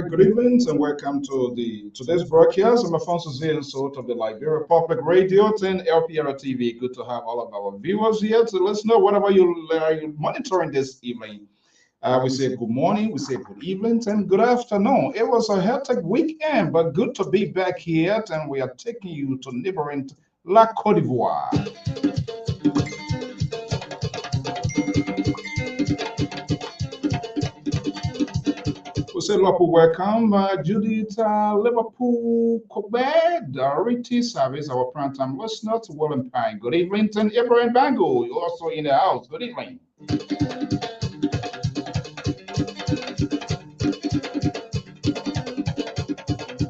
Good evening and welcome to today's broadcast. I'm Alphonso Zean Soe of the Lpr-Public Radio and Lpr-Tv. Good to have all of our viewers here to listen to whatever you're monitoring this evening. We say good morning, we say good evening, and good afternoon. It was a hectic weekend, but good to be back here, and we are taking you to neighboring La Côte d'Ivoire. We say welcome, Judith Liverpool Kobe, Dorothy Service, our prime time listener to William Pine. Good evening, and Ibrahim Bango, you're also in the house. Good evening.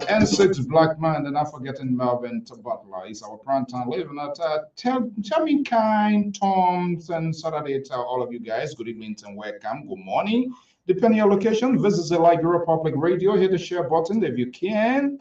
And six black man, and not forgetting Melvin Butler. He's our prime time living at Charming Kind, Toms, and Saturday. Tell all of you guys, good evening and welcome. Good morning. Depending on your location, visit the Lpr-Public Radio. Hit the share button if you can.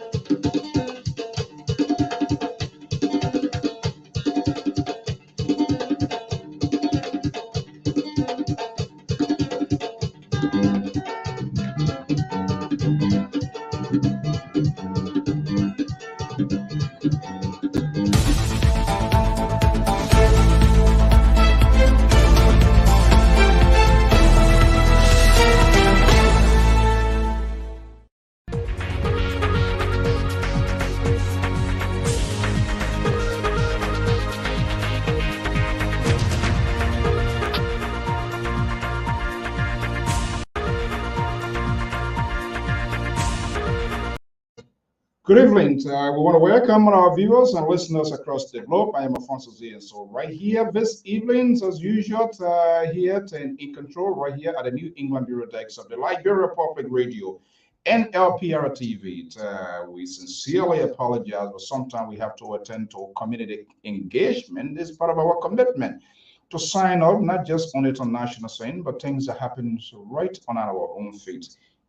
Good evening. We want to welcome our viewers and listeners across the globe. I am Alphonso Zean Soe right here this evening, as usual, here in control, right here at the New England Bureau Decks of the Liberia Public Radio and Lpr-Tv. We sincerely apologize, but sometimes we have to attend to community engagement. It's part of our commitment to sign up, not just on international scene, but things that happen right on our own feet.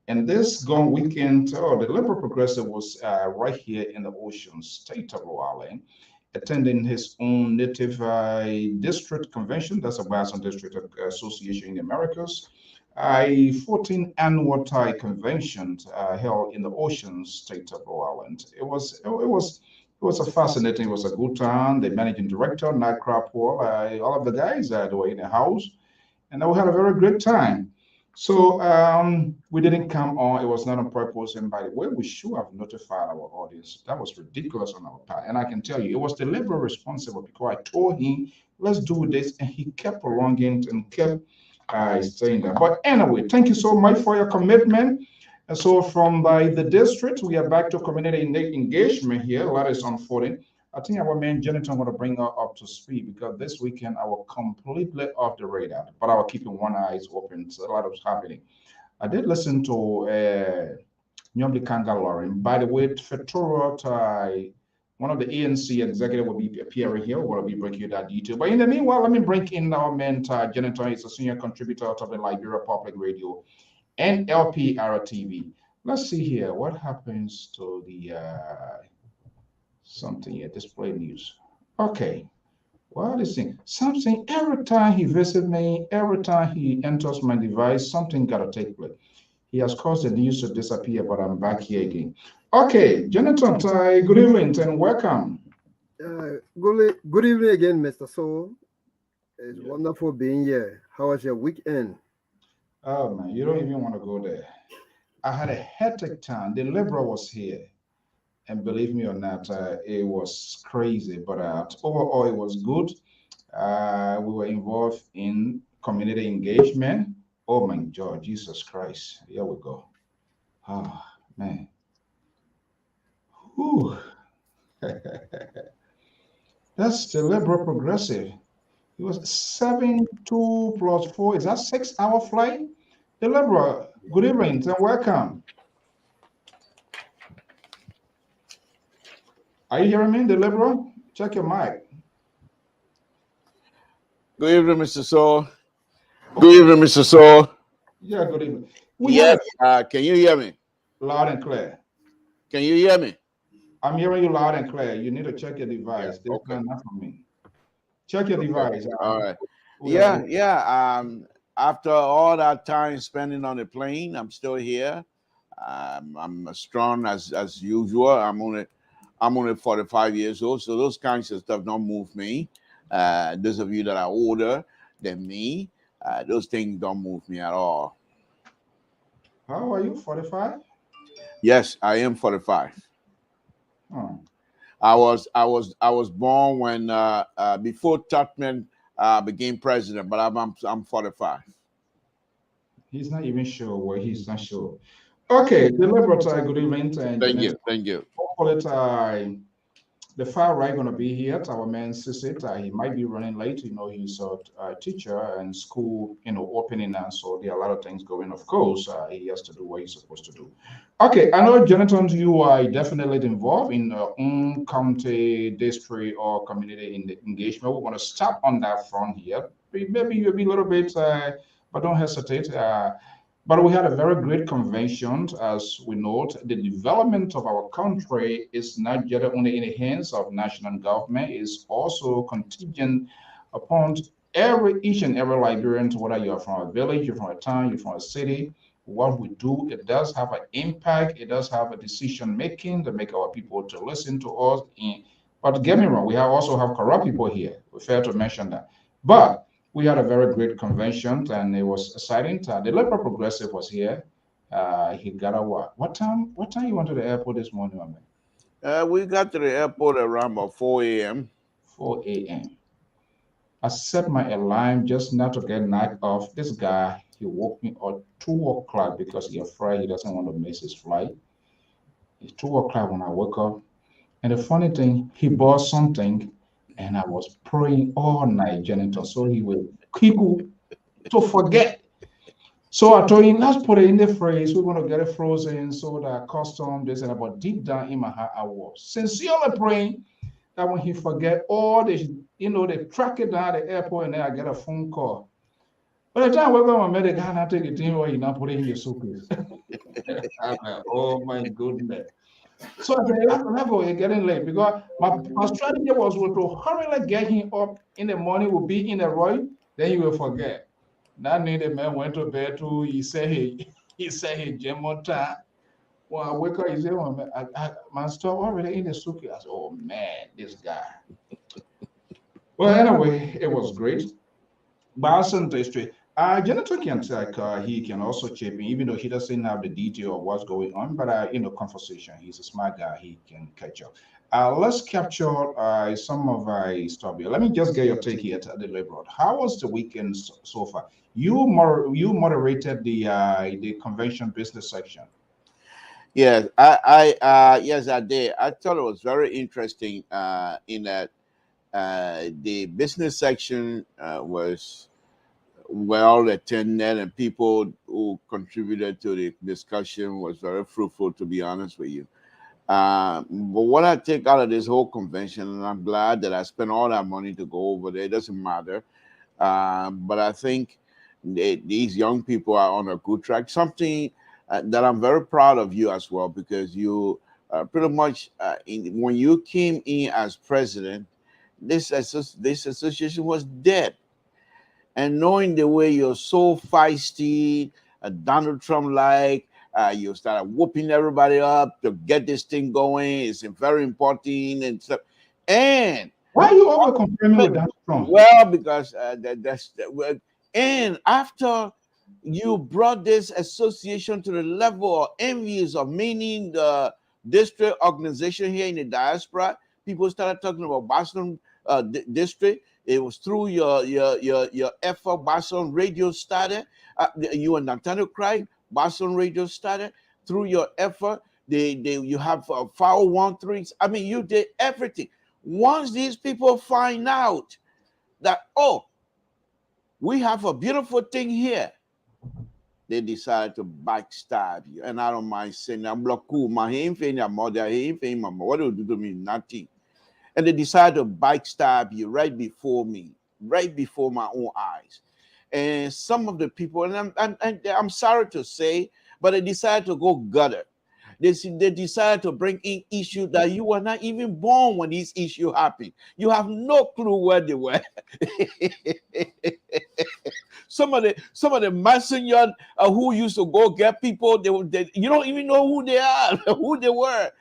And this gone weekend, the Liberal Progressive was right here in the Ocean State of Rhode Island, attending his own native district convention. That's a Boston District Association in the Americas. A 14th annual Thai convention held in the Ocean State of Rhode Island. It was a fascinating. It was a good time. The managing director, Nat Crapwell, all of the guys they were in the house, and we had a very great time. So we didn't come on. It was not on purpose. And by the way, we should have notified our audience. That was ridiculous on our part. And I can tell you, it was the liberal responsible because I told him, let's do this. And he kept prolonging and kept saying that. But anyway, thank you so much for your commitment. And so from the district, we are back to community engagement here. A lot is unfolding. I think our man Jonathan want to bring her up to speed because this weekend I was completely off the radar, but I was keeping one eye open. So a lot was happening. I did listen to Nyomdi Kanga Lauren. By the way, Fetora, one of the ANC executive will be appearing here. We'll be breaking that detail. But in the meanwhile, let me bring in our man Jonathan. He's a senior contributor to the Liberia Public Radio and Lpr-Tv. Let's see here. What happens to the something here, display news. Okay. What is it? Something every time he visits me, every time he enters my device, something gotta take place. He has caused the news to disappear, but I'm back here again. Okay, Jonathan, good evening and welcome. Good evening again, Mr. Soul. It's wonderful being here. How was your weekend? Oh man, you don't even want to go there. I had a hectic time. The liberal was here. And believe me or not, it was crazy, but overall, it was good. We were involved in community engagement. Oh my God, Jesus Christ. Here we go. Oh, man. Whew. That's the liberal progressive. It was 7-2 plus 4. Is that 6-hour flight? The liberal, good evening and welcome. Are you hearing me, the liberal? Check your mic. Good evening, Mr. Soe. Good evening, Mr. Soe. Yeah, good evening. Yes, can you hear me? Loud and clear. Can you hear me? I'm hearing you loud and clear. You need to check your device. Yeah, This is not from me. Check your device. All right. Yeah. After all that time spending on the plane, I'm still here. I'm as strong as usual. I'm only 45 years old, so those kinds of stuff don't move me. Those of you that are older than me, those things don't move me at all. How are you? 45? Yes, I am 45. Oh. I was born when before Tubman became president, but I'm 45. He's not even sure where he's not sure. Okay, the liberal good evening. Thank you. Hopefully, the far right going to be here. Our man Sisit, he might be running late. He's a teacher and school, opening now. So there are a lot of things going. Of course, he has to do what he's supposed to do. Okay, I know, Jonathan, you are definitely involved in own county, district, or community engagement. We want to start on that front here. Maybe you'll be a little bit, but don't hesitate. But we had a very great convention, as we note. The development of our country is not just only in the hands of national government, it's also contingent upon each and every Liberian, whether you're from a village, you're from a town, you're from a city. What we do, it does have an impact. It does have a decision making to make our people to listen to us. But get me wrong, we also have corrupt people here. We fail to mention that. But we had a very great convention and it was exciting. The Liberal Progressive was here. He got a what? What time you went to the airport this morning, man? We got to the airport around about 4 a.m. 4 a.m. I set my alarm just not to get knocked off. This guy, he woke me at 2 o'clock because he's afraid he doesn't want to miss his flight. It's 2 o'clock when I woke up. And the funny thing, he bought something, and I was praying all night, janitor, so he could to forget. So I told him, let's put it in the fridge. We're gonna get it frozen so that custom this and that. But deep down in my heart, I was sincerely praying that when he forget all this, they track it down the airport, and then I get a phone call. By the time I wake up, I met a guy and I take it in where you not put it in your suitcase. I'm like, oh my goodness. So I said, let's go, it's getting late because my strategy was to hurry, get him up in the morning, will be in the Roy, then he will forget. That night the man went to bed too. He said he jam on time. When I wake up, he said, oh, man, my stuff already in the suitcase. I said, oh man, this guy. Well, anyway, it was great. Boston District. Jonathan can like he can also chip in, even though he doesn't have the detail of what's going on. But conversation. He's a smart guy. He can catch up. Let's capture some of stuff here. Let me just get your take here to the liberal. How was the weekend so far? You moderated the convention business section. Yes, I yes, I did. I thought it was very interesting in that the business section was well attended, and people who contributed to the discussion was very fruitful, to be honest with you. But what I take out of this whole convention, and I'm glad that I spent all that money to go over there, it doesn't matter. But I think these young people are on a good track. Something that I'm very proud of you as well, because you pretty much, when you came in as president, this association was dead. And knowing the way you're so feisty, Donald Trump like, you started whooping everybody up to get this thing going. It's very important and stuff. And why are you always comparing with Donald Trump? Well, because and after you brought this association to the level of envious of many the district organization here in the diaspora, people started talking about Boston district. It was through your effort. Boston Radio started. You and Nathaniel Craig, Boston Radio started through your effort. You have 513. I mean, you did everything. Once these people find out that, oh, we have a beautiful thing here, they decided to backstab you. And I don't mind saying, I'm like, cool, my mother, mama. What do you do to me? Nothing. And they decided to backstab you right before me, right before my own eyes. And some of the people, and I'm sorry to say, but they decided to go gutter. They decided to bring in issues that you were not even born when these issues happened. You have no clue where they were. some of the messenger who used to go get people, you don't even know who they are, who they were.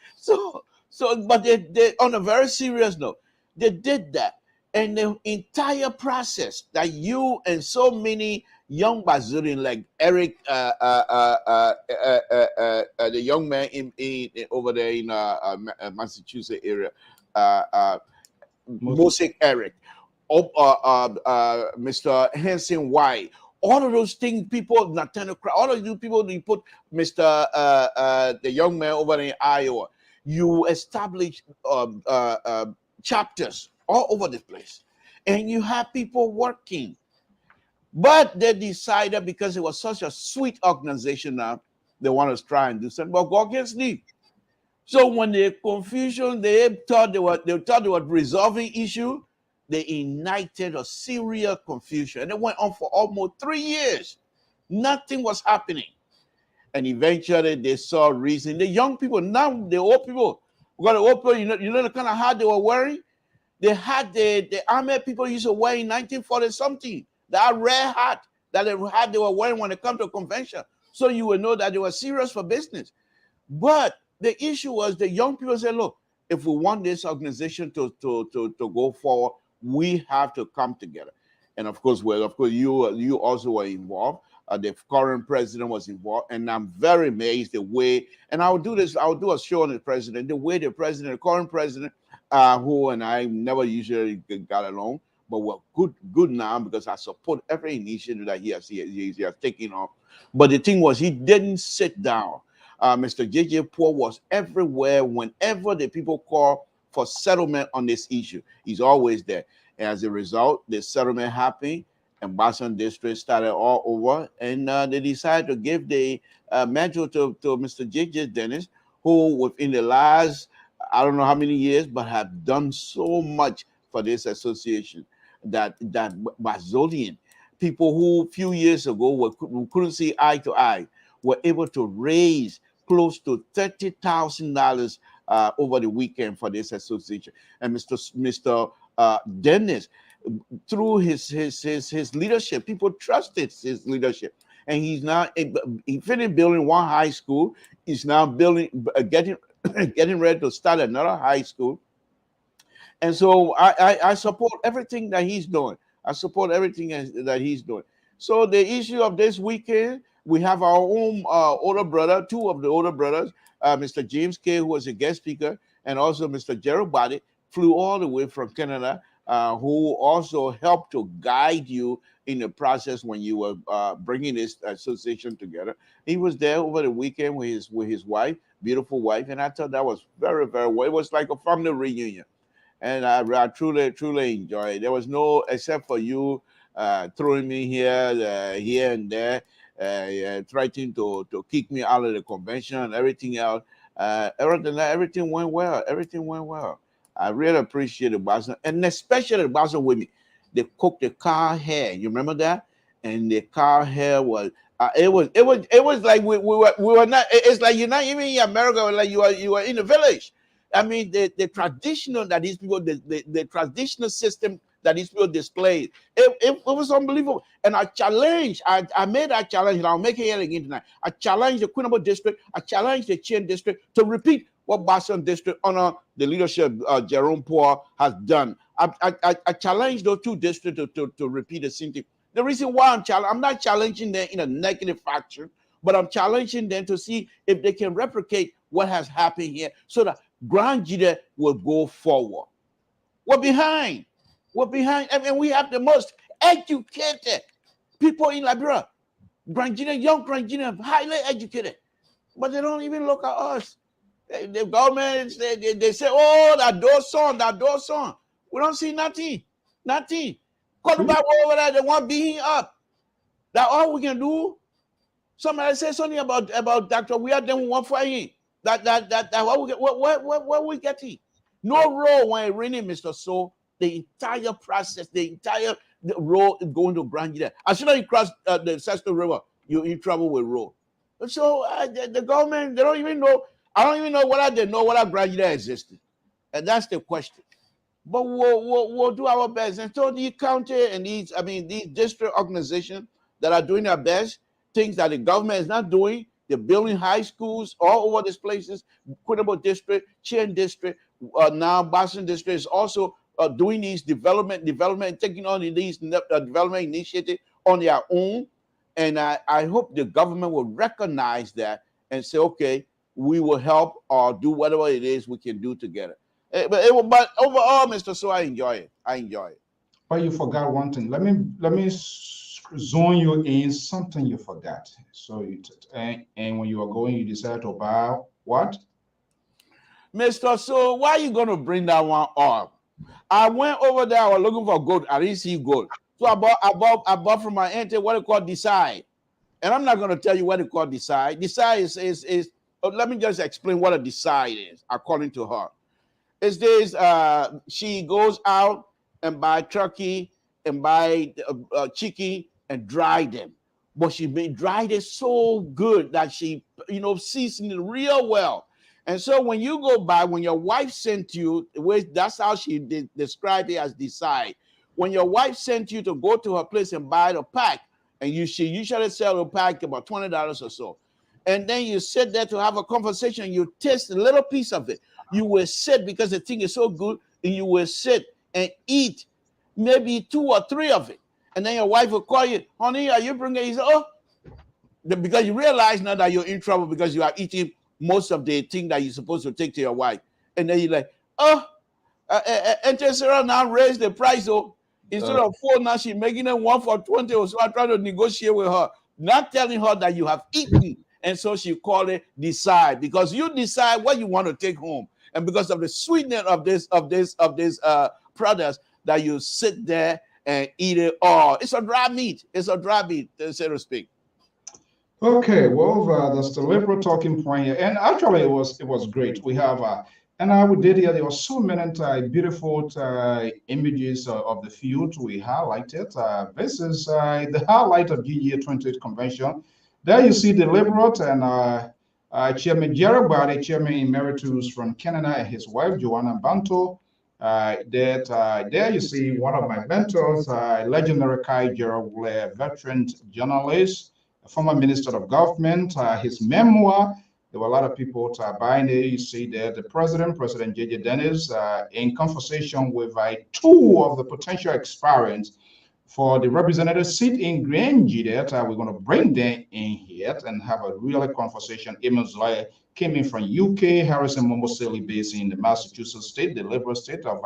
But they on a very serious note, they did that. And the entire process that you and so many young Brazilian like Eric, the young man in over there in Massachusetts area, Mosaic Eric, Mr. Hanson White, all of those things, people, Nathaniel, all of you people, you put Mr. The young man over in Iowa. You establish chapters all over the place, and you have people working. But they decided, because it was such a sweet organization now, they want to try and do something, but God can sleep. So when the confusion, they thought they were resolving issue, they ignited a serious confusion, and it went on for almost 3 years. Nothing was happening. And eventually they saw reason. The young people, now the old people, the old people, you know the kind of hat they were wearing? They had the army people used to wear in 1940 something. That red hat that they were wearing when they come to a convention. So you would know that they were serious for business. But the issue was the young people said, look, if we want this organization to go forward, we have to come together. And of course, you also were involved. The current president was involved, and I'm very amazed the way. And I'll do a show on the president. The way the current president, who and I never usually got along, but we're good now because I support every initiative that he has taken on. But the thing was, he didn't sit down Mr. J.J. Poor was everywhere whenever the people call for settlement on this issue. He's always there. And as a result, the settlement happened, and Boston District started all over, and they decided to give the mantle to Mr. J.J. Dennis, who within the last, I don't know how many years, but have done so much for this association. That Bazolian people who a few years ago who couldn't see eye to eye were able to raise close to $30,000 over the weekend for this association. And Mr. Dennis, through his leadership, people trusted his leadership, and he finished building one high school. He's now getting ready to start another high school. And so I support everything that he's doing. I support everything that he's doing. So the issue of this weekend, we have our own older brother, two of the older brothers, Mr. James K., who was a guest speaker, and also Mr. Gerald Body, flew all the way from Canada, who also helped to guide you in the process when you were bringing this association together. He was there over the weekend with his wife, beautiful wife, and I thought that was very, very well. It was like a family reunion. And I truly enjoyed it. There was no, except for you throwing me here and there, threatening to kick me out of the convention and everything else. Everything went well. Everything went well. I really appreciate the Boston, and especially the Boston women. They cooked the cow hair. You remember that? And the cow hair was. It was like we were not. It's like you're not even in America. Like you are in the village. I mean, the traditional that these people, the traditional system that these people displayed, it was unbelievable. And I made that challenge, and I'll make it here again tonight. I challenged the Quinnable District, I challenged the Chin District to repeat what Boston District under the leadership of Jerome Poor has done. I challenged those two districts to repeat the same thing. The reason why I'm not challenging them in a negative fashion, but I'm challenging them to see if they can replicate what has happened here so that Grand Jide will go forward. We're behind. I mean, we have the most educated people in Liberia. Grand Jide, young Grand Jide, highly educated. But they don't even look at us. The government, they say, oh, that door song. We don't see nothing. Call the Bible over there, they want being up. That all we can do. Somebody say something about Dr. We are then one for him. That what we getting? No road when it raining, Mr. So the entire process, the road is going to Grand Jide. As soon as you cross the Sesto River, you're in trouble with road. So the government, they don't even know. I don't even know whether they know whether Grand Jide existed, and that's the question. But we'll do our best. And so the county and these district organizations that are doing their best, things that the government is not doing. They're building high schools all over these places. Quinnable District, Chen District, now Boston District is also doing these development, taking on these development initiatives on their own. And I hope the government will recognize that and say, okay, we will help or do whatever it is we can do together. But overall, Mr. So I enjoy it. But you forgot one thing. Let me zone you in something you forgot. So and when you were going, you decided to buy what? Mr. So why are you going to bring that one up? I went over there. I was looking for gold. I didn't see gold. So I bought from my auntie what they call Decide. And I'm not going to tell you what they call Decide. Decide is let me just explain what a Decide is, according to her. It's this, she goes out and buy turkey and buy chicken and dry them. But she dried it so good that she, seasoned it real well. And so when you go by, when your wife sent you, that's how she described it as Decide. When your wife sent you to go to her place and buy the pack, and she usually sell the pack about $20 or so. And then you sit there to have a conversation, you taste a little piece of it. You will sit because the thing is so good, and you will sit and eat maybe 2 or 3 of it. And then your wife will call you, honey, are you bringing it? You say, oh, because you realize now that you're in trouble because you are eating most of the thing that you're supposed to take to your wife. And then you're like, oh, Auntie Sarah now raised the price. So instead of 4, now she's making it 1 for 20. So I try to negotiate with her, not telling her that you have eaten And so she called it Decide, because you decide what you want to take home. And because of the sweetness of this products, that you sit there and eat it all. It's a dry meat. It's a dry meat, so to speak. Okay, well, that's the liberal talking point here, and actually, it was great. We have and we did here. There were so many beautiful images of the field we highlighted. This is the highlight of GGA 28 convention. There you see the liberal and Chairman Jerry Body, Chairman Emeritus from Canada, and his wife Joanna Banto. There you see one of my mentors, legendary Kai Gerald, veteran journalist, a former minister of government. His memoir, there were a lot of people buying it. You see there the President J.J. Dennis, in conversation with two of the potential aspirants for the representative seat in Grange. That we're going to bring them in here and have a real conversation. Eamon's lawyer came in from UK, Harrison Momoseli, based in the Massachusetts state, the liberal state of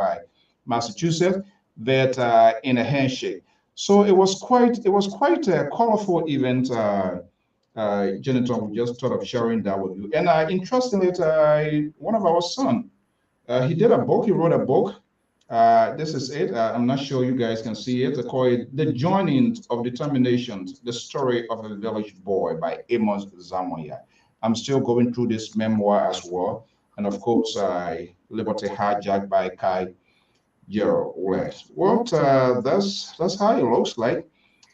Massachusetts, that in a handshake. So it was quite a colorful event. Jonathan, we just thought of sharing that with you. And interestingly, one of our son, he did a book. He wrote a book. This is it. I'm not sure you guys can see it. I call it "The Joining of Determinations: The Story of a Village Boy" by Amos Zamoya. I'm still going through this memoir as well, and of course, Liberty Hijacked by Kai Gerald West. Well, that's how it looks like.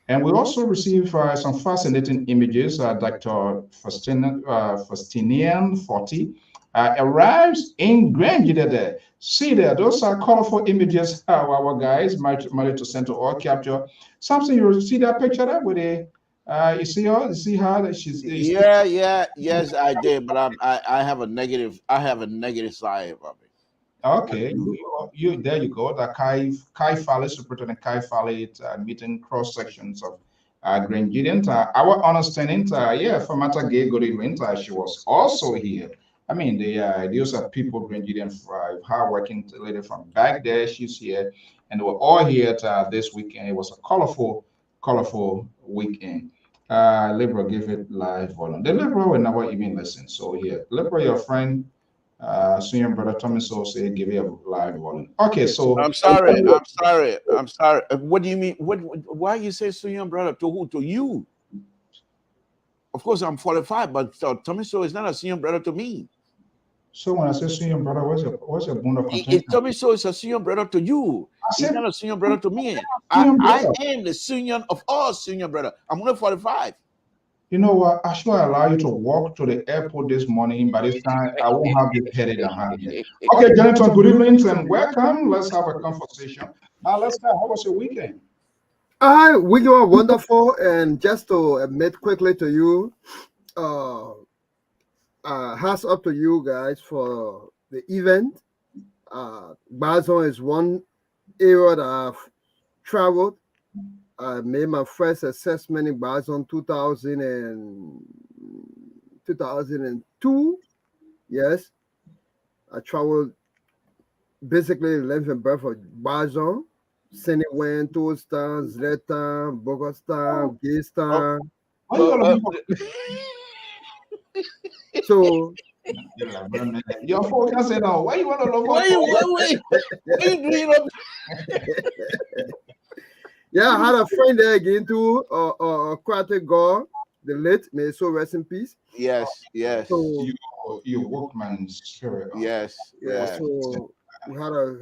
And we also received some fascinating images. Dr. Faustinian Forti arrives in Grange there. See there, those are colorful images. Our guys might to send to all capture. Something you see that picture there with a you see her, you see how that she's Yes, I did, but I have a negative side of it. okay. You there you go. The Kai Fale, Superintendent Kai Fale, meeting cross sections of Grange. Our understanding, yeah, Famata Gay good evening. She was also here. I mean, those are people, Grandian, hardworking lady from back there. She's here, and they were all here this weekend. It was a colorful weekend. Liberal gave it live volume. The Liberal will never even listen. So here, Liberal, your friend, senior brother Thomas say give it a live volume. Okay, so I'm sorry. What do you mean? Why you say senior brother to who? To you? Of course, I'm 45, but Tommy So is not a senior brother to me. So when I say senior brother, what's your bone of contention? Tommy So is a senior brother to you. He's not a senior brother to me. I am the senior of all senior brother. I'm only 45. You know what? I should allow you to walk to the airport this morning. By this time, I won't have this headache I'm having here. Okay, Jonathan, good evening and welcome. Let's have a conversation. Let's start. How was your weekend? We were wonderful, and just to admit quickly to you, hats up to you guys for the event. Bazon is one area that I've traveled. I made my first assessment in Bazon 2002. Yes, I traveled basically the length and breadth of Bazon. Siniwen, Toastan, Zlatan, Bogostan, Gaystan. So your phone can say no. Why you want to look? Wait. Yeah, I had a friend there again too, Kratek Gore, the late, may so rest in peace. Yes. So, your workman's spirit. Yes. So we had a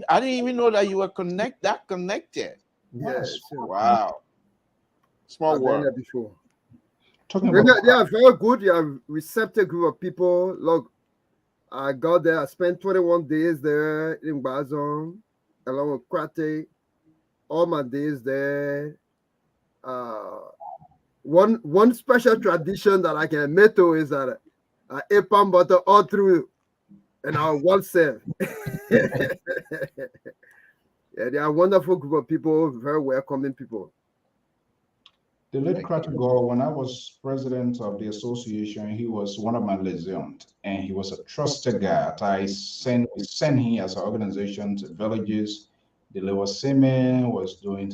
I didn't even know that you were connected. Yes. Wow. Small world. Before. They are very good. They are receptive group of people. Look, I got there. I spent 21 days there in Bazon, along with Kratek. All my days there. One special tradition that I can admit to is that I ate palm butter all through, and I was served. Yeah, they are a wonderful group of people, very welcoming people. The late Kratagor, when I was president of the association, he was one of my liaisons, and he was a trusted guy. We sent him as an organization to villages. The Lower Semen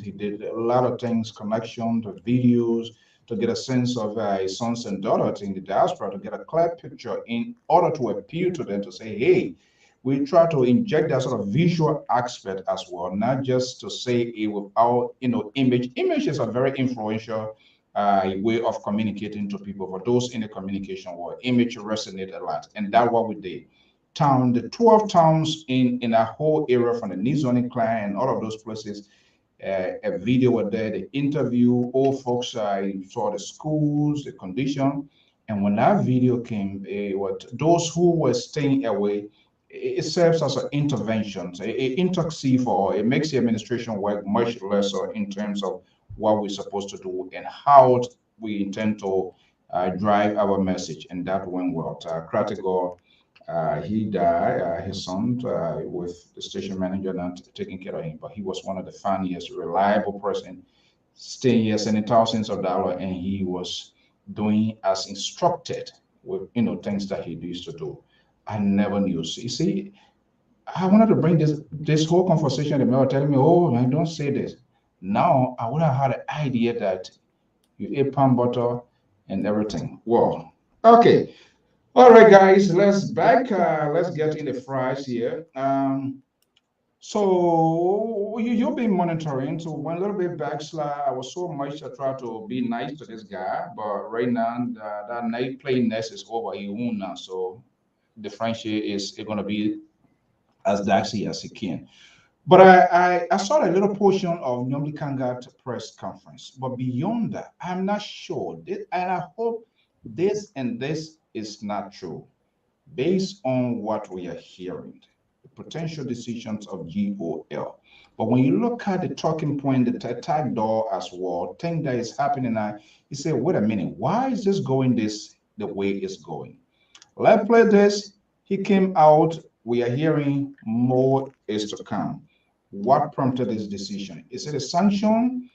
he did a lot of things, connection, the videos. to get a sense of his sons and daughters in the diaspora, to get a clear picture in order to appeal to them to say, hey, we try to inject that sort of visual aspect as well, not just to say it without, image. Image is a very influential way of communicating to people. For those in the communication world, image resonate a lot, and that's what we did. The 12 towns in a whole area from the New Zoning client and all of those places, a video were there, the interview, all folks saw the schools, the condition. And when that video came, those who were staying away, it serves as an intervention. It makes the administration work much lesser in terms of what we're supposed to do and how we intend to drive our message. And that went well. Kratigor, he died, his son, with the station manager not taking care of him, but he was one of the funniest, reliable person, staying here, sending thousands of dollars, and he was doing as instructed with, things that he used to do. I never knew. So, you see, I wanted to bring this whole conversation. The mayor telling me, "Oh, I don't say this." Now I would have had an idea that you ate palm butter and everything. Well, okay. All right, guys, let's get in the fries here. So you've been monitoring. So one little bit backslide. I was so much to try to be nice to this guy, but right now that night playing nest is over. He won now, so the friendship is going to be as dicey as it can. But I saw a little portion of Nyomli Kangat press conference. But beyond that, I'm not sure. And I hope this is not true. Based on what we are hearing, the potential decisions of GOL. But when you look at the talking point, the attack door as well, thing that is happening now, you say, wait a minute, why is this going the way it's going? Let's play this. He came out. We are hearing more is to come. What prompted this decision? Is it a sanction?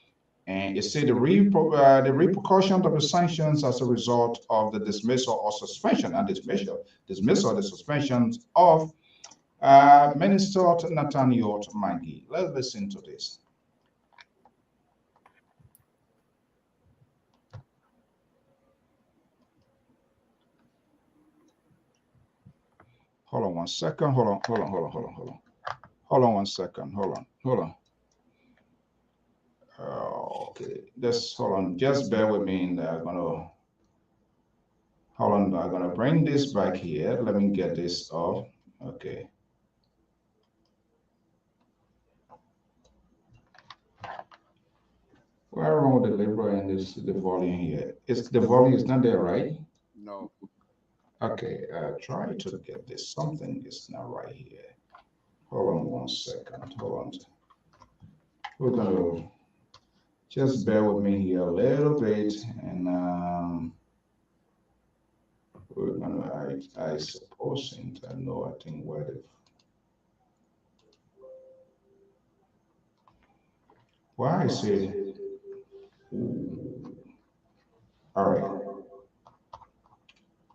And is it the repercussions of the sanctions as a result of the dismissal or suspension and dismissal, the suspensions of Minister Nathaniel Mangi? Let's listen to this. Hold on one second. Hold on one second. Hold on. Okay, just hold on. Just bear with me. And I'm gonna hold on. I'm gonna bring this back here. Let me get this off. Okay. Where wrong with the label and the volume here? The volume is not there, right? No. Okay, try to get this. Something is not right here. Hold on one second. Hold on. We're gonna just bear with me here a little bit, and we're gonna. I suppose, and I know. I think where the. Why I say. All right.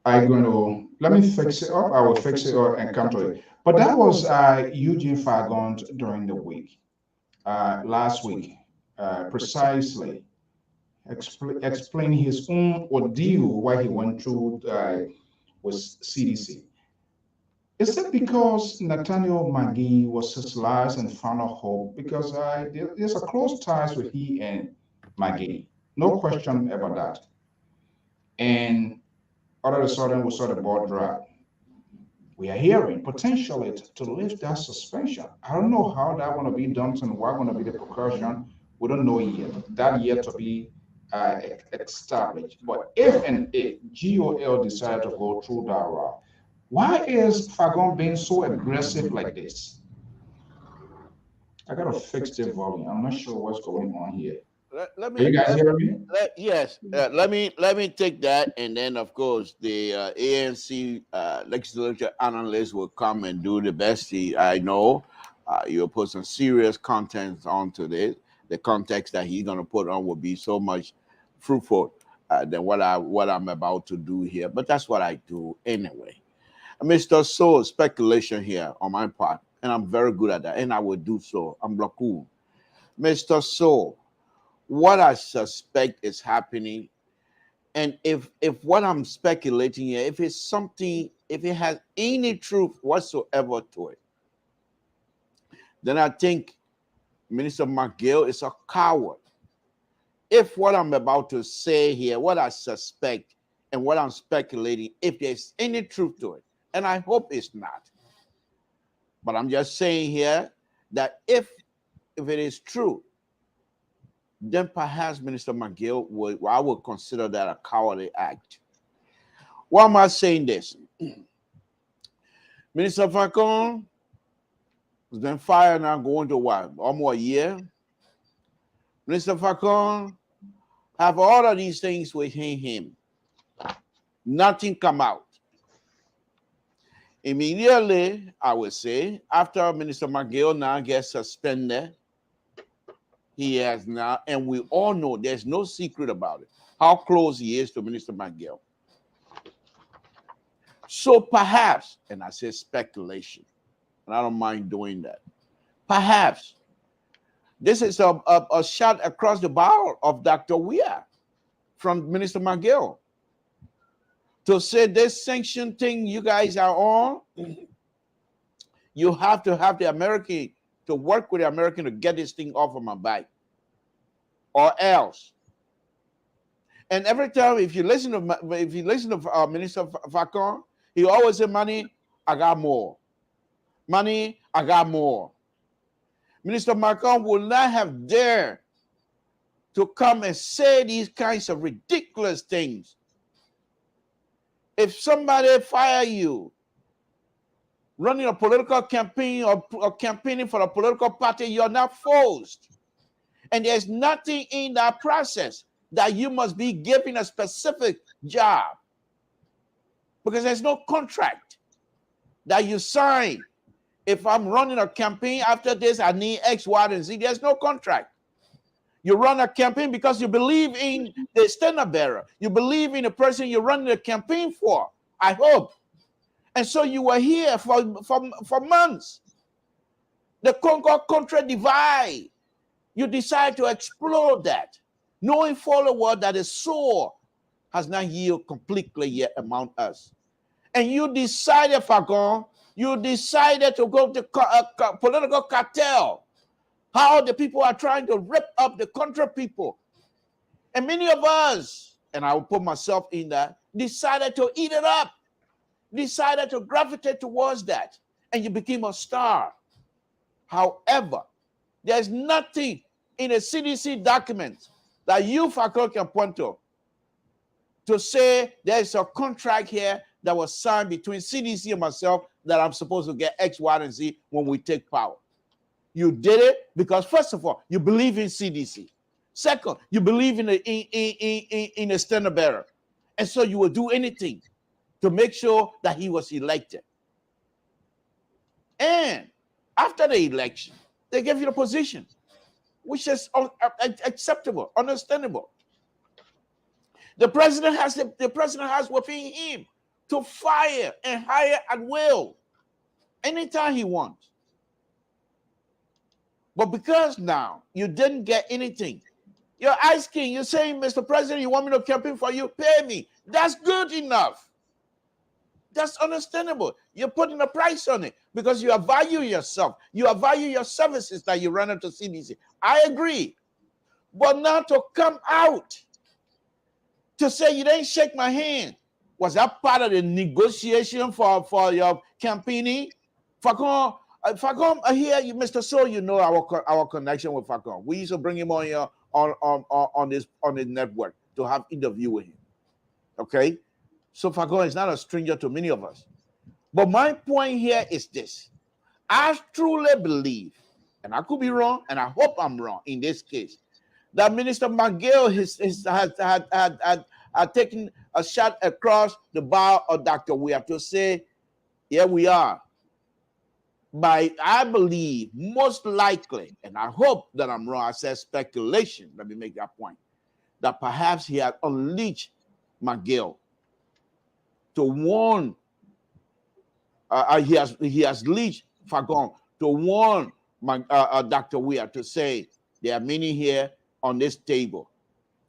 I'm going to let me fix it up. I will fix it up and come to it. But that was Eugene Fagon during the week, last week, precisely explaining his own ordeal, why he went through with CDC. Is it because Nathaniel Magee was his last and final hope? Because there's a close ties with he and Magee, no question about that. And all of a sudden, we saw the ball drop. We are hearing potentially to lift that suspension. I don't know how that going to be done and what going to be the precaution. We don't know yet. That yet to be established. But if GOL decided to go through that route, why is Fagon being so aggressive like this? I gotta fix the volume. I'm not sure what's going on here. Let me, Are you guys hearing me? Yes. Let me take that, and then of course the ANC legislature analysts will come and do the best. I know you'll put some serious content onto this. The context that he's gonna put on will be so much fruitful than what I'm about to do here. But that's what I do anyway. Mr. Soe, speculation here on my part, and I'm very good at that, and I will do so. I'm Blaku. Mr. Soe, what I suspect is happening And if what I'm speculating here, if it's something, if it has any truth whatsoever to it, then I think Minister McGill is a coward. If what I'm about to say here, what I suspect and what I'm speculating, if there's any truth to it, and I hope it's not, but I'm just saying here that if it is true, then perhaps Minister McGill I would consider that a cowardly act. Why am I saying this? Minister Falcon has been fired now, going to what, almost a year? Minister Falcon have all of these things within him. Nothing come out. Immediately, I would say, after Minister McGill now gets suspended, he has now, and we all know there's no secret about it, how close he is to Minister McGill. So perhaps, and I say speculation, and I don't mind doing that, perhaps this is a shot across the bow of Dr. Weir from Minister McGill to say this sanction thing you guys are on, you have to have the American to work with the American to get this thing off of my back, or else. And every time, if you listen to Minister Falcon, he always say, "Money, I got more. Money, I got more." Minister Falcon will not have dared to come and say these kinds of ridiculous things. If somebody fire you running a political campaign or campaigning for a political party, you're not forced. And there's nothing in that process that you must be given a specific job, because there's no contract that you sign. If I'm running a campaign, after this, I need X, Y, and Z. There's no contract. You run a campaign because you believe in the standard bearer. You believe in the person you're running the campaign for, I hope. And so you were here for months. The Concord-Contra divide, you decide to explode that, knowing full well that the soul has not healed completely yet among us. And you decided, Fagon, you decided to go to political cartel, how the people are trying to rip up the Contra people. And many of us, and I will put myself in that, decided to eat it up, decided to gravitate towards that, and you became a star. However, there's nothing in a CDC document that you, Fagon, can point to say there's a contract here that was signed between CDC and myself that I'm supposed to get X, Y, and Z when we take power. You did it because, first of all, you believe in CDC. Second, you believe in the standard bearer. And so you will do anything to make sure that he was elected. And after the election, they gave you the position, which is acceptable, understandable. The president has within him to fire and hire at will anytime he wants. But because now you didn't get anything, you're asking, you're saying, Mr. President, you want me to campaign for you? Pay me. That's good enough. That's understandable. You're putting a price on it because you value yourself. You value your services that you run into CDC. I agree. But now to come out to say you didn't shake my hand, was that part of the negotiation for your campaigning? Falcon, here, Mr. Soe, you know our connection with Falcon. We used to bring him on here on this network to have interview with him. Okay, so Falcon is not a stranger to many of us. But my point here is this: I truly believe, and I could be wrong, and I hope I'm wrong in this case, that Minister McGill has taken a shot across the bow of Dr. Weir to say, here we are. But I believe most likely, and I hope that I'm wrong, I said speculation, let me make that point, that perhaps he had unleashed McGill to warn, he has leashed Fagon to warn Dr. Weir to say, there are many here on this table.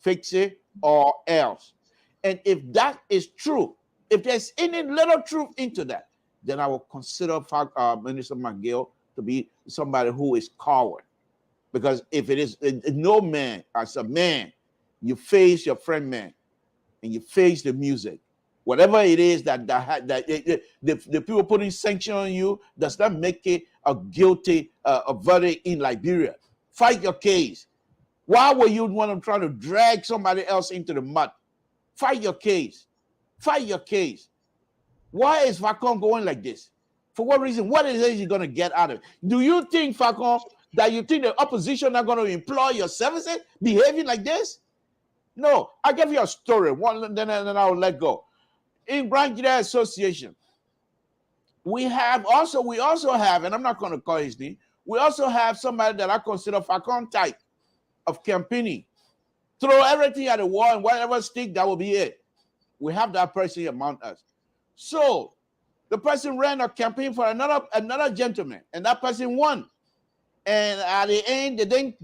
Fix it or else. And if that is true, if there's any little truth into that, then I will consider Minister McGill to be somebody who is coward. Because if it is no man, as a man, you face your friend man, and you face the music, whatever it is the people putting sanction on you does not make it a guilty a verdict in Liberia. Fight your case. Why would you want to try to drag somebody else into the mud? Fight your case. Fight your case. Why is Falcon going like this? For what reason? What is he going to get out of it? Do you think, Falcon, that you think the opposition are going to employ your services behaving like this? No. I'll give you a story. Then I'll let go. In Branch Association, we also have, and I'm not going to call his name, we also have somebody that I consider Falcon type of campaigning. Throw everything at the wall and whatever stick, that will be it. We have that person among us. So the person ran a campaign for another gentleman, and that person won. And at the end, they didn't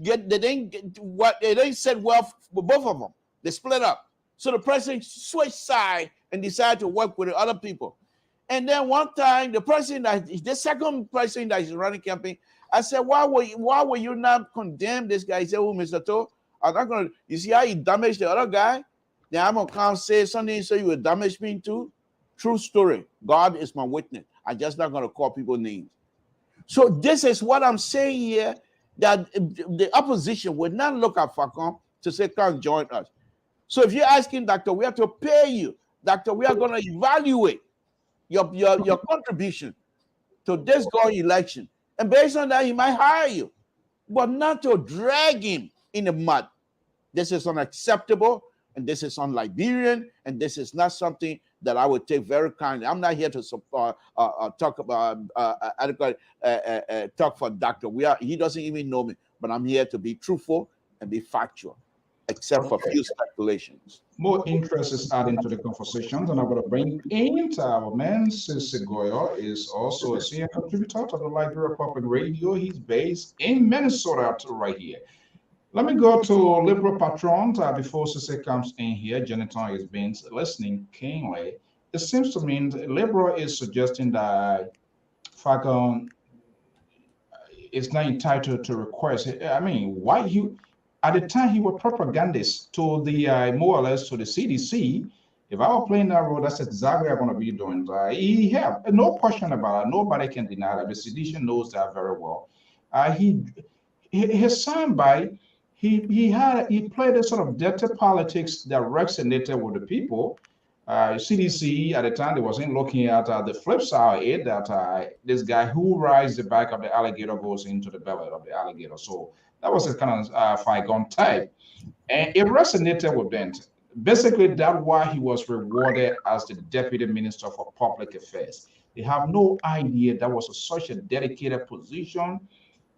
set well for both of them. They split up. So the person switched side and decided to work with the other people. And then one time, the second person that is running campaign, I said, why were you not condemn this guy? He said, oh, Mr. Toe, I'm not gonna, you see how he damaged the other guy? Then I'm gonna come say something so you will damage me too? True story. God is my witness. I'm just not gonna call people names. So this is what I'm saying here, that the opposition would not look at Falcon to say, come join us. So if you're asking, Doctor, we have to pay you. Doctor, we are going to evaluate your contribution to this going election. And based on that, he might hire you. But not to drag him in the mud. This is unacceptable, and this is un-Liberian, and this is not something that I would take very kindly. I'm not here to talk about talk for Doctor. He doesn't even know me, but I'm here to be truthful and be factual, except for few speculations. More interest is adding to the conversations, and I'm going to bring in our man, Sisi Goyo, is also a senior contributor to the Liberia Public Radio. He's based in Minnesota right here. Let me go to Liberal Patron before Sisi comes in here. Jennifer has been listening keenly. It seems to me Liberal is suggesting that Falcon is not entitled to request. I mean, why you? At the time, he was propagandist to the more or less to the CDC. If I were playing that role, that's exactly what I'm going to be doing. He have no question about it. Nobody can deny that. The sedition knows that very well. His soundbite, he played a sort of dirty politics that resonated with the people. CDC at the time, they wasn't looking at the flip side of it, that this guy who rides the back of the alligator goes into the belly of the alligator. So that was a kind of Falcon type. And it resonated with them. Basically, that's why he was rewarded as the Deputy Minister for Public Affairs. They have no idea that was such a dedicated position.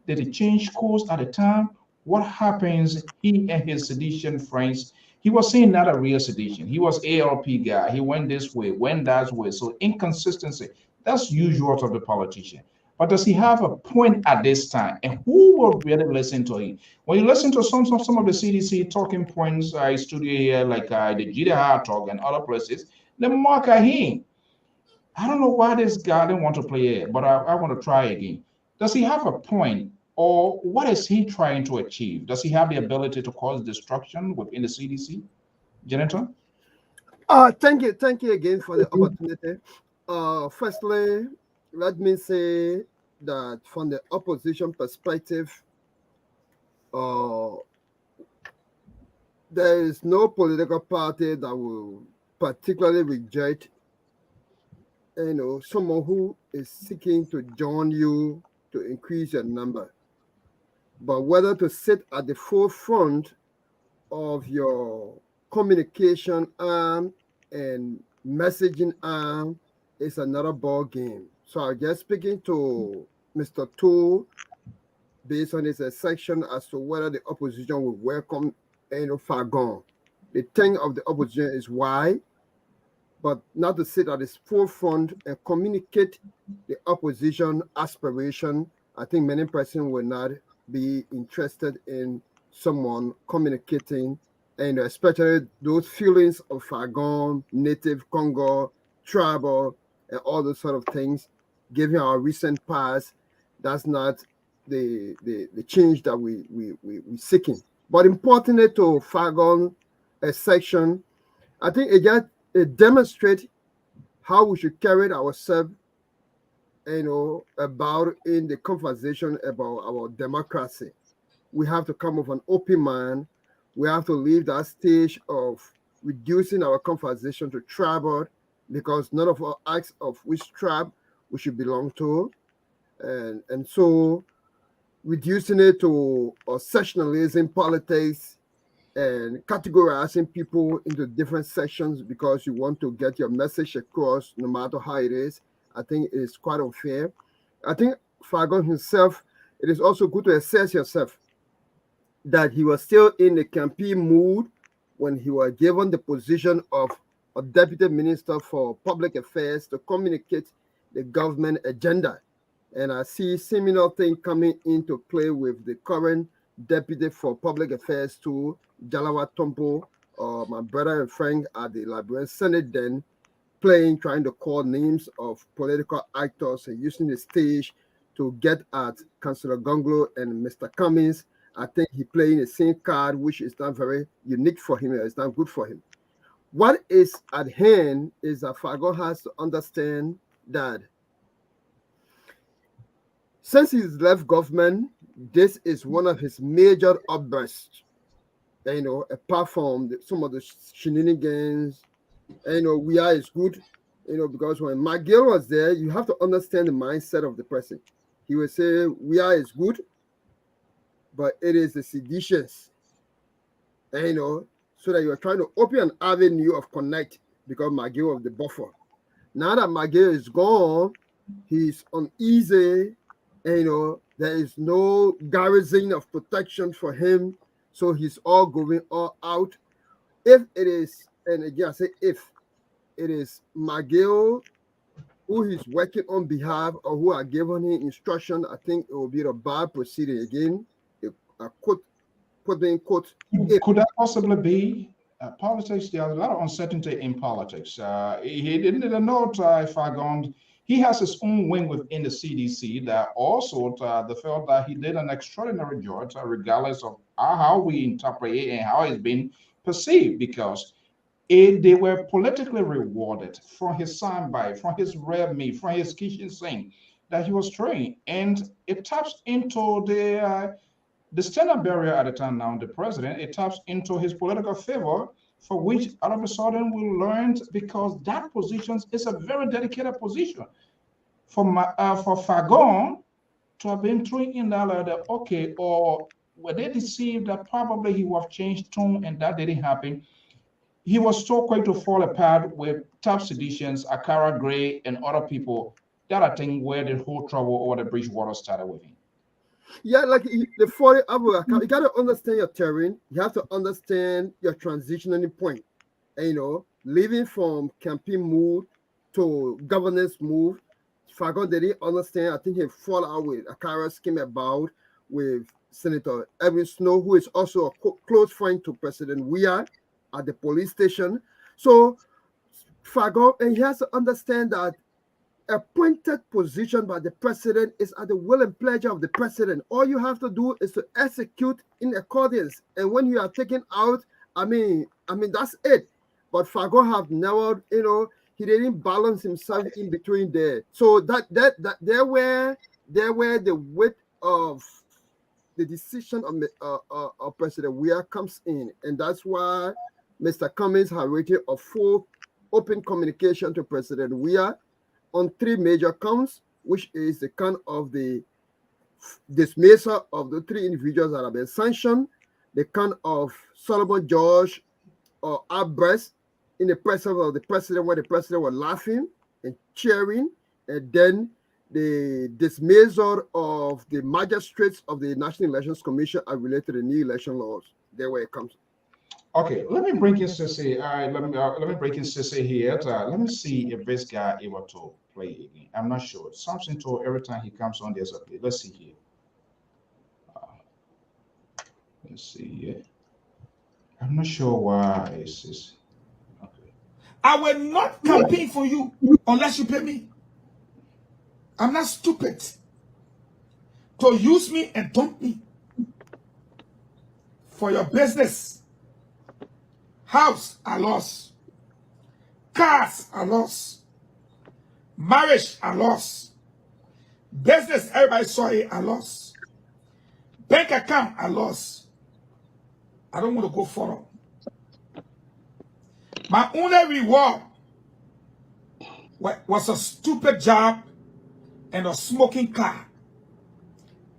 Did he change course at the time? What happens? He and his sedition friends, he was saying not a real sedition. He was ALP guy. He went this way, went that way. So inconsistency, that's usual of the politician. But does he have a point at this time? And who will really listen to him? When you listen to some of the CDC talking points, I studio here, like the GDR talk and other places, they mark at him. I don't know why this guy didn't want to play it, but I want to try again. Does he have a point? Or what is he trying to achieve? Does he have the ability to cause destruction within the CDC? Janitor? Thank you again for the opportunity. Firstly, let me say that from the opposition perspective, there is no political party that will particularly reject, someone who is seeking to join you to increase your number. But whether to sit at the forefront of your communication arm and messaging arm is another ball game. So I'm just speaking to Mr. Toe based on his section as to whether the opposition will welcome Falcon. The thing of the opposition is why, but not to sit at its forefront and communicate the opposition aspiration. I think many persons will not be interested in someone communicating and especially those feelings of Fagon, native Congo, tribal, and all those sort of things, given our recent past, that's not the change that we seeking. But importantly to Fagon section, I think it demonstrates how we should carry ourselves, about in the conversation about our democracy. We have to come with an open mind. We have to leave that stage of reducing our conversation to tribal, because none of us asks of which tribe we should belong to. And so reducing it to sectionalism, politics, and categorizing people into different sections because you want to get your message across no matter how it is, I think is quite unfair. I think Fagon himself, it is also good to assess yourself that he was still in the campaign mood when he was given the position of a deputy minister for public affairs to communicate the government agenda. And I see similar thing coming into play with the current deputy for public affairs too, Jalawa Tompo, my brother and friend at the Liberian Senate then, trying to call names of political actors and using the stage to get at Councillor Gonglo and Mr. Cummings. I think he playing the same card, which is not very unique for him. It's not good for him. What is at hand is that Fagon has to understand that since he's left government, this is one of his major outbursts. Apart from some of the shenanigans, we are is good, because when McGill was there, you have to understand the mindset of the person. He would say, we are is good, but it is the seditious, so that you're trying to open an avenue of connect because McGill of the buffer. Now that McGill is gone, he's uneasy, there is no garrison of protection for him, so he's all going all out. If it is, and again I say if it is McGill who he's working on behalf or who are giving him instruction, I think it will be a bad proceeding again. Could that possibly be politics? There's a lot of uncertainty in politics. He didn't know if Fagon, he has his own wing within the CDC that also the felt that he did an extraordinary job, regardless of how we interpret it and how it's been perceived, because they were politically rewarded from his soundbite, from his red meat, from his kitchen sink that he was trained, and it taps into the standard barrier at the time now, the president, it taps into his political favor, for which all of a sudden we learned, because that position is a very dedicated position. For Fagon to have been thrown in that, okay, or were they deceived that probably he would have changed tone and that didn't happen? He was so quick to fall apart with top seditions, Akara Gray, and other people. That I think where the whole trouble over the Bridgewater started with him. Yeah, like the 40 Abu account, you got to understand your terrain. You have to understand your transitioning point. And, leaving from campaign move to governance move. Fagon didn't understand. I think he fall out with Akara scheme about with Senator Edwin Snow, who is also a close friend to President Weah at the police station. So Fagon, and he has to understand that appointed position by the president is at the will and pleasure of the president. All you have to do is to execute in accordance. And when you are taken out, I mean that's it. But Fagon have never, he didn't balance himself in between there. So that there where the weight of the decision of President Weah comes in, and that's why Mr. Cummings has rated a full open communication to President Weah on 3 major counts, which is the count of the dismissal of the 3 individuals that have been sanctioned, the count of Solomon George or outburst in the presence of the president, where the president was laughing and cheering, and then the dismissal of the magistrates of the National Elections Commission are related to the new election laws. There where it comes. Okay, let me bring in Sissy. Let me break in Sissy here. Let me see if this guy able to play again. I'm not sure. Something to every time he comes on, there's a play. Let's see here. Let's see here. I'm not sure why it's okay. I will not campaign for you unless you pay me. I'm not stupid to use me and dump me for your business. House, I lost. Cars, I lost. Marriage, I lost. Business, everybody saw it, I lost. Bank account, I lost. I don't want to go further. My only reward was a stupid job and a smoking car.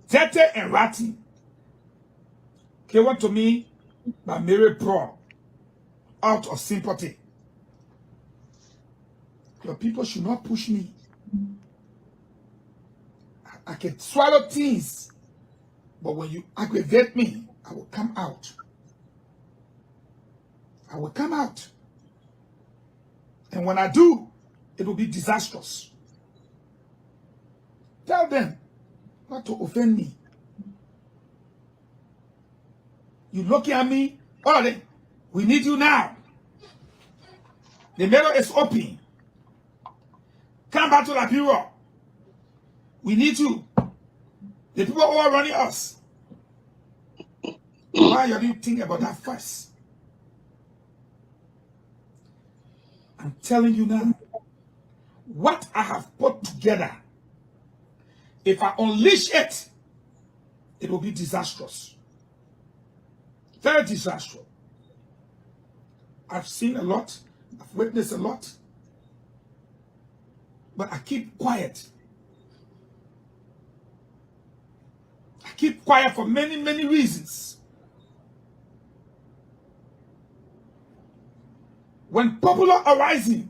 Tete and Ratty came to me by Mary Pro out of sympathy. Your people should not push me. I can swallow things, but when you aggravate me, I will come out. I will come out. And when I do, it will be disastrous. Tell them not to offend me. You looking at me, all right, we need you now. The mirror is open. Come back to the bureau. We need you. The people who are running us. Why are you thinking about that first? I'm telling you now, what I have put together, if I unleash it, it will be disastrous. Very disastrous. I've seen a lot. I've witnessed a lot. But I keep quiet. I keep quiet for many, many reasons. When popular uprising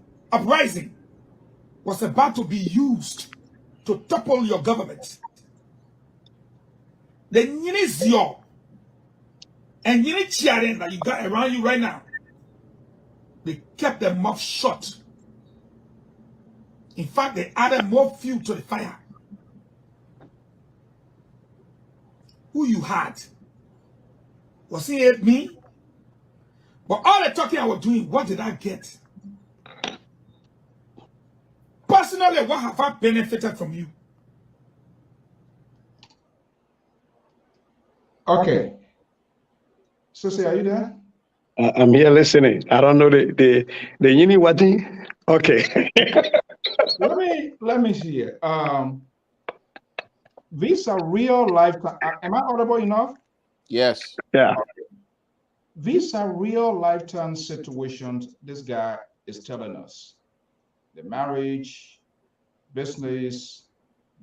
was about to be used to topple your government, the Ninizio and Ninichiaren that you got around you right now, they kept their mouth shut. In fact, they added more fuel to the fire. Who you had? Was it me? But all the talking I was doing, what did I get? Personally, what have I benefited from you? Okay. Susie, are you there? I'm here listening. I don't know the you need what thing? Okay. let me see here. These are real life. Am I audible enough? Yes. Yeah. These are real lifetime situations this guy is telling us. The marriage, business,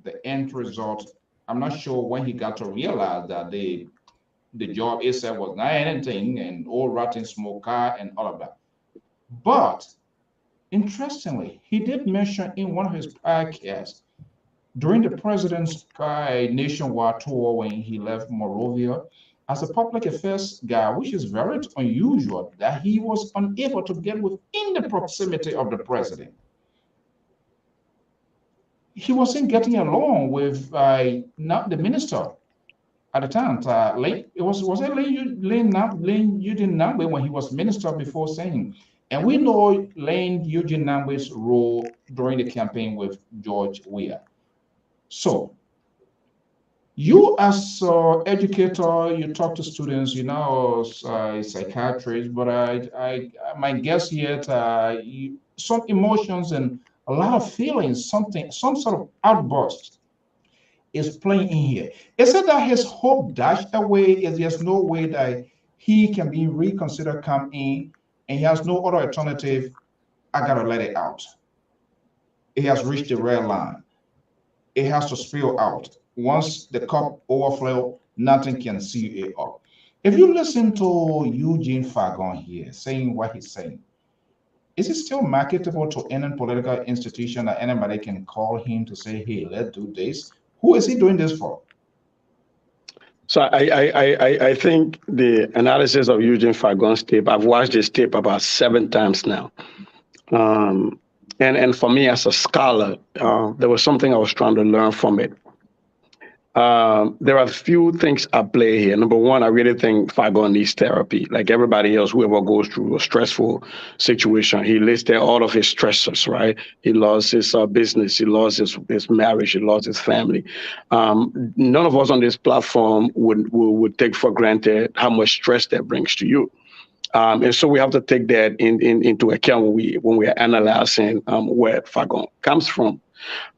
the end result. I'm not sure when he got to realize that the job itself was not anything and all rotten smoke car and all of that. But interestingly, he did mention in one of his podcasts during the president's nationwide tour when he left Monrovia as a public affairs guy, which is very unusual that he was unable to get within the proximity of the president. He wasn't getting along with not the minister at the time. It was Lane Eugene Nambe when he was minister before saying, and we know Lane Eugene Nambe's role during the campaign with George Weah. So, you as an educator, you talk to students, you know, psychiatrist, but my guess here, some emotions and a lot of feelings, some sort of outburst is playing in here. Is it that his hope dashed away? Is there's no way that he can be reconsidered, come in, and he has no other alternative? I gotta let it out. It has reached the red line. It has to spill out. Once the cup overflows, nothing can seal it up. If you listen to Eugene Fagon here saying what he's saying, is it still marketable to any political institution that anybody can call him to say, hey, let's do this? Who is he doing this for? So I think the analysis of Eugene Fagon's tape, I've watched this tape about 7 times now. And for me as a scholar, there was something I was trying to learn from it. there are a few things at play here. Number one, I really think Fagon needs therapy. Like everybody else, whoever goes through a stressful situation, he listed all of his stressors, right? He lost his business, he lost his marriage, he lost his family. None of us on this platform would take for granted how much stress that brings to you. And so we have to take that into account when we are analyzing where Fagon comes from.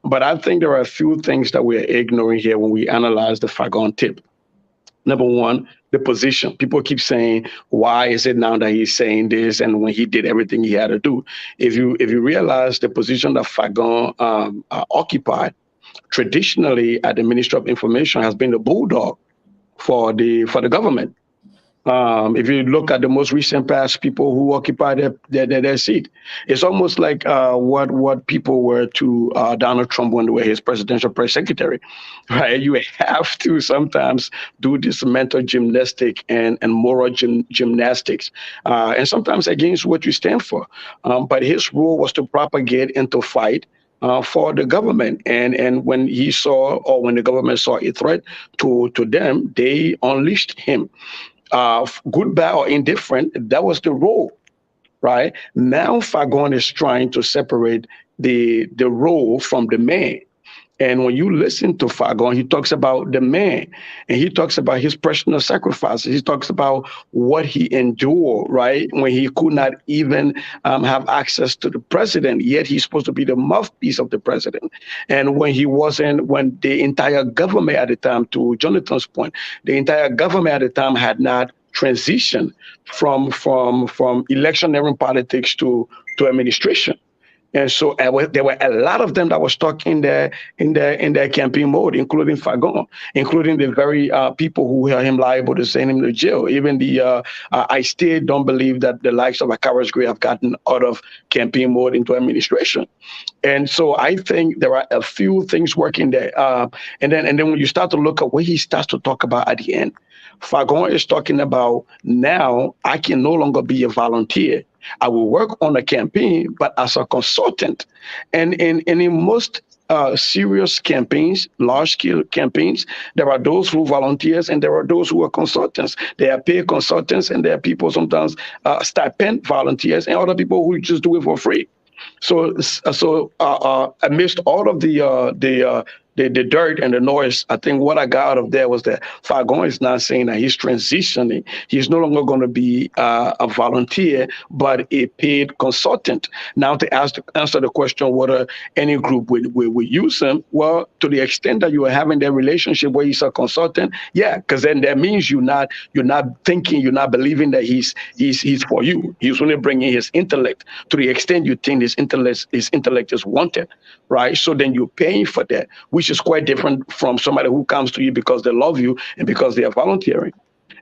But I think there are a few things that we're ignoring here when we analyze the Fagon tip. Number one, the position. People keep saying, why is it now that he's saying this and when he did everything he had to do? If you realize the position that Fagon occupied traditionally at the Ministry of Information has been the bulldog for the government. If you look at the most recent past, people who occupy their seat, it's almost like what people were to Donald Trump when they were his presidential press secretary, right? You have to sometimes do this mental gymnastic and moral gymnastics, and sometimes against what you stand for. But his role was to propagate and to fight for the government. And when he saw, or when the government saw a threat to them, they unleashed him. Good, bad, or indifferent, that was the role, right? Now Fagon is trying to separate the role from the man. And when you listen to Fagon, he talks about the man, and he talks about his personal sacrifices. He talks about what he endured, right? When he could not even have access to the president, yet he's supposed to be the mouthpiece of the president. And when when the entire government at the time, to Jonathan's point, the entire government at the time had not transitioned from electioneering politics to administration. And so there were a lot of them that were stuck in their campaign mode, including Fagon, including the very people who held him liable to send him to jail. Even I still don't believe that the likes of Akaras Gray have gotten out of campaign mode into administration. And so I think there are a few things working there. And then when you start to look at what he starts to talk about at the end, Fagon is talking about, now I can no longer be a volunteer. I will work on a campaign, but as a consultant. And in most serious campaigns, large-scale campaigns, there are those who volunteers and there are those who are consultants. There are paid consultants and there are people sometimes stipend volunteers and other people who just do it for free. So amidst all of the dirt and the noise, I think what I got out of there was that Fagon is not saying that he's transitioning. He's no longer going to be a volunteer, but a paid consultant. Now, to answer the question whether any group will use him, well, to the extent that you are having that relationship where he's a consultant, yeah, because then that means you're not thinking, you're not believing that he's for you. He's only bringing his intellect. To the extent you think his intellect is wanted, right? So then you're paying for that, which is quite different from somebody who comes to you because they love you and because they are volunteering.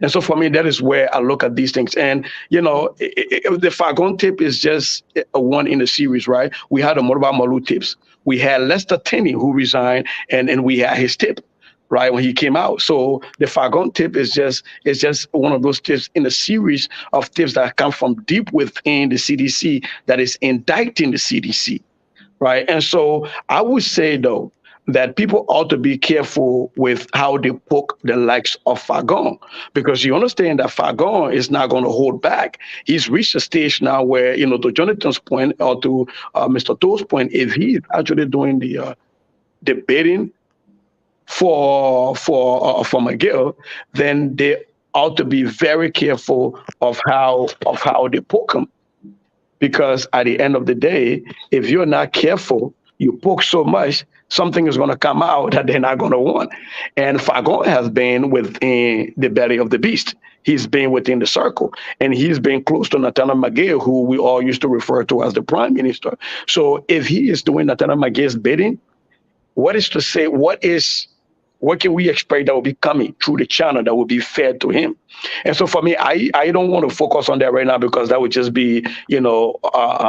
And so for me, that is where I look at these things. And, the Fagon tip is just one in the series, right? We had the Moriba Malu tips. We had Lester Tenney, who resigned, and we had his tip, right, when he came out. So the Fagon tip is just one of those tips in a series of tips that come from deep within the CDC that is indicting the CDC, right? And so I would say, though, that people ought to be careful with how they poke the likes of Fagon, because you understand that Fagon is not going to hold back. He's reached a stage now where, to Jonathan's point or to Mr. Toe's point, if he's actually doing the bidding for McGill, then they ought to be very careful of how they poke him, because at the end of the day, if you're not careful, you poke so much, something is going to come out that they're not going to want. And Fagon has been within the belly of the beast. He's been within the circle, and he's been close to Nathaniel McGill, who we all used to refer to as the prime minister. So if he is doing Nathaniel McGill's bidding, what can we expect that will be coming through the channel that will be fed to him? And so for me, I don't want to focus on that right now because that would just be,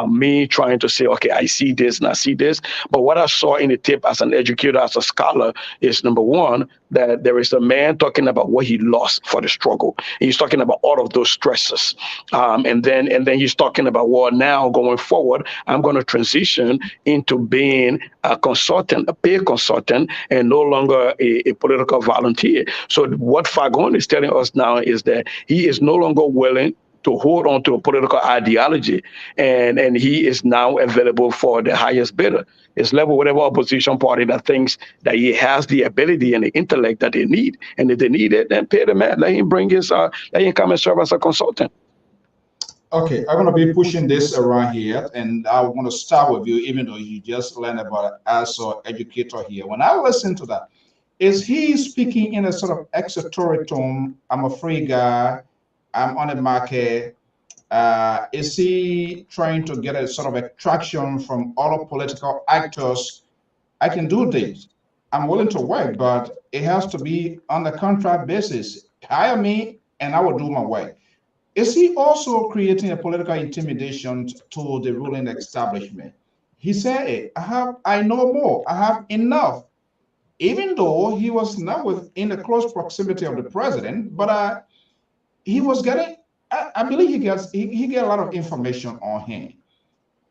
me trying to say, okay, I see this and I see this. But what I saw in the tape as an educator, as a scholar, is number one, that there is a man talking about what he lost for the struggle. He's talking about all of those stresses. And then he's talking about, well, now going forward, I'm going to transition into being a consultant, a paid consultant, and no longer a political volunteer. So what Fagon is telling us now is that he is no longer willing to hold on to a political ideology, and he is now available for the highest bidder. It's level whatever opposition party that thinks that he has the ability and the intellect that they need, and if they need it, then pay the man. Let him bring his, let him come and serve as a consultant. Okay, I'm going to be pushing this around here, and I want to start with you, even though you just learned about it as an educator here. When I listen to that, is he speaking in a sort of exhortatory tone? I'm a free guy. I'm on the market. Is he trying to get a sort of attraction from other political actors? I can do this. I'm willing to work, but it has to be on the contract basis. Hire me, and I will do my work. Is he also creating a political intimidation to the ruling establishment? He said, hey, I know more. I have enough. Even though he was not within the close proximity of the president, but he was getting, I believe he gets a lot of information on him.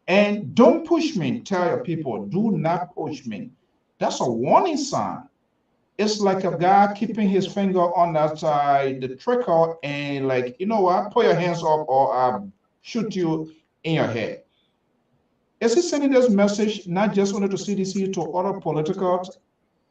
And don't push me, tell your people, do not push me. That's a warning sign. It's like a guy keeping his finger on that side, the trigger, and like, you know what, put your hands up or I'll shoot you in your head. Is he sending this message not just only to CDC, to other political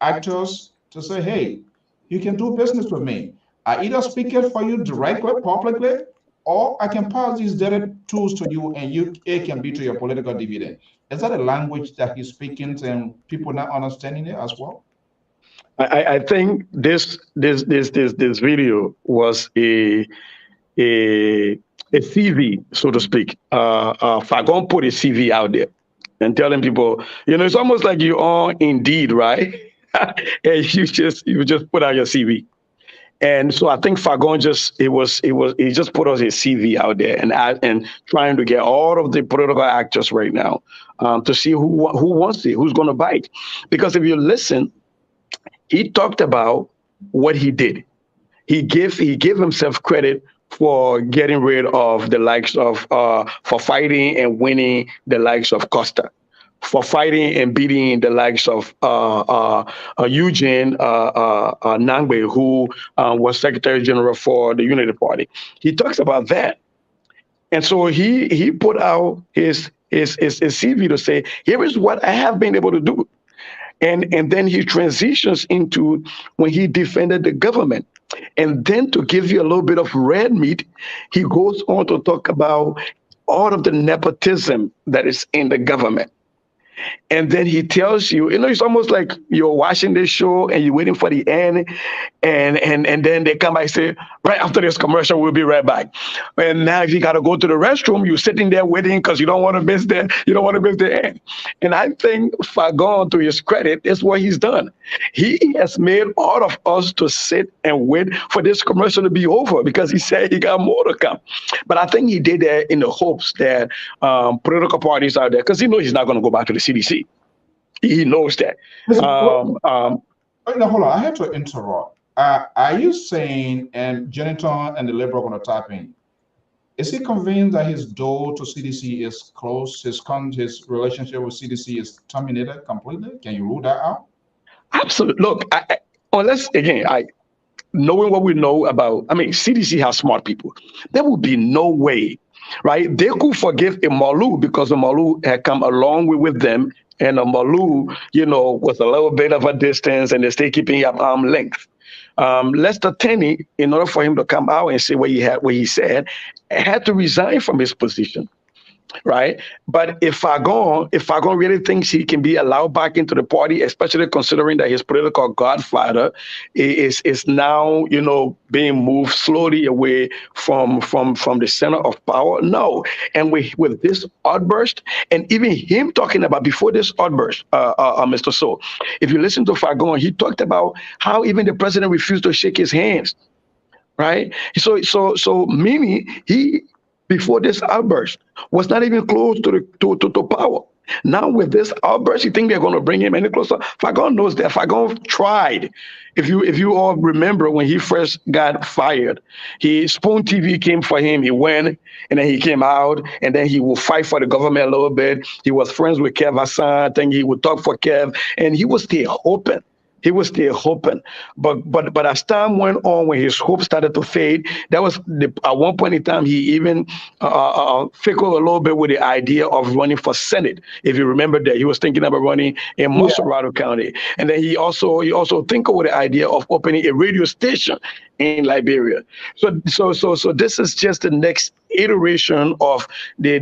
actors to say, hey, you can do business with me. I either speak it for you directly, publicly, or I can pass these data tools to you and it can be to your political dividend. Is that a language that he's speaking and people not understanding it as well? I think this video was a CV, so to speak. Fagon put a CV out there and telling people, it's almost like you're on Indeed, right? And you just put out your CV. And so I think Fagon he just put us his CV out there and trying to get all of the political actors right now to see who wants it, who's going to bite. Because if you listen, he talked about what he did. He gave himself credit for getting rid of the likes of for fighting and winning the likes of Costa, for fighting and beating the likes of Eugene Nangbe, who was Secretary General for the Unity Party. He talks about that. And so he put out his CV to say, here is what I have been able to do. And then he transitions into when he defended the government. And then to give you a little bit of red meat, he goes on to talk about all of the nepotism that is in the government. And then he tells you, it's almost like you're watching this show and you're waiting for the end. And then they come by and say, right after this commercial, we'll be right back. And now if you got to go to the restroom, you're sitting there waiting because you don't want to miss the end. And I think Fagon, to his credit, is what he's done. He has made all of us to sit and wait for this commercial to be over because he said he got more to come. But I think he did that in the hopes that political parties out there, because he knows he's not going to go back to the CDC. He knows that. Hold on, I have to interrupt. Are you saying, and Jeniton and the Liberal are going to tap in, is he convinced that his door to CDC is closed, his relationship with CDC is terminated completely? Can you rule that out? Absolutely. Look, knowing what we know about, CDC has smart people. There would be no way, right? They could forgive Malu because Malu had come a long way with them, and Malu, was a little bit of a distance, and they stay keeping up arm's length. Lester Tenney, in order for him to come out and say what he said, had to resign from his position. Right. But if Fagon really thinks he can be allowed back into the party, especially considering that his political godfather is now, being moved slowly away from the center of power. No. And with this outburst, and even him talking about before this outburst, Mr. Soe, if you listen to Fagon, he talked about how even the president refused to shake his hands right? So Mimi, he before this outburst was not even close to to power. Now with this outburst, you think they're going to bring him any closer? Fagon knows that. Fagon tried. If you all remember when he first got fired, he Spoon TV came for him. He went and then he came out and then he would fight for the government a little bit. He was friends with Kev Hassan. I think he would talk for Kev, and he was still hoping. He was still hoping, but as time went on, when his hope started to fade, that was at one point in time he even fickled a little bit with the idea of running for Senate. If you remember that, he was thinking about running in Yeah. Montserrat County, and then he also think with the idea of opening a radio station in Liberia. So this is just the next iteration of the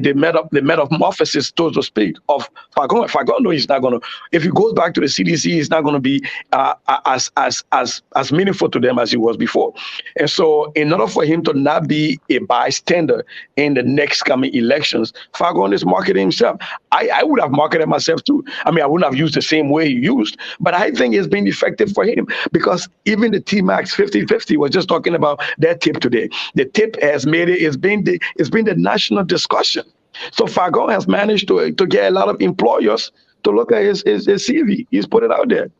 metamorphosis, so to speak, of Fagon. Fagon, no, he's not gonna. If he goes back to the CDC, he's not gonna be as meaningful to them as he was before. And so, in order for him to not be a bystander in the next coming elections, Fagon is marketing himself. I would have marketed myself too. I mean, I wouldn't have used the same way he used, but I think it's been effective for him because even the T-Max 50/50 was just talking about that tip today. The tip has made it. It's been the national discussion. So Fagon has managed to get a lot of employers to look at his CV. He's put it out there.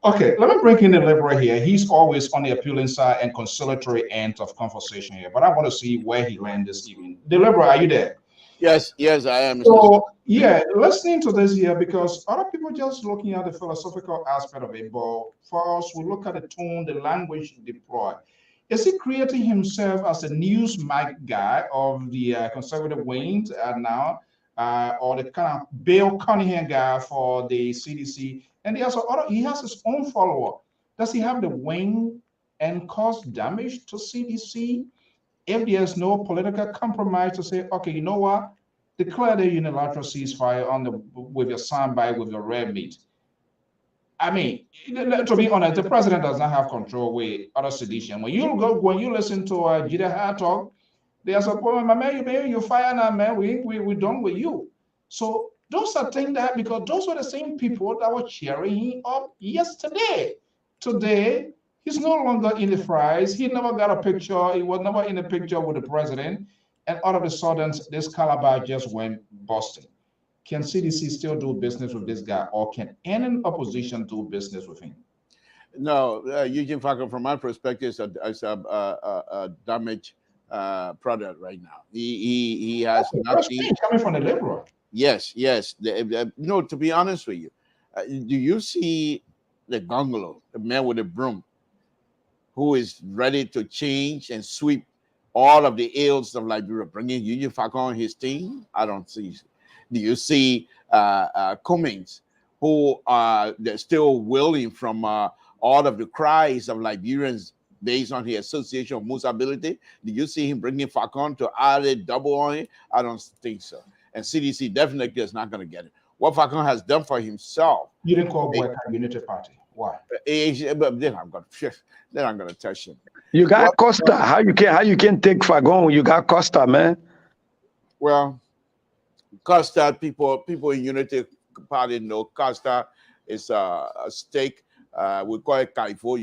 Okay, let me bring in the liberal here. He's always on the appealing side and conciliatory end of conversation here, but I want to see where he lands this evening. The liberal, are you there? Yes, yes, I am. So, yeah, listening to this here, because other people just looking at the philosophical aspect of it, but for us, we look at the tone, the language deployed. Is he creating himself as a news mic guy of the conservative wing now, or the kind of Bill Cunningham guy for the CDC? And he has his own follower. Does he have the wing and cause damage to CDC if there's no political compromise to say, okay, you know what? Declare the unilateral ceasefire with your soundbite with your red meat. I mean, to be honest, the president does not have control with other sedition. When you listen to Jide Hartog, they are supposed, my man, you fire now, man. We done with you. So those are things that because those were the same people that were cheering him up yesterday. Today, he's no longer in the fries. He never got a picture. He was never in the picture with the president. And all of a sudden, this calabar just went busting. Can CDC still do business with this guy, or can any opposition do business with him? No, Eugene Falcon, from my perspective, is a damaged product right now. He has nothing coming from the liberal. Yes, yes. No, to be honest with you, do you see the Gongolo, the man with the broom, who is ready to change and sweep all of the ills of Liberia, bringing Eugene Falcon on his team? I don't see. Do you see Cummings, who are still willing from all of the cries of Liberians based on his association of Musability? Did you see him bringing Falcon to add a double on it? I don't think so. And CDC definitely is not going to get it. What Falcon has done for himself. You didn't call Boycott Unity Party. Why? But then I'm going to touch him. You got Costa. How you can take Fagon? You got Costa, man. Well, Costa people in Unity Party know Costa is a stake. We call it kaifo.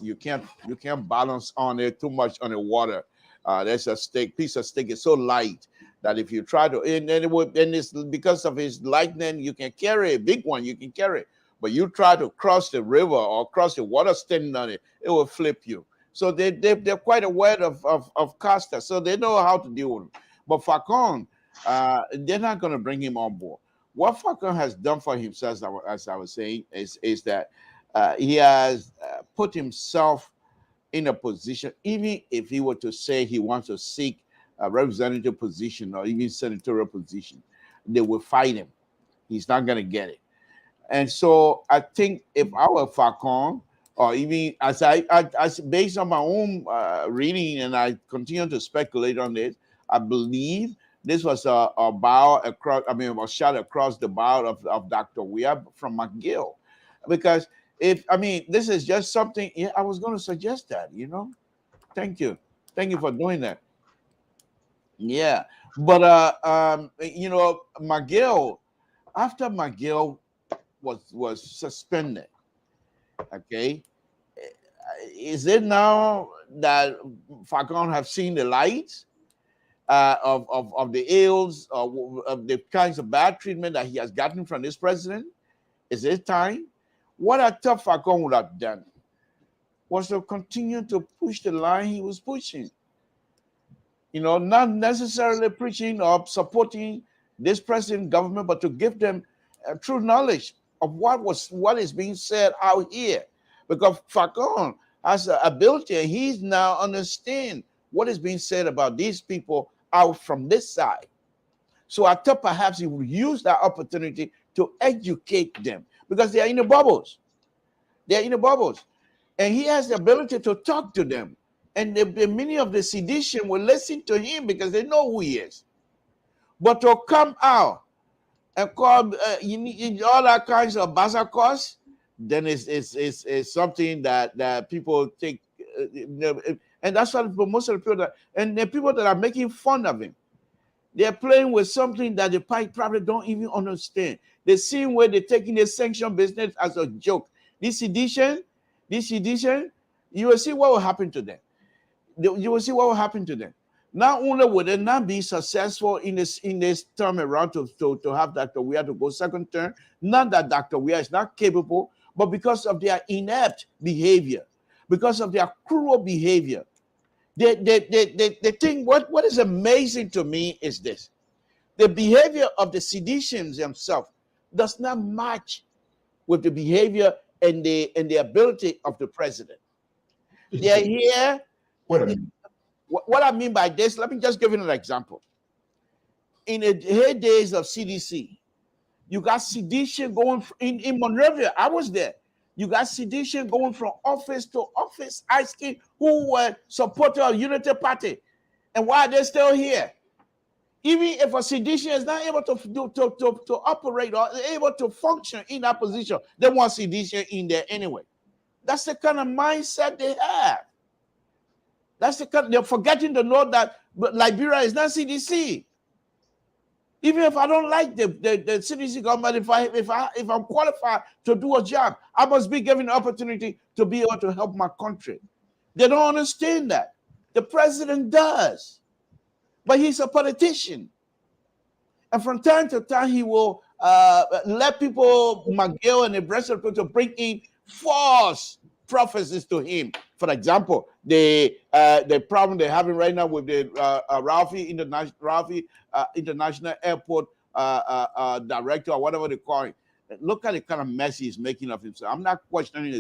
You can't balance on it too much on the water. There's a piece of steak is so light that if you try to, and it's because of his lightning, you can carry a big one, you can carry it. But you try to cross the river or cross the water standing on it, it will flip you. So they're quite aware of Costa, so they know how to deal with him. But Falcon, they're not going to bring him on board. What Falcon has done for himself, as I was saying, is that he has put himself in a position, even if he were to say he wants to seek a representative position or even senatorial position, they will fight him. He's not going to get it. And so I think if I were Falcon, or even as based on my own reading, and I continue to speculate on this, I believe this was a bow across, a shot across the bow of Dr. Weah from McGill. Because this is just something, I was going to suggest that, Thank you. Thank you for doing that. Yeah. But, McGill, after McGill was suspended, okay, is it now that Falcon have seen the light of the ills, of the kinds of bad treatment that he has gotten from this president? Is it time? What I thought Falcon would have done was to continue to push the line he was pushing. You know, not necessarily preaching or supporting this president government, but to give them true knowledge of what is being said out here. Because Falcon has the ability, and he's now understand what is being said about these people out from this side. So I thought perhaps he would use that opportunity to educate them, because they are in the bubbles. They are in the bubbles. And he has the ability to talk to them. And many of the sedition will listen to him because they know who he is. But to come out and call all that kinds of bazakos, then it's something that people take, and that's why most of the people the people that are making fun of him, they're playing with something that the probably don't even understand. The same way they're taking the sanction business as a joke. This sedition, you will see what will happen to them. You will see what will happen to them. Not only will they not be successful in this term around to have Dr. Weah to go second term, not that Dr. Weah is not capable, but because of their inept behavior, because of their cruel behavior. They think what is amazing to me is this: the behavior of the seditions themselves does not match with the behavior and the ability of the president. They are here. Wait a minute. What I mean by this, let me just give you an example. In the heydays of CDC, you got sedition going in Monrovia. I was there. You got sedition going from office to office, asking who were supporters of Unity Party and why they're still here. Even if a sedition is not able to operate or able to function in that position, they want sedition in there anyway. That's the kind of mindset they have. They're forgetting to know that Liberia is not CDC. Even if I don't like the CDC government, if I'm qualified to do a job, I must be given the opportunity to be able to help my country. They don't understand that. The president does, but he's a politician, and from time to time he will let people, McGill and the rest of people, to bring in false prophecies to him. For example, the problem they're having right now with the Ralphie International Airport director, or whatever they call it. Look at the kind of mess he's making of himself. I'm not questioning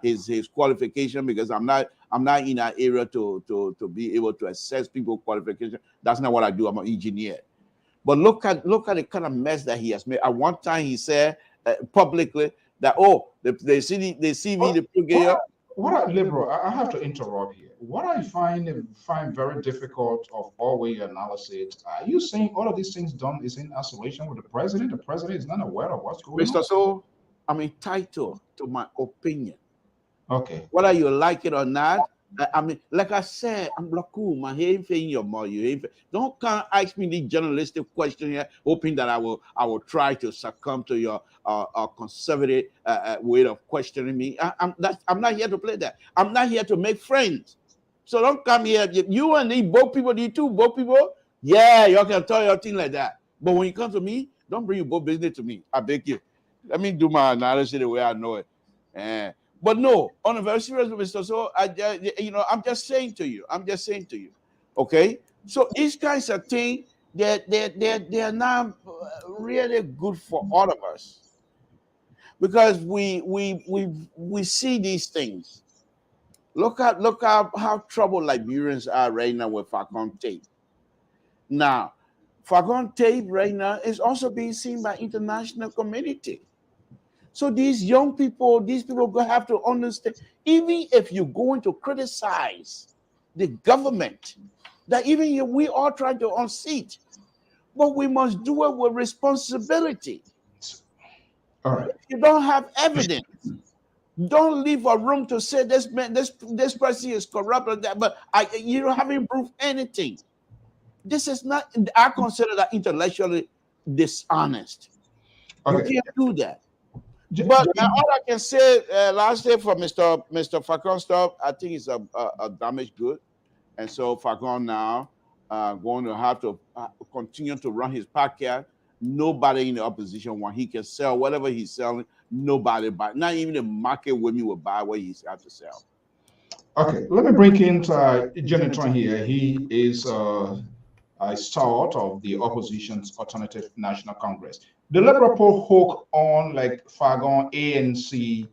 his qualification, because I'm not in that area to be able to assess people's qualification. That's not what I do. I'm an engineer. But look at the kind of mess that he has made. At one time, he said publicly that the CV, the brigadier. Liberal, I have to interrupt here. What I find very difficult of all way you analysis, are you saying all of these things done is in isolation with the president? The president is not aware of what's going on? Mr. So, I'm entitled to my opinion. Okay. Whether you like it or not, I mean, like I said, I'm cool, man. Don't come ask me the journalistic question here, hoping that I will try to succumb to your conservative way of questioning me. I'm not here to play that. I'm not here to make friends. So don't come here. You and the both people, yeah, you can tell your thing like that. But when you come to me, don't bring your both business to me. I beg you. Let me do my analysis the way I know it. But no, on a very serious, Mr. So, I'm just saying to you, okay? So these kinds of things, they're not really good for all of us, because we see these things. Look at how troubled Liberians are right now with Falcon tape. Now, Falcon tape right now is also being seen by international community. So these young people, have to understand, even if you're going to criticize the government, that even we are trying to unseat, but we must do it with responsibility. All right. If you don't have evidence, don't leave a room to say this person is corrupt or that, but you don't haven't proved anything. This is not, I consider that intellectually dishonest. Okay. You can't do that. But all I can say last day for Mr. Falcon stuff, I think it's a damaged good. And so Falcon now going to have to continue to run his podcast. Nobody in the opposition want he can sell whatever he's selling. Nobody buy, not even the market women will buy what he's have to sell. Okay, let me bring in Jonathan here. He is a stalwart of the opposition's Alternative National Congress. The Liberal poll hook on like Fagon ANC.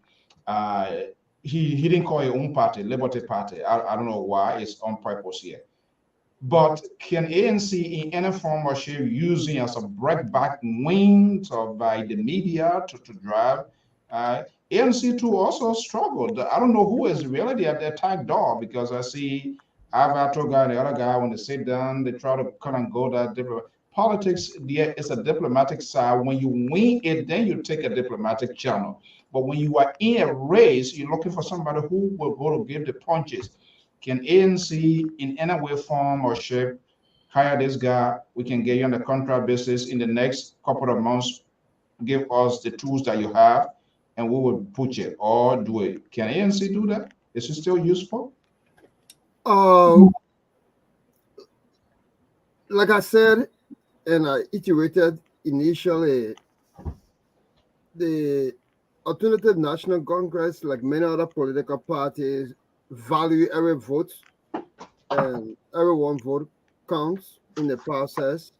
Uh, he didn't call it own party, Liberty Party. I don't know why. It's on purpose here. But can ANC in any form or shape using as a breakback wind by the media to drive? ANC too also struggled. I don't know who is really at the attack door because I see Avato guy and the other guy when they sit down, they try to kind of go that different. Politics, yeah, it's a diplomatic side. When you win it, then you take a diplomatic channel. But when you are in a race, you're looking for somebody who will go to give the punches. Can ANC in any way, form, or shape hire this guy? We can get you on the contract basis in the next couple of months. Give us the tools that you have, and we will put it or do it. Can ANC do that? Is it still useful? Like I said, and I iterated initially, the Alternative National Congress, like many other political parties, value every vote, and every one vote counts in the process.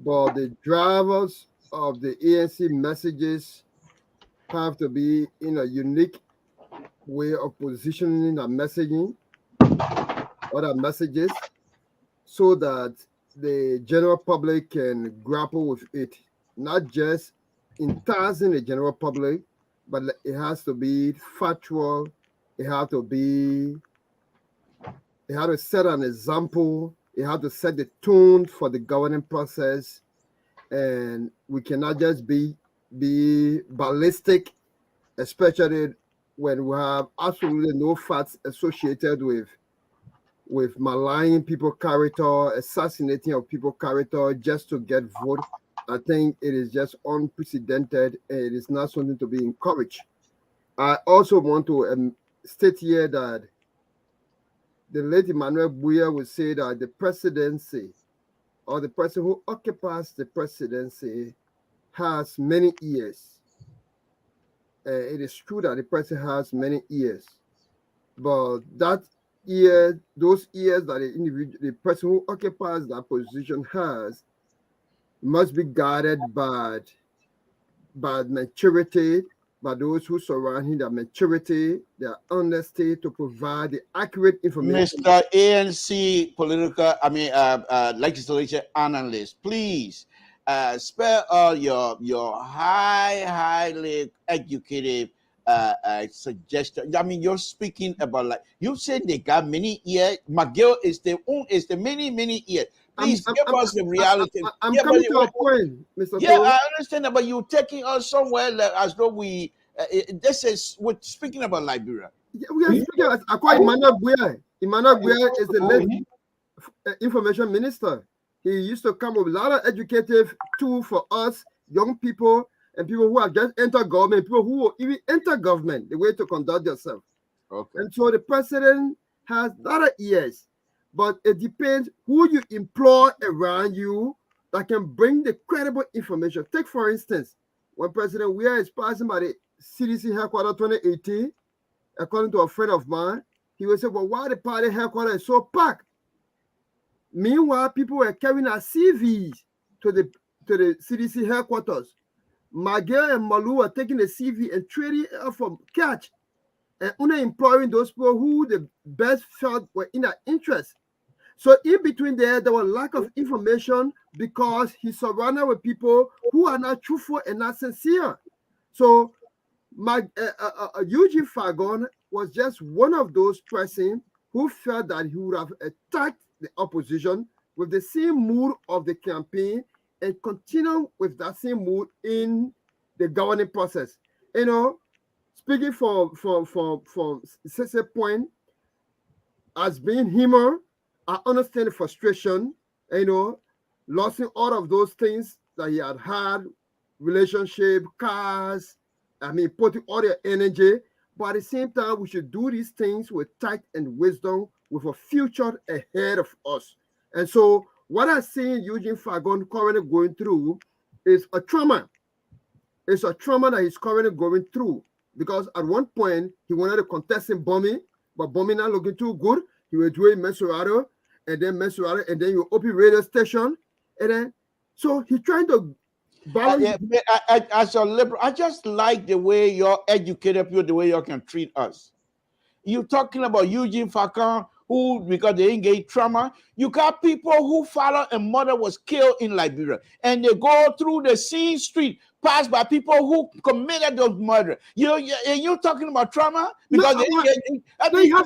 But the drivers of the ANC messages have to be in a unique way of positioning the messaging or the messages so that the general public can grapple with it, not just enticing the general public, but it has to be factual. It has to set an example. It has to set the tone for the governing process, and we cannot just be ballistic, especially when we have absolutely no facts associated with maligning people's character, assassinating of people's character just to get vote. I think it is just unprecedented, and it is not something to be encouraged. I also want to state here that the late Emmanuel Buya would say that the presidency or the person who occupies the presidency has many years. It is true that the president has many years, but those years that the person who occupies that position has must be guarded by maturity, by those who surround him, their maturity, their honesty to provide the accurate information. Mr. ANC legislature analyst, please spare all your highly educated suggestion. I mean, you're speaking about, like you said, they got many years. McGill is the many years. Please give us the reality. I'm coming to a point, Mr. Yeah, I understand that, but you're taking us somewhere as though we. We're speaking about Liberia. Yeah, we are speaking. I call Emmanuel Buya. Emmanuel Buya is the late information minister. He used to come with a lot of educative tools for us young people and people who have just entered government, people who will even enter government, the way to conduct yourself. Okay. And so the president has a lot of years, but it depends who you employ around you that can bring the credible information. Take, for instance, when President Weah is passing by the CDC headquarters 2018, according to a friend of mine, he would say, well, why the party headquarters is so packed? Meanwhile, people were carrying our CVs to the CDC headquarters. Magel and Malu were taking the CV and trading it from catch and only employing those people who the best felt were in their interest. So in between there was lack of information because he's surrounded with people who are not truthful and not sincere. So Eugene Fagon was just one of those persons who felt that he would have attacked the opposition with the same mood of the campaign and continue with that same mood in the governing process. You know, speaking from Cece's point, as being humor, I understand the frustration, you know, losing all of those things that he had, relationship, cars, I mean, putting all their energy, but at the same time, we should do these things with tact and wisdom, with a future ahead of us. And so, what I see Eugene Fagon currently going through is a trauma. It's a trauma that he's currently going through because at one point he wanted to contest in bombing, but bombing not looking too good. He was doing Mesurado, and then you open radio station, and then so he's trying to balance. As a liberal, I just like the way you're educated people, the way you can treat us. You're talking about Eugene Fagon, who, because they didn't get trauma, you got people who father and mother was killed in Liberia, and they go through the same street, passed by people who committed those murder. You're talking about trauma because you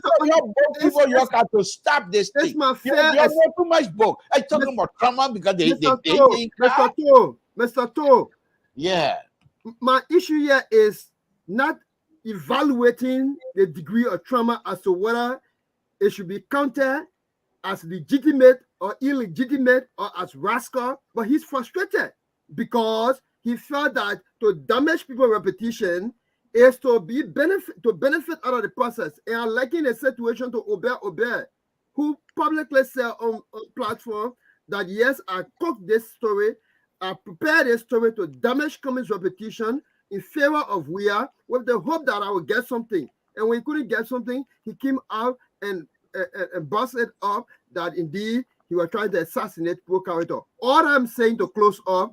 have to stop this thing. You have too much book. I'm talking about trauma because they Mr. Toe. Yeah. My issue here is not evaluating the degree of trauma as to whether it should be counted as legitimate or illegitimate or as rascal, but he's frustrated because he felt that to damage people's reputation is to benefit out of the process. And I liken a situation to Obey, who publicly said on platform that yes, I cooked this story, I prepared this story to damage Cummings' reputation in favor of Weah with the hope that I would get something. And when he couldn't get something, he came out and busted up that indeed he was trying to assassinate poor character. All I'm saying to close up,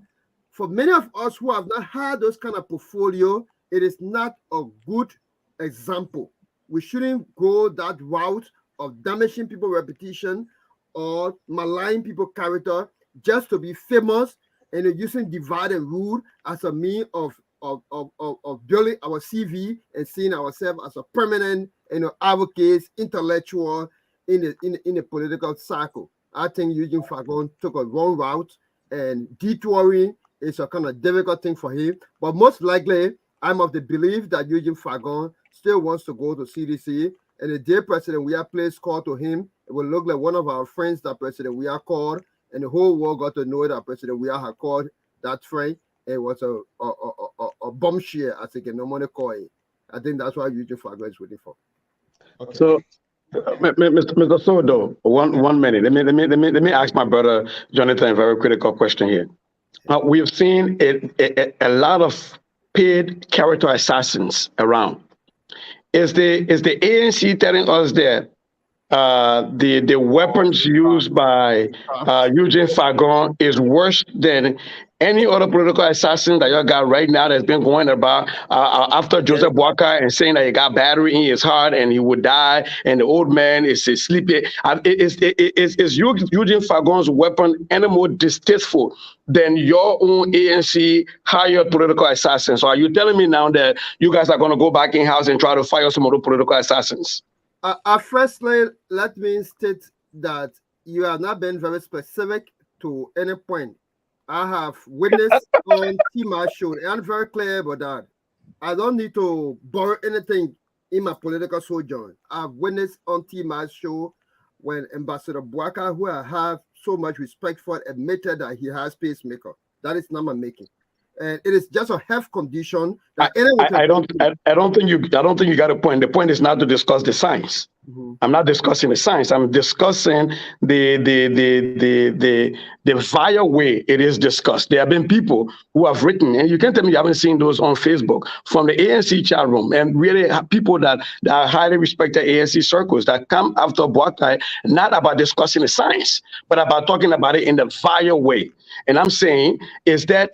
for many of us who have not had those kind of portfolio, it is not a good example. We shouldn't go that route of damaging people's reputation or maligning people's character just to be famous and using divide and rule as a means of building our CV and seeing ourselves as a permanent, advocate, intellectual in the political cycle. I think Eugene Fagon took a wrong route, and detouring is a kind of difficult thing for him. But most likely, I'm of the belief that Eugene Fagon still wants to go to CDC, and the day President Weah plays call to him, it will look like one of our friends that President Weah called, and the whole world got to know that President Weah had called that friend. It was a bombshell, I think, no money call it. I think that's what Eugene Fagon is waiting for. Okay. So, Mr. Soe, one minute. Let me ask my brother Jonathan a very critical question here. We've seen a lot of paid character assassins around. Is the ANC telling us that the weapons used by Eugene Fagon is worse than any other political assassin that you got right now that's been going about after Joseph Boakai and saying that he got battery in his heart and he would die and the old man is sleeping? Is Eugene Fagon's weapon any more distasteful than your own ANC hired political assassins? So are you telling me now that you guys are going to go back in-house and try to fire some other political assassins? Firstly, let me state that you have not been very specific to any point. I have witnessed on Tima's show, and I'm very clear about that. I don't need to borrow anything in my political sojourn. I've witnessed on Tima's show when Ambassador Boakai, who I have so much respect for, admitted that he has pacemaker. That is not my making. And it is just a health condition. That I don't think you got a point. The point is not to discuss the science. Mm-hmm. I'm not discussing the science. I'm discussing the vile way it is discussed. There have been people who have written, and you can't tell me you haven't seen those on Facebook from the ANC chat room, and really people that are highly respected ANC circles that come after Boakai, not about discussing the science, but about talking about it in the vile way. And I'm saying, is that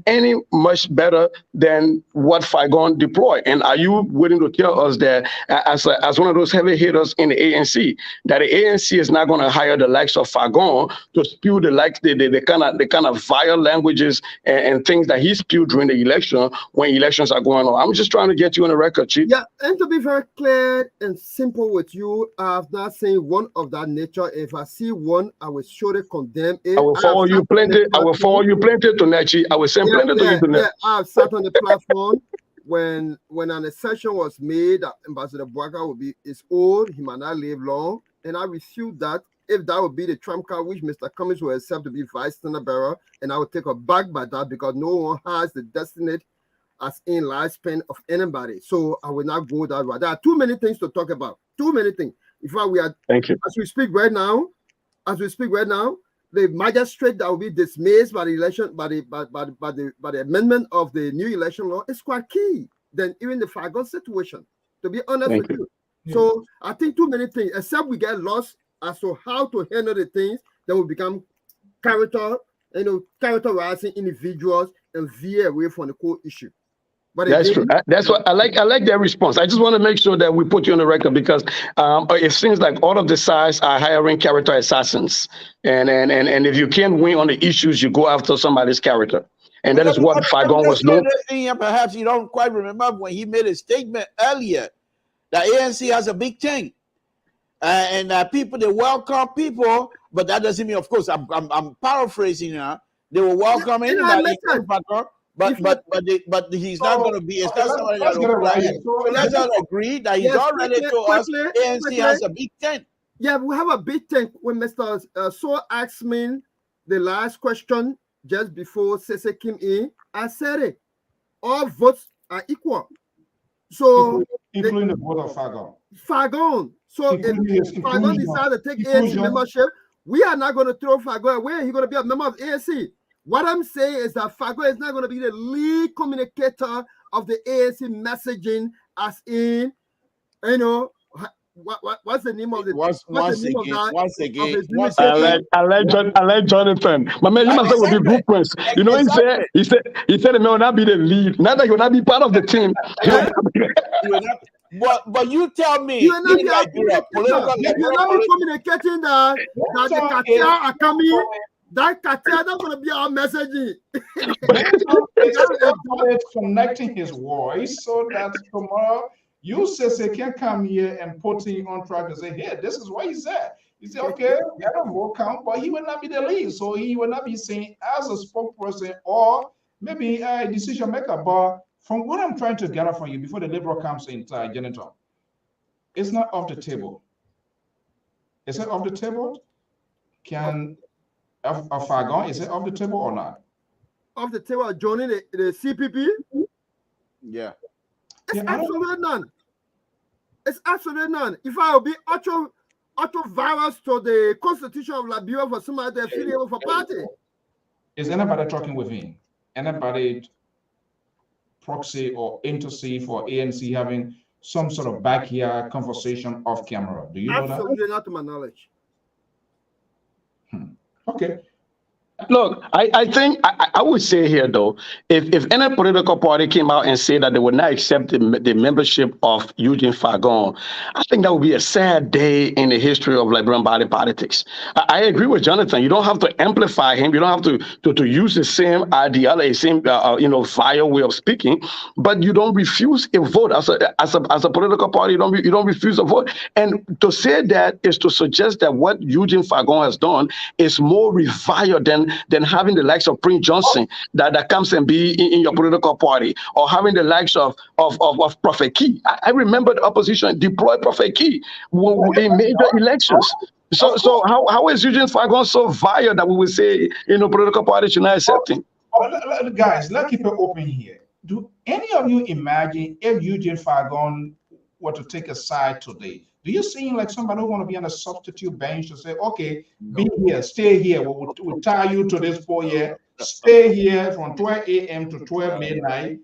any much better than what Fagon deployed? And are you willing to tell us that as one of those heavy hitters in the ANC, that the ANC is not going to hire the likes of Fagon to spew the kind of vile languages and things that he spewed during the election when elections are going on? I'm just trying to get you on the record, Chief. Yeah, and to be very clear and simple with you, I have not seen one of that nature. If I see one, I will surely condemn it. I will follow you plenty. I will follow you plenty to Nechi. I will send plenty to you to Nechi. Yeah, I've sat on the platform when an assertion was made that Ambassador Boakai is old, he might not live long, and I refute that. If that would be the trump card which Mr. Cummings will accept to be vice standard bearer, and I would take a back by that because no one has the destiny as in lifespan of anybody. So I will not go that way. There are too many things to talk about. Too many things. In fact, we are. Thank you. As we speak right now, the magistrate that will be dismissed by the election, by the amendment of the new election law is quite key than even the Fagon situation, to be honest with you. So I think too many things, except we get lost as to how to handle the things, then we become characterizing individuals and veer away from the core issue. But that's true. That's what I like. I like that response. I just want to make sure that we put you on the record because it seems like all of the sides are hiring character assassins, and if you can't win on the issues, you go after somebody's character, and that is what Fagon was doing. Perhaps you don't quite remember when he made a statement earlier that ANC has a big thing, and people, they welcome people, but that doesn't mean, of course, I'm paraphrasing now. They will welcome anybody. But he's not going to be. It's not somebody that will play. So let's all agree that he's already told us ANC has a big tent. Yeah, we have a big tent. When Mr. Soe asked me the last question just before Sese came in, I said it. All votes are equal. So including the vote of Fagon. Fagon. So if Fagon decides to take ANC membership, we are not going to throw Fagon away. He's going to be a member of ANC. What I'm saying is that Fagon is not going to be the lead communicator of the ANC messaging, as in, what's the name of the once again. I like Jonathan. My man, you must have be blueprints. You know, he said he will not be the lead. Not that he will not be part of the team. But you tell me, you're not communicating that the cartel are coming. That cartel, that's going to be our messaging. It's connecting his voice so that tomorrow you say can come here and put him on track and say, hey, this is what he said. He said, okay, we had a vote count, but he will not be the lead. So he will not be seen as a spokesperson or maybe a decision maker. But from what I'm trying to gather from you before the Liberal comes in, Janitor, it's not off the table. Is it off the table? Can of Fagon, is it off the table or not? Off the table, joining the CPP? Yeah. It's absolutely none. It's absolutely none. If I will be auto virus to the Constitution of Liberia for somebody to affiliate with a party. Is anybody talking with him? Anybody proxy or intercede for ANC having some sort of backyard conversation off camera? Do you know that? Absolutely not to my knowledge. Okay. Look, I think I would say here though, if any political party came out and said that they would not accept the membership of Eugene Fagon, I think that would be a sad day in the history of Liberian body politics. I agree with Jonathan. You don't have to amplify him. You don't have to use the same ideology, same vile way of speaking, but you don't refuse a vote as a political party. You don't refuse a vote. And to say that is to suggest that what Eugene Fagon has done is more reviled than having the likes of Prince Johnson that comes and be in your political party, or having the likes of Prophet Key. I remember the opposition deployed Prophet Key in major elections. So how is Eugene Fagon so vile that we would say political parties should not accept him? Guys, let's keep it open here. Do any of you imagine if Eugene Fagon were to take a side today? Do you see like somebody who want to be on a substitute bench to say, okay, be here, stay here, we'll tie you to this 4 year, stay here from 12 a.m. to 12 midnight,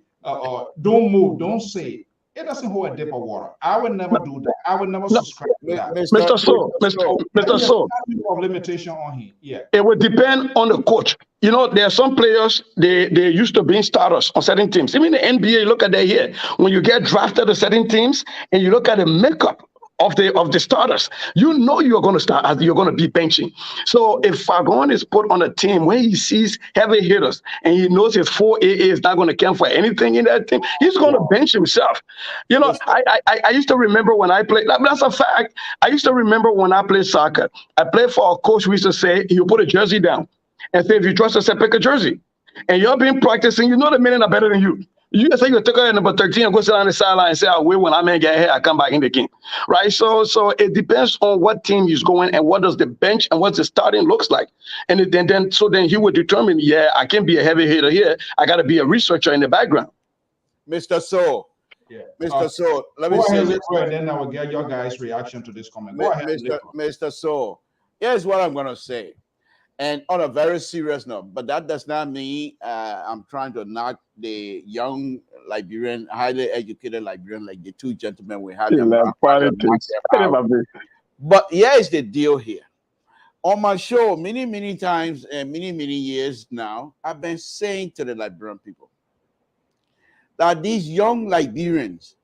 don't move, don't say. It doesn't hold a dip of water. I would never do that. I would never subscribe to that. Mr. Soe, of limitation on him. Yeah. It would depend on the coach. There are some players, they used to being starters on certain teams. Even the NBA, look at that here. When you get drafted to certain teams and you look at the makeup of the starters, you're going to start as you're going to be benching. So if Fagon is put on a team where he sees heavy hitters and he knows his 4AA is not going to count for anything in that team, he's going to bench himself. I used to remember when I played, that's a fact. I used to remember when I played soccer, I played for a coach who used to say, you put a jersey down and say, if you trust us, pick a jersey. And you're been practicing, the men are better than you. You can say you take out number 13 and go sit on the sideline and say, I'll wait when I may get here, I come back in the game. Right? So it depends on what team he's going and what does the bench and what the starting looks like. And then he would determine, I can't be a heavy hitter here. I got to be a researcher in the background. Mr. Soe. Yeah. Mr. Soe, let me Go say ahead, this. Libra, and then I will get your guys' reaction to this comment. Go ahead, Libra. Mr. Soe, here's what I'm going to say. And on a very serious note, but that does not mean I'm trying to knock the young Liberian, highly educated Liberian, like the two gentlemen we had. But here is the deal here. On my show, many times and many years now, I've been saying to the Liberian people that these young Liberians,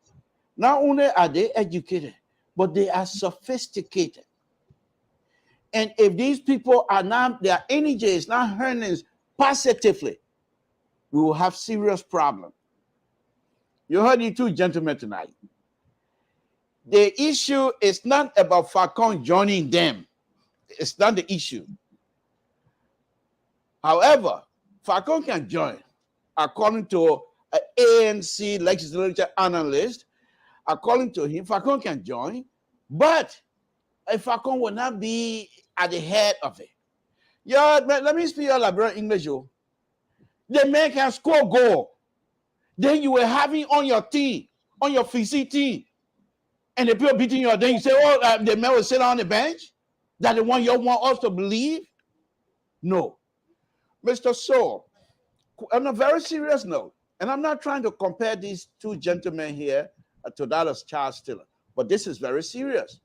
not only are they educated, but they are sophisticated. And if these people are not, their energy is not earning positively, we will have serious problems. You heard the two gentlemen tonight. The issue is not about Falcon joining them. It's not the issue. However, Falcon can join, according to an ANC legislature analyst. According to him, Falcon can join, but Falcon will not be at the head of it. Yeah, let me speak your Liberian English. The man can score goal. Then you were having on your team, on your physique team, and the people beating you. Then you say, "Oh, the man will sit on the bench." That the one you want us to believe? No, Mr. Soe. On a very serious note, and I'm not trying to compare these two gentlemen here to that of child stealer, but this is very serious.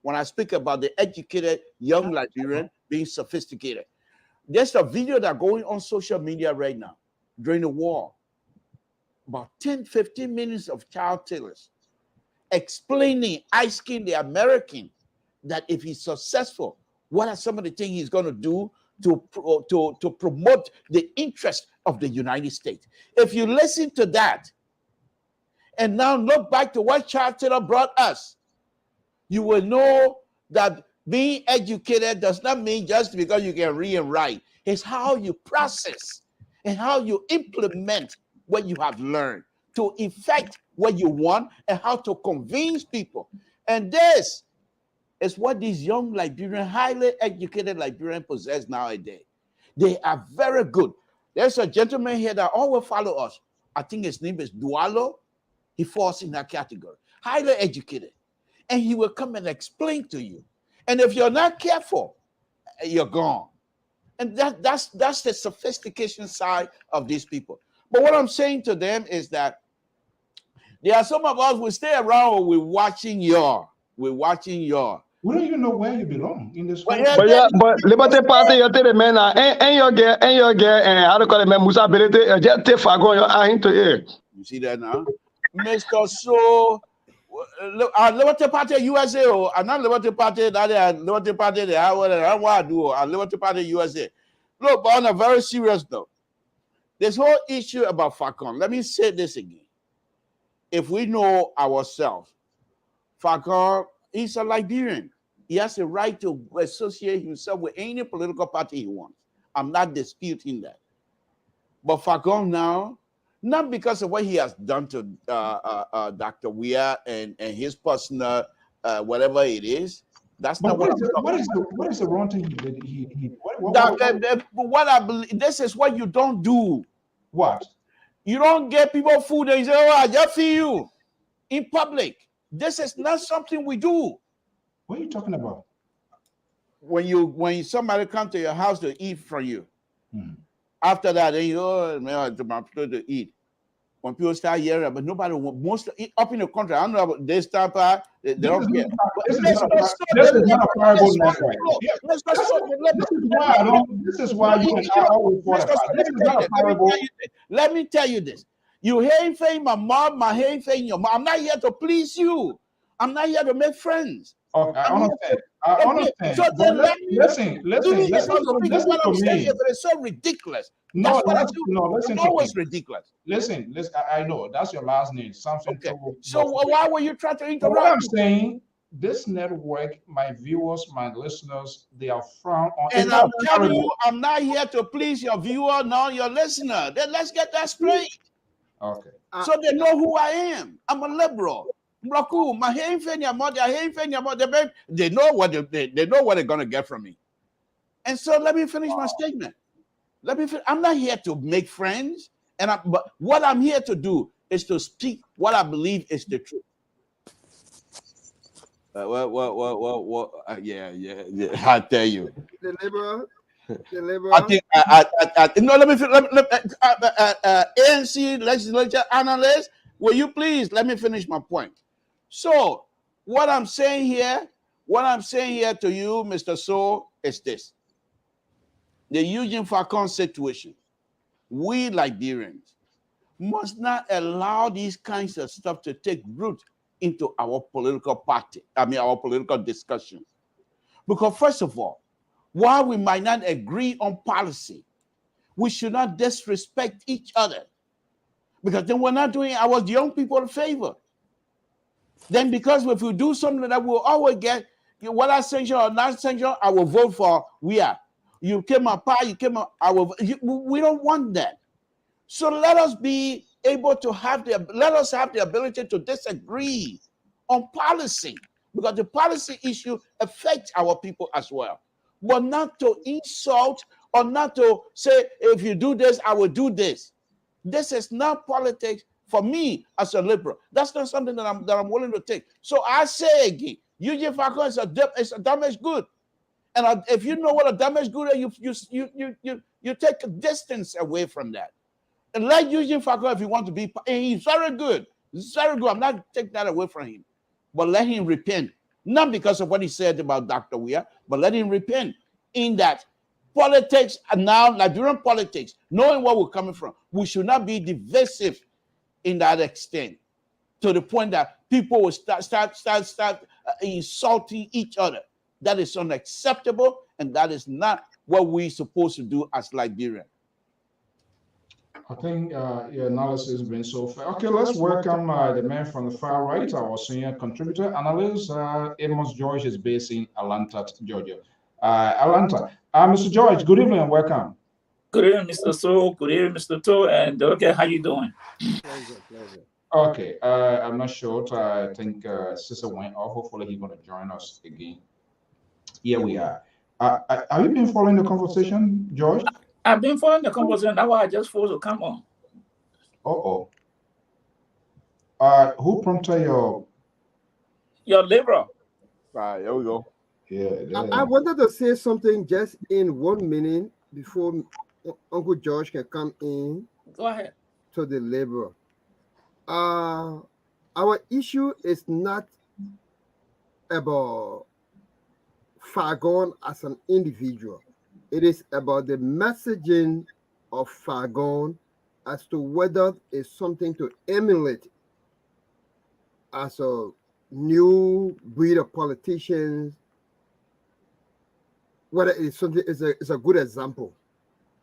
When I speak about the educated young Liberian being sophisticated, there's a video that's going on social media right now during the war. About 10-15 minutes of child stealers explaining, asking the American that if he's successful, what are some of the things he's going to do to promote the interest of the United States. If you listen to that and now look back to what child stealer brought us, you will know that being educated does not mean just because you can read and write. It's how you process and how you implement what you have learned to effect what you want and how to convince people. And this is what these young Liberian, highly educated Liberians possess nowadays. They are very good. There's a gentleman here that always follow us. I think his name is Dualo. He falls in that category. Highly educated. And he will come and explain to you. And if you're not careful, you're gone. And that's the sophistication side of these people. But what I'm saying to them is that there are some of us who stay around, we're watching your. We don't even know where you belong in this. But Liberty Party, you tell the men, and your girl, and how to call it, Musa Belete, just take Fagon, you're into here. You see that now? Mr. Soe, Liberty Party USA, and not Liberty Party, that Liberty Party, they have what I do, Liberty Party USA. Look, but on a very serious note, this whole issue about Falcon, let me say this again. If we know ourselves, Falcon, he's a Liberian. He has the right to associate himself with any political party he wants. I'm not disputing that. But Falcon now, not because of what he has done to Dr. Weah and his personal whatever it is. That's not what is the wrong thing he did? What I believe, this is what you don't do. What? You don't get people food and you say, "Oh, I just feed you," in public. This is not something we do. What are you talking about? When somebody comes to your house to eat from you, after that, then you to eat. When people start hearing, but nobody wants to eat up in the country. I don't know about this type. They don't care. This is not a parable network. This is why you and I always fortify. This is not a parable. Let me tell you this. You ain't saying my mom, my ain't saying your mom. I'm not here to please you. I'm not here to make friends. Okay, I understand. So then listen to me. If it's so ridiculous. No, listen. Always ridiculous. Listen. I know that's your last name. Something. Okay. So why were you trying to interrupt? What I'm saying, this network, my viewers, my listeners, they are frowned on. And I'm telling you, I'm not here to please your viewer nor your listener. Then let's get that straight. Okay. So they know who I am. I'm a liberal. They know what they're gonna get from me. And so let me finish my statement. I'm not here to make friends, but what I'm here to do is to speak what I believe is the truth. Yeah. I tell you. The liberal. I think no. Let me ANC legislature analyst. Will you please let me finish my point? So what I'm saying here to you, Mr. Soe, is this: the Eugene Falcon situation. We Liberians must not allow these kinds of stuff to take root into our political party. Our political discussion. Because first of all, while we might not agree on policy, we should not disrespect each other. Because then we're not doing our young people a favor. Then because if we do something that we'll always get, whether essential or not essential, I will vote for we are. You came up, you came up, we don't want that. So let us be able to have the ability to disagree on policy, because the policy issue affects our people as well. But not to insult or not to say, if you do this, I will do this. This is not politics for me as a liberal. That's not something that I'm willing to take. So I say again, Eugene Falcon is a damaged good. And if you know what a damaged good is, you take a distance away from that. And let Eugene Falcon, if you want to be, and he's very good. He's very good. I'm not taking that away from him. But let him repent. Not because of what he said about Dr. Weah, but let him repent in that politics, and now Liberian politics, knowing where we're coming from, we should not be divisive in that extent to the point that people will start insulting each other. That is unacceptable, and that is not what we're supposed to do as Liberians. I think your analysis has been so fair. Okay, let's welcome the man from the far right, our senior contributor, analyst, Amos George, is based in Atlanta, Georgia. Atlanta. Mr. George, good evening and welcome. Good evening, Mr. Soe. Good evening, Mr. Toe. And okay, how you doing? Pleasure. Okay, I'm not sure. I think Sister went off. Hopefully he's going to join us again. Here we are. Have you been following the conversation, George? I've been following the conversation. That's why I just forced to come on. Who prompted your liberal? Right, there we go. Yeah. I wanted to say something just in 1 minute before Uncle George can come in. Go ahead. To the liberal. Our issue is not about Fagon as an individual. It is about the messaging of Fagon as to whether it's something to emulate as a new breed of politicians, whether it's something is a good example.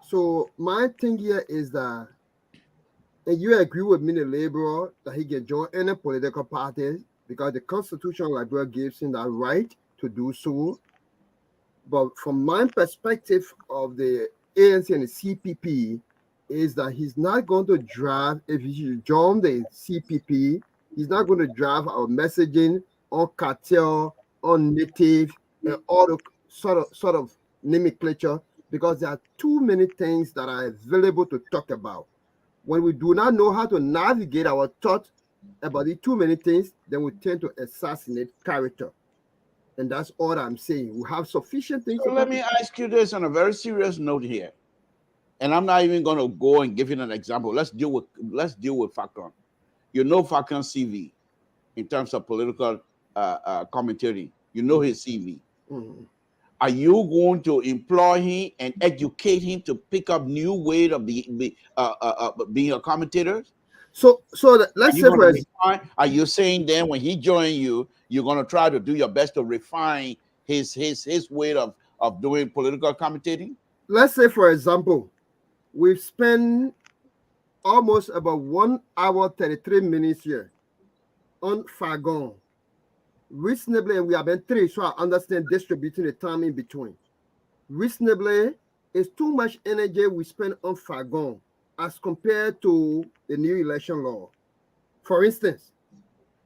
So my thing here is that, and you agree with me, the liberal, that he can join any political party because the Constitution of Liberia gives him that right to do so. But from my perspective of the ANC and the CPP, is that he's not going to drive, if he join the CPP, he's not going to drive our messaging on cartel, on native, and all the sort of nomenclature, because there are too many things that are available to talk about. When we do not know how to navigate our thoughts about the too many things, then we tend to assassinate character. And that's all I'm saying. We have sufficient things. So let me ask you this on a very serious note here. And I'm not even going to go and give you an example. Let's deal with Falcon. You know Falcon's CV in terms of political commentary. You know his CV. Mm-hmm. Are you going to employ him and educate him to pick up new way of being a commentator? So let's say, are you saying then when he joins you, you're going to try to do your best to refine his way of doing political commentating? Let's say, for example, we've spent almost about 1 hour 33 minutes here on Fagon. Reasonably, and we have been 3, so I understand distributing the time in between. Reasonably, it's too much energy we spend on Fagon as compared to the new election law, for instance.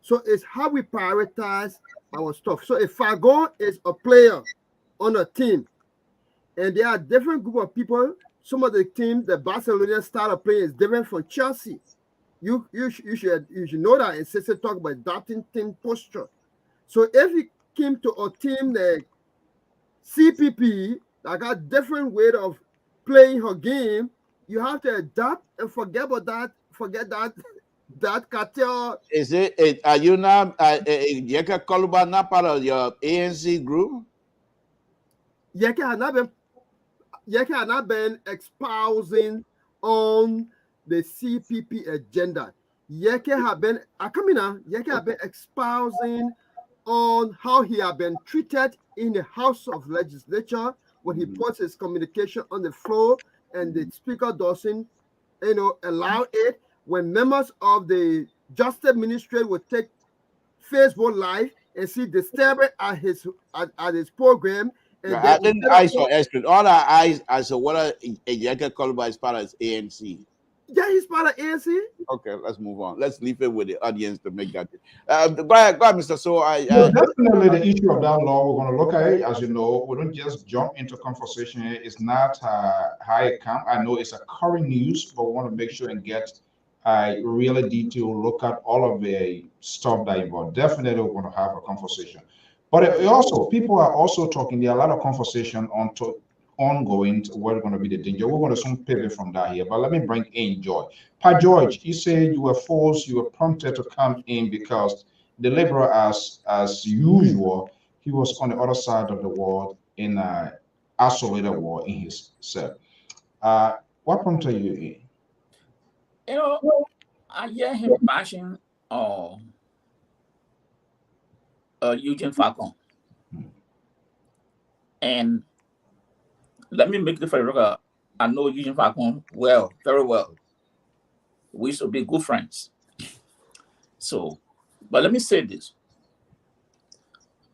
So it's how we prioritize our stuff. So if Fagon is a player on a team, and there are different group of people, some of the team, the Barcelona style of playing is different from Chelsea. you should know that and Sese talk about adopting team posture. So if you came to a team like CPP that got different way of playing her game, you have to adapt and forget about that. Forget that cartel. Is it? Are you not? Yeka Koluba not part of your ANC group? Yeke had not been espousing on the CPP agenda. Yeke had been espousing on how he had been treated in the House of Legislature when he puts his communication on the floor and the speaker doesn't, allow it. When members of the Justice Ministry would take Facebook Live and see disturbance at his program. And I didn't. I saw extra. All our eyes. I saw what a Yeka Koluba is part of his ANC. Yeah, he's part of ANC. Okay, let's move on. Let's leave it with the audience to make that. Go ahead, Mr. So. Definitely the issue of that law, we're going to look at it. As you know, we don't just jump into conversation here. It's not how it comes. I know it's a current news, but we want to make sure and get a really detailed look at all of the stuff that involved. Definitely we're going to have a conversation. But it also, people are also talking, there are a lot of conversation ongoing to what is going to be the danger. We're going to soon pivot from that here, but let me bring in George. Pa George, you said you were prompted to come in because the Liberal, as usual, he was on the other side of the world in an isolated war in his cell. What prompted you in? I hear him bashing Eugene Falcon. And let me make the record. I know Eugene Falcon well, very well. We used to be good friends. So, but let me say this.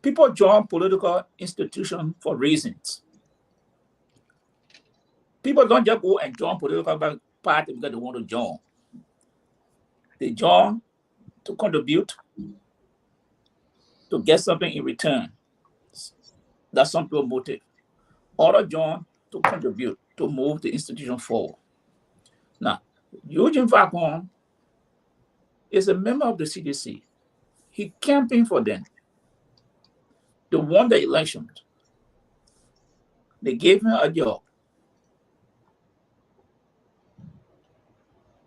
People join political institutions for reasons. People don't just go and join political party because they want to join. They join to contribute, to get something in return. That's some people's motive. Other join to contribute, to move the institution forward. Now, Eugene Falcon is a member of the CDC. He campaigned for them. They won the elections. They gave him a job.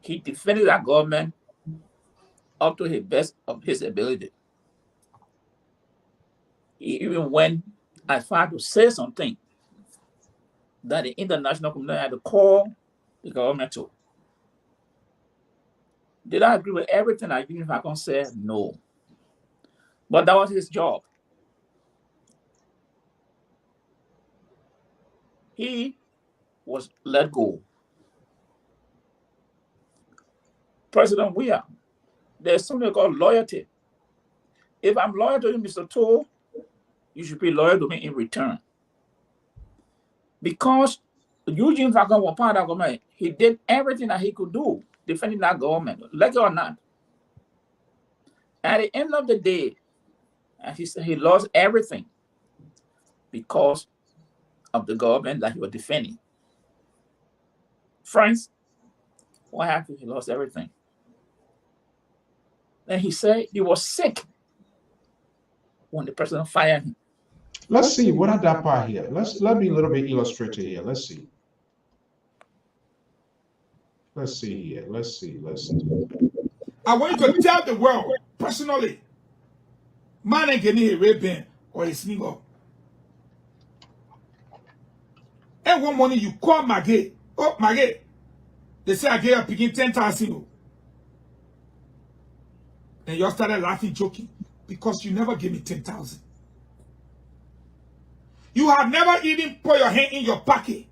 He defended that government up to his best of his ability. He even went as far to say something that the international community had to call the government to. Did I agree with everything that Eugene Falcon said? No. But that was his job. He was let go. President Weah, there's something called loyalty. If I'm loyal to you, Mr. Toll, you should be loyal to me in return. Because Eugene Falcon was part of that government, he did everything that he could do defending that government, like it or not. At the end of the day, he said he lost everything because of the government that he was defending. Friends, what happened? He lost everything. Then he said he was sick when the president fired him. Let's see what are that part here. Let me a little bit illustrated here. Let's see. Let's see here. Let's see. I want you to tell the world personally, man ain't getting a raping or a sneaker. And one morning you call Maggie. Oh, Maggie. They say I gave her picking 10,000. And you all started laughing, joking, because you never gave me 10,000. You have never even put your hand in your pocket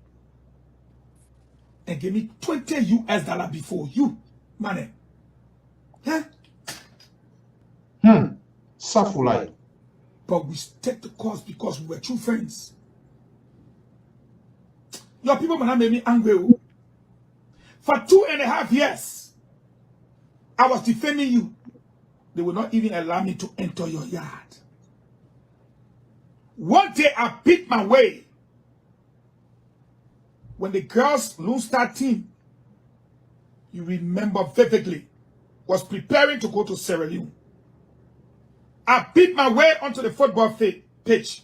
and gave me $20 before you, money. Huh? Safulai. But we take the course because we were true friends. Your people might have made me angry. For 2.5 years, I was defending you. They would not even allow me to enter your yard. One day I picked my way. When the girls lose that team, you remember vividly. was preparing to go to Sierra Leone. I beat my way onto the football pitch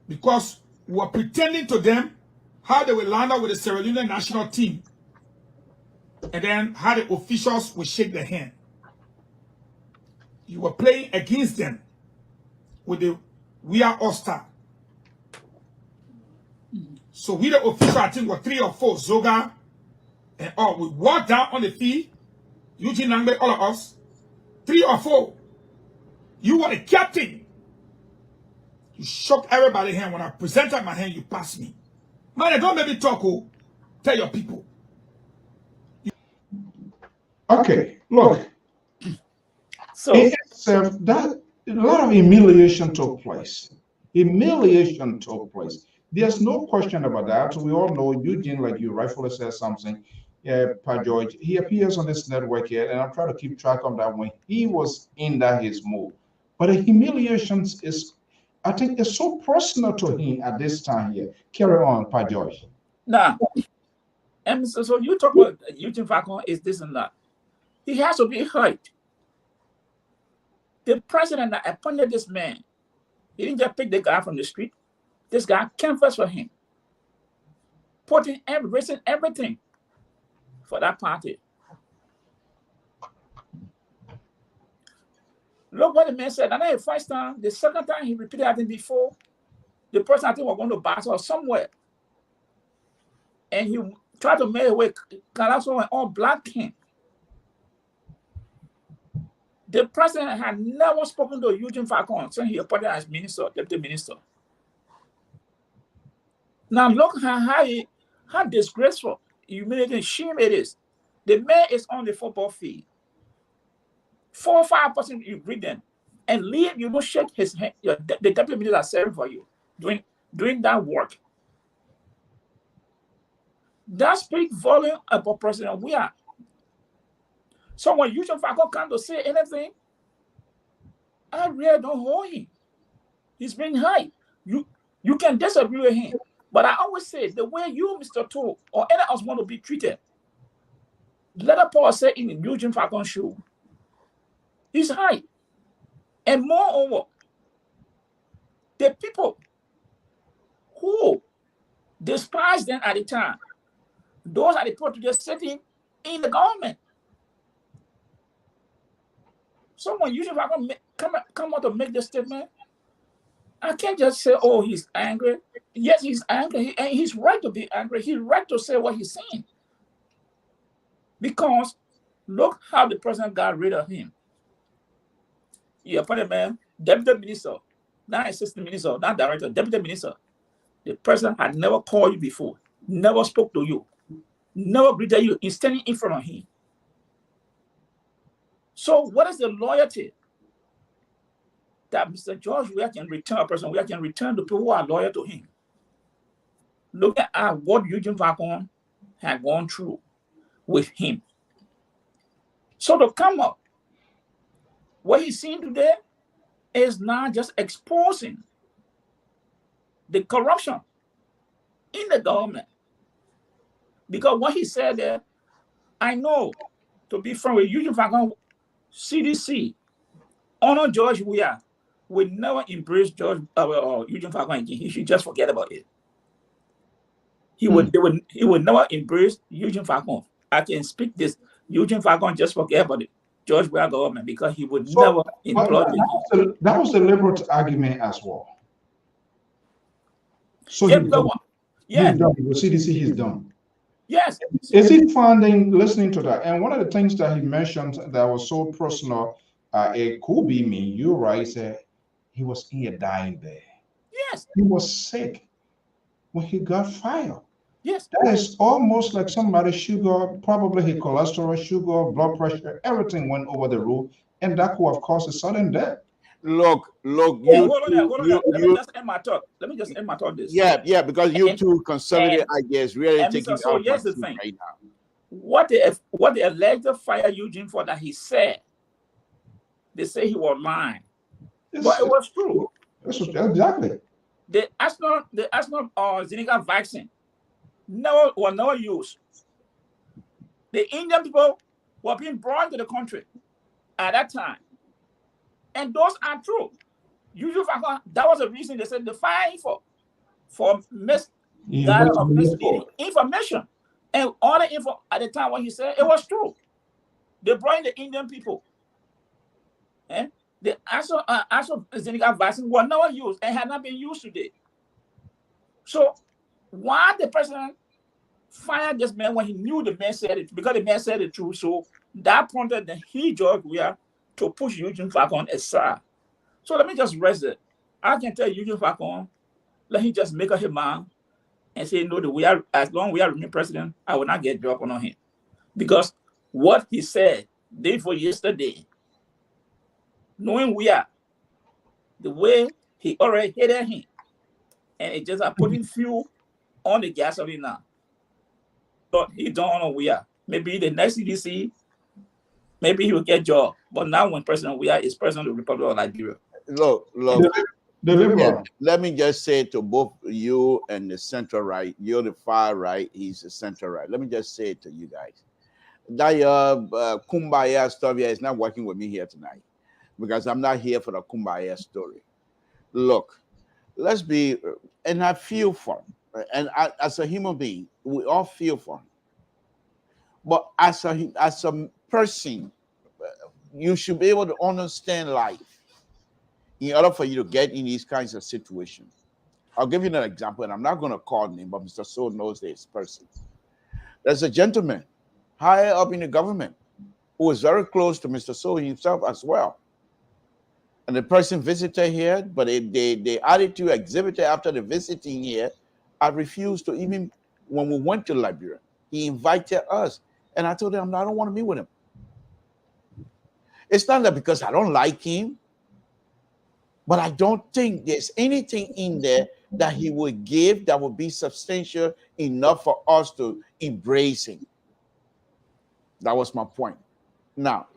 because we were pretending to them how they will line up with the Sierra Leone national team, and then how the officials will shake their hand. You were playing against them with the We Are All-Star. So we, the official, I think were 3 or 4, Zoga and all. We walked down on the field, Eugene Langbe, all of us, 3 or 4. You were the captain. You shook everybody's hand. When I presented my hand, you passed me. Man, don't make me talk. Oh. Tell your people. Okay, look. So that a lot of humiliation took place. Humiliation took place. There's no question about that. We all know Eugene, like you rightfully said something. Yeah, Pa George, he appears on this network here, and I'm trying to keep track of that when he was in that his move. But the humiliation is, I think, it's so personal to him at this time here. Carry on, Pa George. Now, and so you talk about Eugene Falcon is this and that. He has to be hurt. The president that appointed this man, he didn't just pick the guy from the street. This guy canvassed for him, putting everything for that party. Look what the man said. And then the first time, the second time he repeated I think before, the person I think was going to battle somewhere. And he tried to make away Calasso and all black him. The president had never spoken to Eugene Falcon since he appointed as minister, deputy minister. Now look how disgraceful, humiliating, shame it is. The man is on the football field. 4 or 5 persons, you greet them and leave. You don't shake his hand. The deputy minister is serving for you, doing that work. That speaks volume about President we are. So when Eugene Falcon comes to say anything, I really don't hold him. He's being high. You can disagree with him. But I always say the way you, Mr. Toe, or any of us want to be treated, let a Paul say in Eugene Falcon's shoe, he's high. And moreover, the people who despise them at the time, those are the people just sitting in the government. So when Eugene Falcon come out to make this statement, I can't just say, oh, he's angry. Yes, he's angry, and he's right to be angry. He's right to say what he's saying. Because look how the president got rid of him. He appointed man, deputy minister, not assistant minister, not director, deputy minister. The president had never called you before, never spoke to you, never greeted you, he's standing in front of him. So what is the loyalty that Mr. George we can return a person, we can return to people who are loyal to him? Look at what Eugene Falcon had gone through with him. So to come up, what he's seen today is not just exposing the corruption in the government. Because what he said there, I know, to be frank with Eugene Falcon, CDC, honor George Weah, will never embrace Eugene Falcon again. He should just forget about it. He would never embrace Eugene Falcon. I can speak this. Eugene Falcon just forget about it. George Weah government, because he would never employ it. That was the liberal argument as well. So yeah, he's done. With CDC, he's done. Yes. Is he finding, listening to that? And one of the things that he mentioned that was so personal, it could be me, you're right, he said he was here dying there. Yes. He was sick when he got fired. Yes. That is almost like somebody's sugar, probably his cholesterol, sugar, blood pressure, everything went over the roof, and that could have caused a sudden death. Look. Hold on. Let me just end my talk. Yeah, because you two conservative ideas really taking so out here's the thing. right now. What they alleged fire Eugene for that he said, they say he was lying. But it was true. Exactly. The asthma Zeneca vaccine was never used. The Indian people were being brought into the country at that time. And those are true. Usually, that was the reason they said the fine for misguided or misleading information. And all the info at the time when he said it was true. They brought in the Indian people. The AstraZeneca vaccine was never used and had not been used today. So why the president fired this man when he knew the man said it? Because the man said it true. So that prompted the George Weah to push Eugene Falcon aside. So let me just rest it. I can tell Eugene Falcon, let him just make up his mind and say, no, as long as we are remain president, I will not get dropped on him. Because what he said day before yesterday, knowing Weah, the way he already hated him, and it just putting fuel on the gasoline now. But he don't know Weah. Maybe the next CDC, maybe he will get job. But now when President Weah is president of the Republic of Liberia. Look. Let me just say to both you and the center right, you're the far right, he's the center right. Let me just say it to you guys. That kumbaya stuff here is not working with me here tonight, because I'm not here for the kumbaya story. Look, let's be, and I feel for him. And as a human being, we all feel for him. But as a person, you should be able to understand life in order for you to get in these kinds of situations. I'll give you an example, and I'm not going to call him, but Mr. Soe knows this person. There's a gentleman higher up in the government who is very close to Mr. Soe himself as well. And the person visited here, but the attitude exhibited after the visiting here, I refused to even, when we went to Liberia, he invited us. And I told him, I don't want to meet with him. It's not that because I don't like him, but I don't think there's anything in there that he would give that would be substantial enough for us to embrace him. That was my point. Now,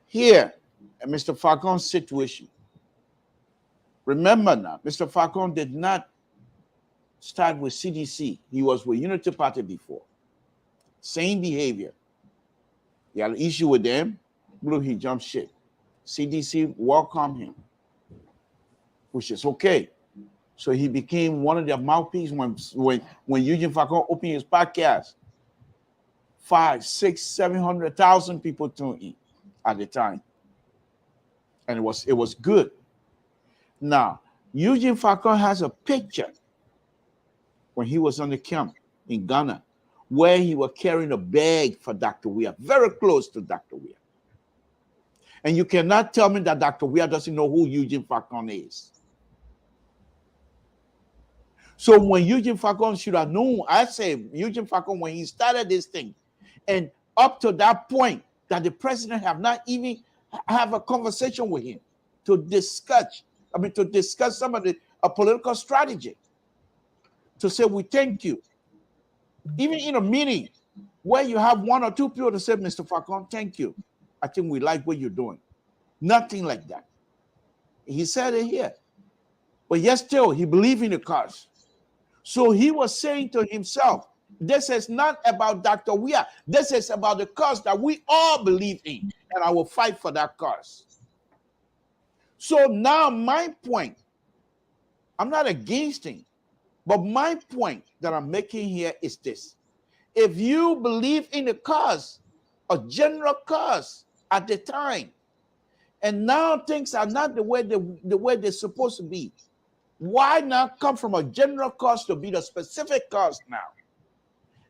here, Mr. Falcon's situation. Remember now, Mr. Falcon did not start with CDC. He was with Unity Party before. Same behavior. He had an issue with them. Blue, he jumped ship. CDC welcomed him, which is okay. So he became one of their mouthpieces when Eugene Falcon opened his podcast. 500,000, 600,000, 700,000 people tuned in at the time. And it was good. Now, Eugene Falcon has a picture when he was on the camp in Ghana, where he was carrying a bag for Dr. Weah, very close to Dr. Weah. And you cannot tell me that Dr. Weah doesn't know who Eugene Falcon is. So when Eugene Falcon should have known, I say Eugene Falcon, when he started this thing, and up to that point that the president have not even have a conversation with him to discuss some of the political strategy, to say we thank you. Even in a meeting where you have one or two people to say, Mr. Falcon, thank you. I think we like what you're doing. Nothing like that. He said it here. But yet still, he believed in the cause. So he was saying to himself, this is not about Dr. Weah. This is about the cause that we all believe in. And I will fight for that cause. So now my point, I'm not against him, but my point that I'm making here is this. If you believe in the cause, a general cause at the time, and now things are not the way they're supposed to be, why not come from a general cause to be the specific cause now?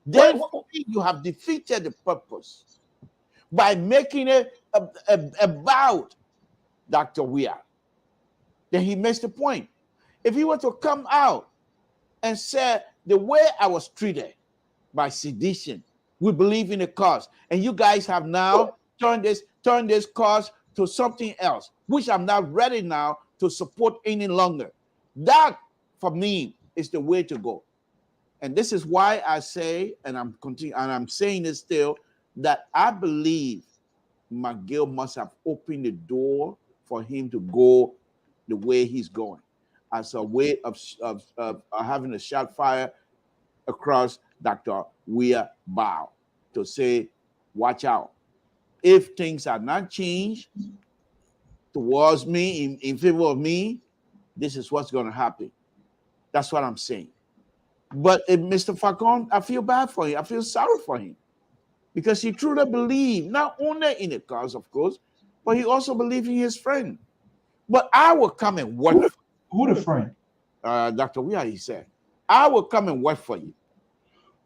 Then you have defeated the purpose by making it about Dr. Weah. Then he makes the point. If he were to come out and say, the way I was treated by sedition, we believe in the cause, and you guys have now turned this cause to something else, which I'm not ready now to support any longer. That, for me, is the way to go. And this is why I say, and I'm saying this still, that I believe McGill must have opened the door for him to go the way he's going, as a way of having a shot fire across Dr. Weah bow to say, watch out. if things are not changed towards me, in favor of me, this is what's going to happen. That's what I'm saying. But Mr. Falcon, I feel bad for him. I feel sorry for him because he truly believed not only in the cause, of course, but he also believed in his friend. But I will come and work. Who the friend? Dr. Weah, he said, I will come and work for you.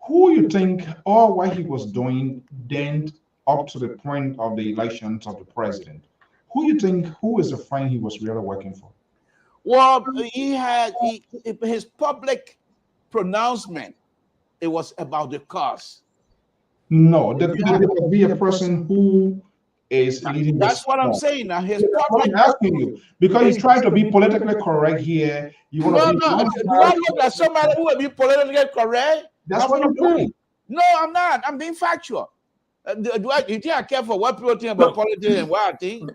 Who you think, or what he was doing then up to the point of the elections of the president? Who you think, who is the friend he was really working for? Well, he had his public pronouncement. It was about the cause. No, there could be a person who is leading. That's what I'm saying. Now his public. I'm asking you because you try to be politically correct here. You want to be. No. Do I look like somebody who will be politically correct? That's what you're doing. No, I'm not. I'm being factual. Do you think I care for what people think about politics and what I think?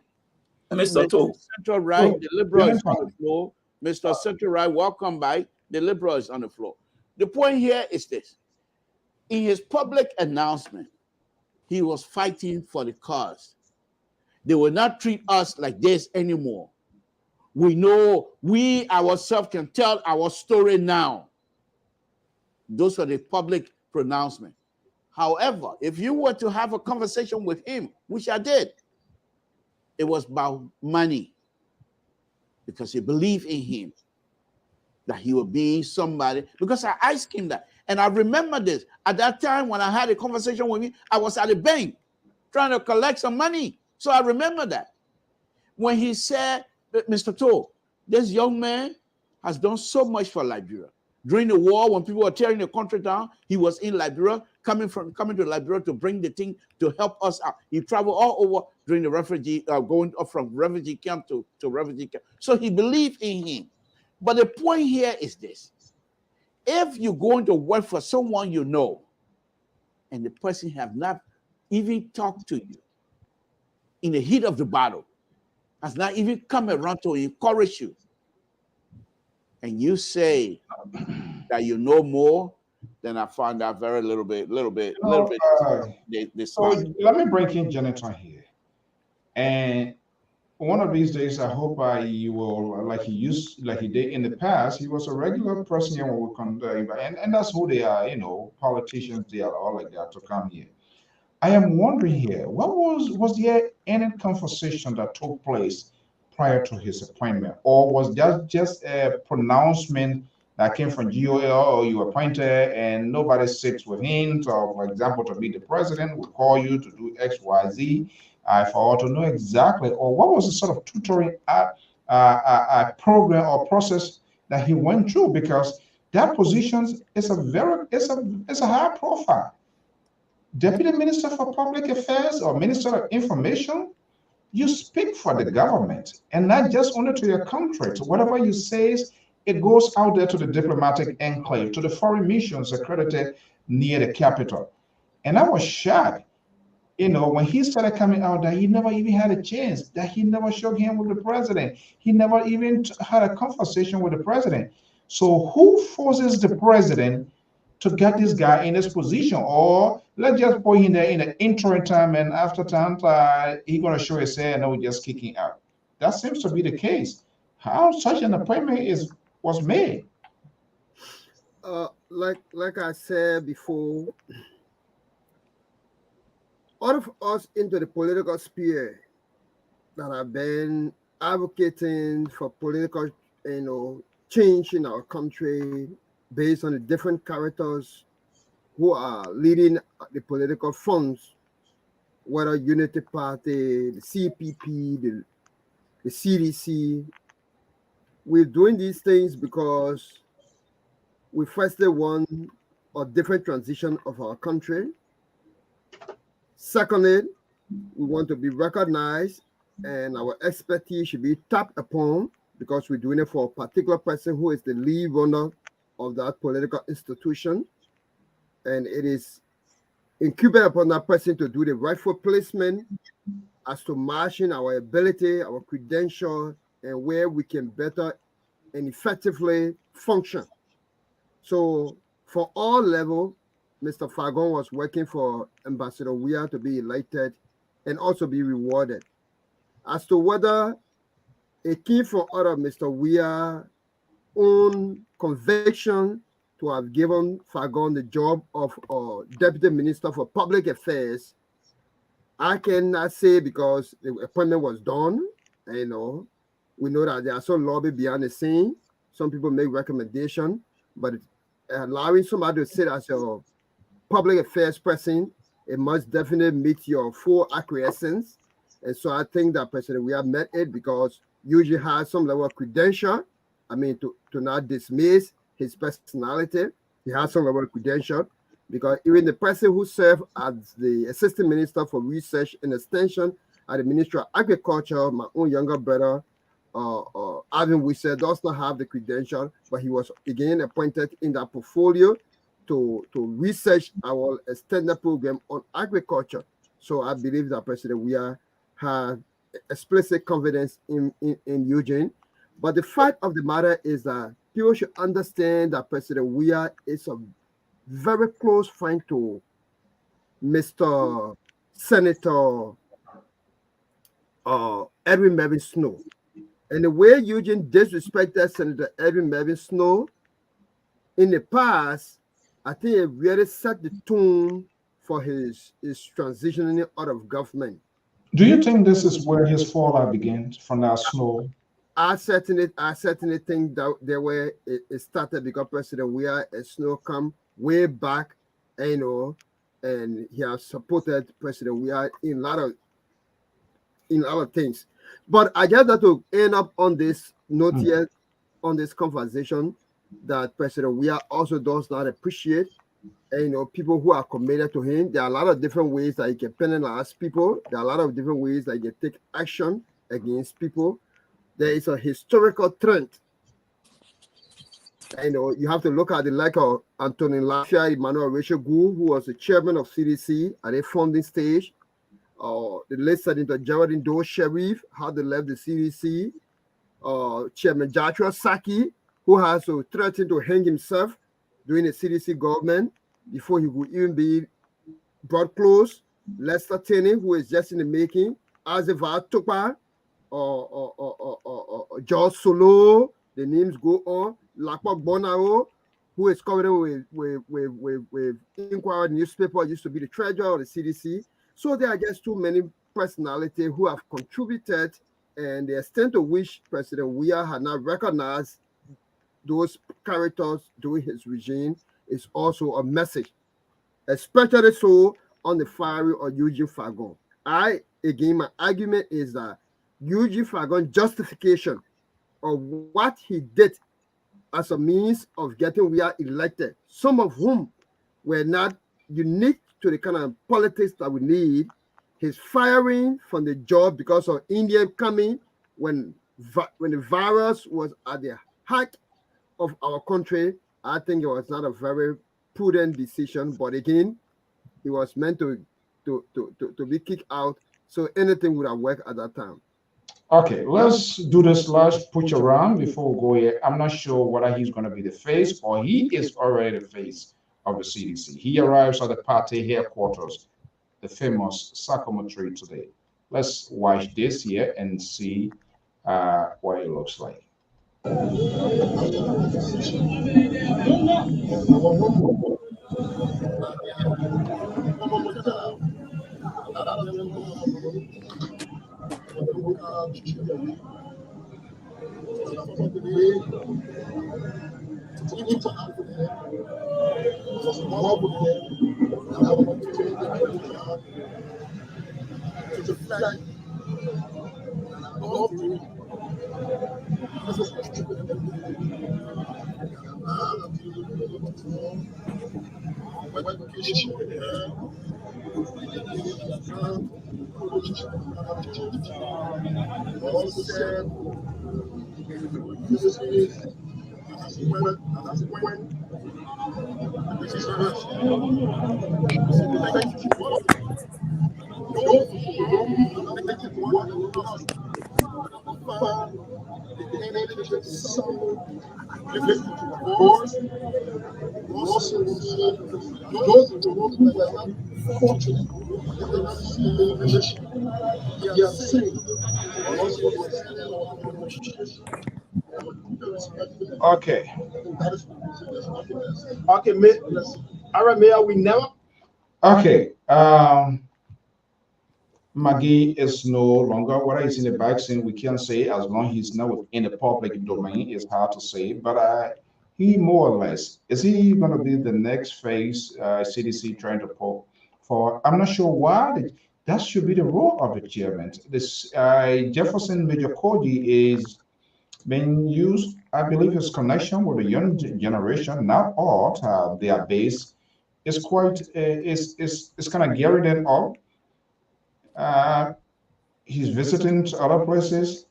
Mr. Toe. Central Right, the Liberal is on the floor. Mr. Central Right, welcome back. The Liberal is on the floor. The point here is this. In his public announcement, he was fighting for the cause. They will not treat us like this anymore. We know we ourselves can tell our story now. Those are the public pronouncement. However, if you were to have a conversation with him, which I did, it was about money because he believed in him, that he would be somebody. Because I asked him that. And I remember this. At that time, when I had a conversation with him, I was at the bank trying to collect some money. So I remember that. When he said, Mr. Toe, this young man has done so much for Liberia. During the war, when people were tearing the country down, he was in Liberia, coming to Liberia to bring the thing to help us out. He traveled all over during the refugee, going up from refugee camp to refugee camp. So he believed in him. But the point here is this. If you're going to work for someone you know, and the person have not even talked to you in the heat of the battle, has not even come around to encourage you, and you say that you know more, then I find that very little bit. So let me break in Janitor here. And one of these days, I hope you will, like he did in the past, he was a regular person here when we come there, and that's who they are, politicians, they are all like that to come here. I am wondering here, was there any conversation that took place prior to his appointment, or was that just a pronouncement that came from GOL, or you appointed and nobody sits with him? So, for example, to be the president, we call you to do X, Y, Z. For all to know exactly, or what was the sort of tutoring program or process that he went through? Because that position is a high profile. Deputy Minister for Public Affairs or Minister of Information, you speak for the government and not just only to your country. So whatever you say, it goes out there to the diplomatic enclave, to the foreign missions accredited near the capital. And I was shocked, when he started coming out that he never even had a chance, that he never shook hands with the president. He never even had a conversation with the president. So who forces the president to get this guy in this position? Or let's just put him there in an interim time, and after time, he's going to show his head and we're just kicking out. That seems to be the case. How such an appointment was made? Like I said before, all of us into the political sphere that have been advocating for political, change in our country based on the different characters who are leading the political fronts, whether Unity Party, the CPP, the CDC. We're doing these things because we firstly want a different transition of our country. Secondly, we want to be recognized and our expertise should be tapped upon because we're doing it for a particular person who is the lead runner of that political institution. And it is incumbent upon that person to do the rightful placement as to matching our ability, our credential, and where we can better and effectively function. So for all levels, Mr. Fagon was working for Ambassador Weah to be elected and also be rewarded. As to whether it came from out of Mr. Weah's own conviction to have given Fagon the job of Deputy Minister for Public Affairs, I cannot say because the appointment was done. We know that there are some lobby behind the scene. Some people make recommendation, but allowing somebody to sit as your public affairs person, it must definitely meet your full acquiescence. And so I think that President Weah met it because usually has some level of credential. I mean, to not dismiss his personality, he has some level of credential because even the person who served as the Assistant Minister for Research and Extension at the Ministry of Agriculture, my own younger brother, Alvin Wisser, does not have the credential, but he was again appointed in that portfolio to research our extended program on agriculture. So I believe that President Weah had explicit confidence in Eugene. But the fact of the matter is that people should understand that President Weah is a very close friend to Mr. Senator Edwin Mervyn Snow. And the way Eugene disrespected Senator Edwin Mervyn Snow in the past, I think it really set the tone for his transitioning out of government. Do you think this is where his fallout begins, from that Snow? I certainly think that there were it started because President Weah and Snow come way back, and he has supported President Weah in a lot of things. But I guess that to end up on this note here, on this conversation, that President Weah also does not appreciate, people who are committed to him. There are a lot of different ways that he can penalize people. There are a lot of different ways that he can take action against people. There is a historical trend. You have to look at the like of Anthony Lafia, Emmanuel Rachel Gu, who was the chairman of CDC at a funding stage. The late Senator Geraldine Doe Sharif, how they left the CDC. Chairman Joshua Saki, who has to threaten to hang himself during the CDC government before he would even be brought close. Lester Tenney, who is just in the making. Azevar Topa, George Solo, the names go on. Lakpa Bonaro, who is covered with Inquirer newspaper, used to be the treasurer of the CDC. So there are just too many personalities who have contributed, and the extent to which President Weah had not recognized those characters during his regime is also a message, especially so on the firing of Eugene Fagon. My argument is that Eugene Fagon's justification of what he did as a means of getting Weah elected, some of whom were not unique to the kind of politics that we need, his firing from the job because of India coming when the virus was at the height of our country, I think it was not a very prudent decision. But again, he was meant to be kicked out, so anything would have worked at that time. Okay, let's do this last push around before we go here. I'm not sure whether he's going to be the face or he is already the face of the CDC. He arrives at the party headquarters, the famous Sycamore Tree today. Let's watch this here and see what it looks like. Okay. Okay, all right, Mayor, we never. Okay. Maggie is no longer whether he's in the vaccine. We can't say as long he's not in the public domain. It's hard to say, but he more or less is he going to be the next phase CDC trying to pull for? I'm not sure why. That should be the role of the chairman. This Jefferson Major Cody is being used. I believe his connection with the young generation, not all their base, is quite is kind of gearing them up. Uh, he's visiting to other places.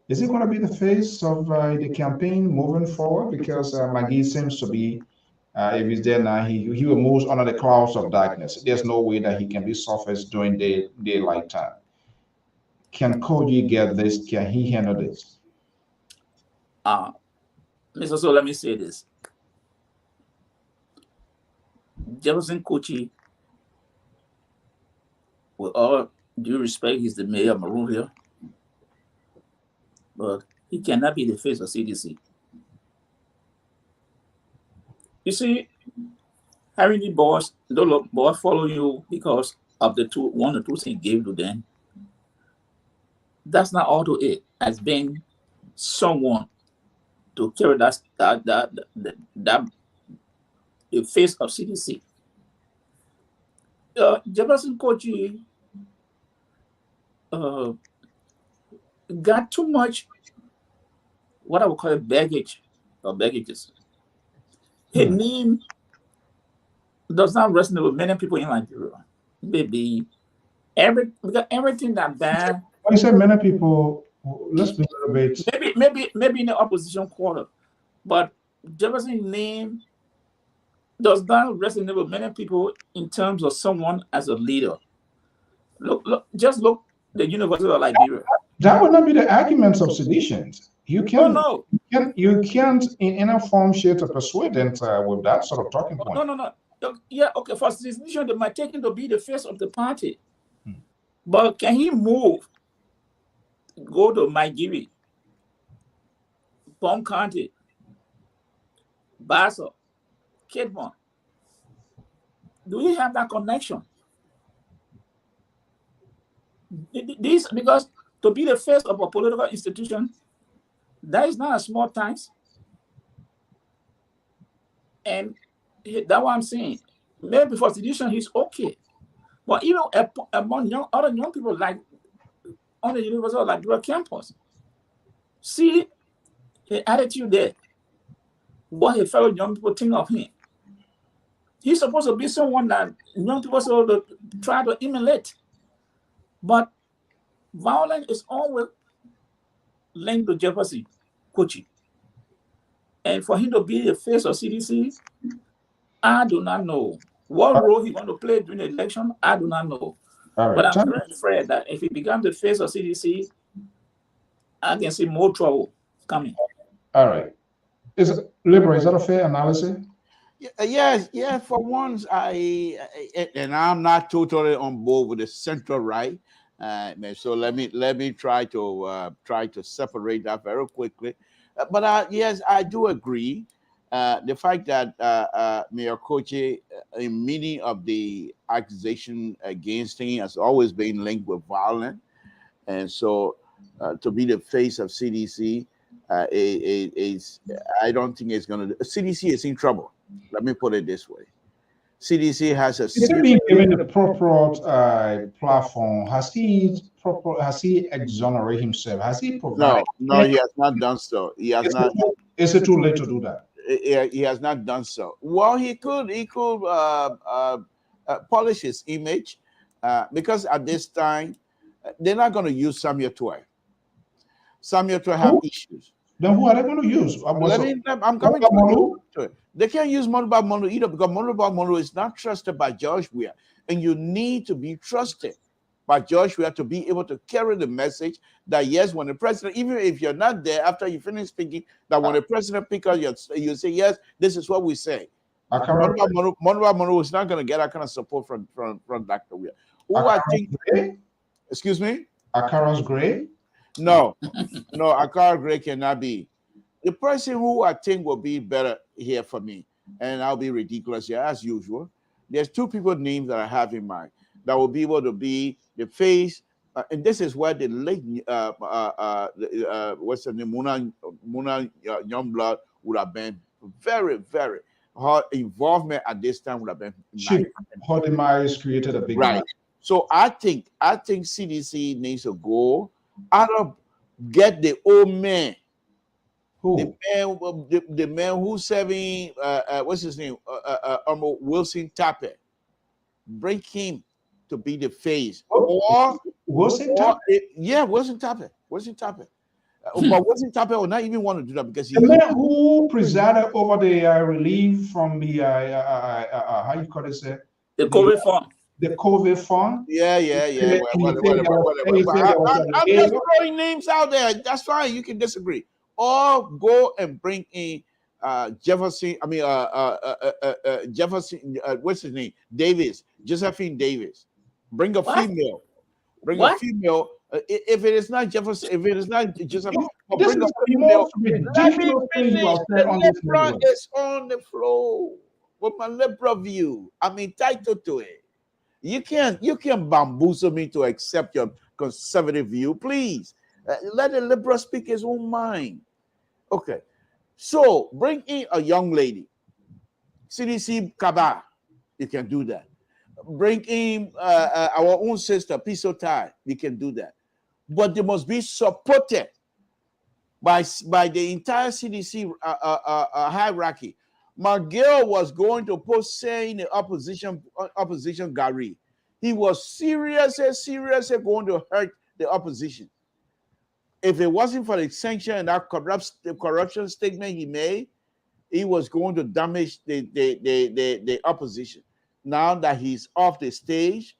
Is he going to be the face of the campaign moving forward? Because McGee seems to be, if he's there now, he will move under the clouds of darkness. There's no way that he can be surfaced during daylight time. Can Koji get this? Can he handle this? Mr. So let me say this. Jefferson Kochi, with all due respect, he's the mayor of Maroon, but he cannot be the face of CDC. You see, having the boss follow you because of one or two things gave to them, that's not all to it. As being someone to carry the face of CDC. Jefferson Kochi got too much, what I would call baggage or baggages. His name does not resonate with many people in Nigeria. Maybe everything that bad. When you say many people, let's be a little bit. Maybe in the opposition quarter, but Jefferson's name does not resonate with many people in terms of someone as a leader. Just look the University of Liberia. That would not be the arguments of seditions. You can't. No. You can't in any form, shape, to persuade them with that sort of talking point. No. Yeah, okay. For sedition, they might take him to be the face of the party, but can he move? Go to Maigiri, Palm County, Basel, Kidmont. Do we have that connection? This because to be the face of a political institution, that is not a small task. And that's what I'm saying. Maybe for sedition, he's okay. But even among other young people like on the University of Liberia campus, see the attitude there. What his fellow young people think of him. He's supposed to be someone that young people supposed to try to emulate. But violence is always linked to Jefferson Kochi. And for him to be the face of CDC, I do not know. What role he's going to play during the election, I do not know. All right. But I'm very afraid that if he becomes the face of CDC, I can see more trouble coming. All right. Libra, is that a fair analysis? Yes. For once, and I'm not totally on board with the central right. So let me try to separate that very quickly. But yes, I do agree. The fact that Mayor Kochi, in many of the accusations against him, has always been linked with violence, and so to be the face of CDC, I don't think it's going to. CDC is in trouble. Let me put it this way: CDC has a. Is he being given the proper platform? Has he exonerated himself? Has he provided? No, he has not done so. He has not. Is it too late to do that? He has not done so. Well, he could polish his image because at this time they're not going to use Samuel Toy. Samuel Toy have issues. Then who are they going to use? I'm coming to it. They can't use Monobab Mono either because Monobab Mono is not trusted by George Weah, and you need to be trusted. But George, we have to be able to carry the message that yes, when the president, even if you're not there after you finish speaking, that when the president picks up, you say yes, this is what we say. Monroe is not going to get that kind of support from Dr. Weir. Who I think, excuse me, Akaras Gray? No, Akara Gray cannot be. The person who I think will be better here for me, and I'll be ridiculous here as usual. There's two people names that I have in mind that will be able to be the face, and this is where the late what's her name, Muna Youngblood would have been very, very her involvement at this time would have been her demise created a big right. So I think CDC needs to go out of get the old man. Who? The man who's serving what's his name? Wilson Tappet. Bring him to be the face. Or Wilson Tappet? Yeah, Wilson Tappet. But Wilson Tappet will not even want to do that because the man who presided over the relief from the how you call it, sir? The COVID fund. The COVID fund. Yeah. I'm just throwing names out there. That's fine. You can disagree. Or go and bring in Jefferson. I mean, Jefferson. What's his name? Josephine Davis. Bring a female. Bring a female. If it is not Jefferson, if it is not Josephine, bring a female. Let me finish. The Lpr is on the floor with my Lpr view. I'm entitled to it. You can't bamboozle me to accept your conservative view, please. Let the Lpr speak his own mind. Okay, so bring in a young lady, CDC Kaba. You can do that. Bring in our own sister, Piso Tai. You can do that, but they must be supported by the entire CDC hierarchy. McGill was going to post saying the opposition Gary. He was seriously going to hurt the opposition. If it wasn't for the sanction and that corruption statement he made, he was going to damage the opposition. Now that he's off the stage,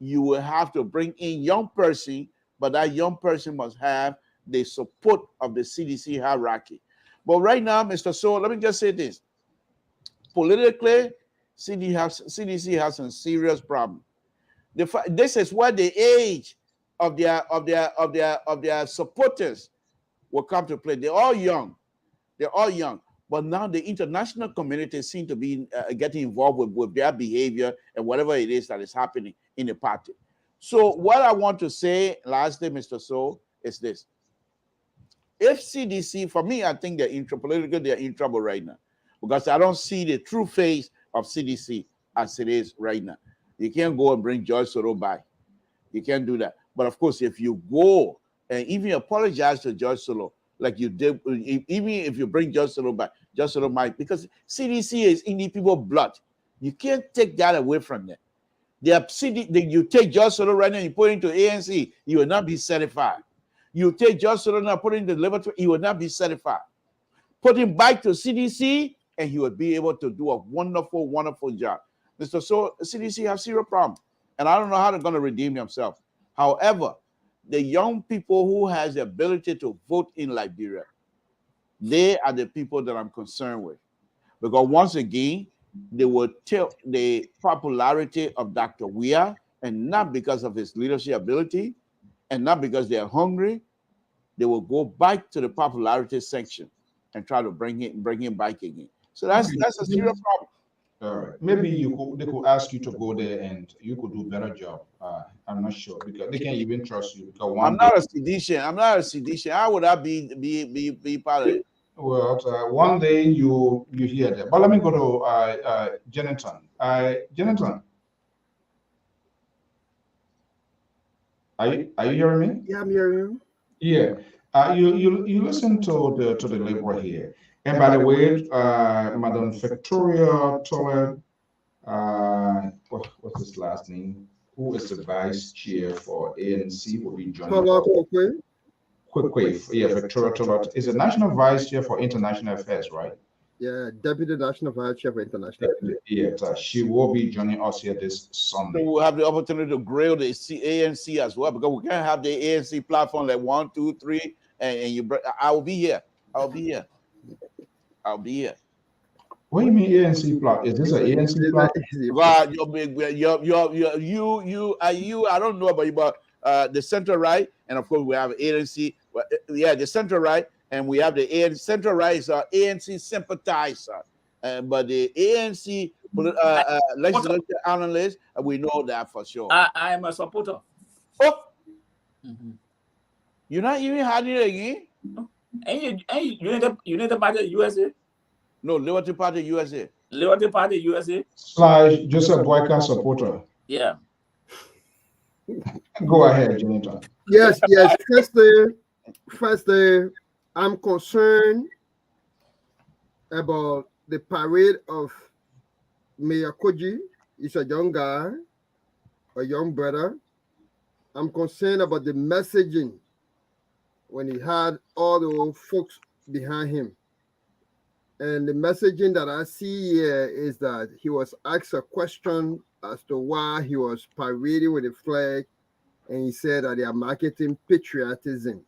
you will have to bring in young person, but that young person must have the support of the CDC hierarchy. But right now, Mr. Soe, let me just say this. Politically, CDC has some serious problem. This is where the age of their supporters will come to play. They're all young, but now the international community seem to be getting involved with their behavior and whatever it is that is happening in the party. So what I want to say lastly, Mr. Soe, is this. If CDC, for me, I think they're in trouble right now, because I don't see the true face of CDC as it is right now. You can't go and bring George Soto back. You can't do that. But of course, if you go and even apologize to George Soto, like you did, even if you bring George Soto back, George Soto might, because CDC is in the people's blood. You can't take that away from them. You take George Soto right now and you put into ANC, you will not be certified. You take George Soto now, put into the Liberty, he will not be certified. Put him back to CDC, and he would be able to do a wonderful, wonderful job. Mr. Soe, CDC have zero problem, and I don't know how they're going to redeem themselves. However, the young people who has the ability to vote in Liberia, they are the people that I'm concerned with, because once again, they will tilt the popularity of Dr. Weir, and not because of his leadership ability, and not because they are hungry. They will go back to the popularity section and try to bring him back again. So that's a serious problem. All right. Maybe they could ask you to go there and you could do a better job. I'm not sure, because they can't even trust you. Because I'm not a seditious. How would I be part of it? Well, one day you hear that. But let me go to Jonathan. Jonathan, are you hearing me? Yeah, I'm hearing you. Yeah. You listen to the Lpr here. And by the way, Madam Victoria Toller, what's his last name? Who is the vice chair for ANC, will be joining. Quick, yeah, Victoria Toller is the national vice chair for international affairs, right? Yeah, Deputy National Vice Chair for International. Theater. She will be joining us here this Sunday. So we'll have the opportunity to grill the ANC as well, because we can't have the ANC platform like 1, 2, 3, and you. I will be here. I'll be here. I'll be here. What do you mean ANC plot? Is this an ANC plot? God, you. I don't know about you, but the center right, and of course we have ANC. Yeah, the center right, and we have the ANC. Center right is ANC sympathizer, but the ANC legislative analyst, we know that for sure. I am a supporter. Oh, you're not even hiding it again? And United Party USA? No, Liberty Party USA. Liberty Party USA? / Joseph Boyka supporter. Yeah. Go ahead, Jonathan. Yes. Firstly, I'm concerned about the parade of Mayor Koji. He's a young guy, a young brother. I'm concerned about the messaging when he had all the folks behind him. And the messaging that I see here is that he was asked a question as to why he was parading with the flag, and he said that they are marketing patriotism.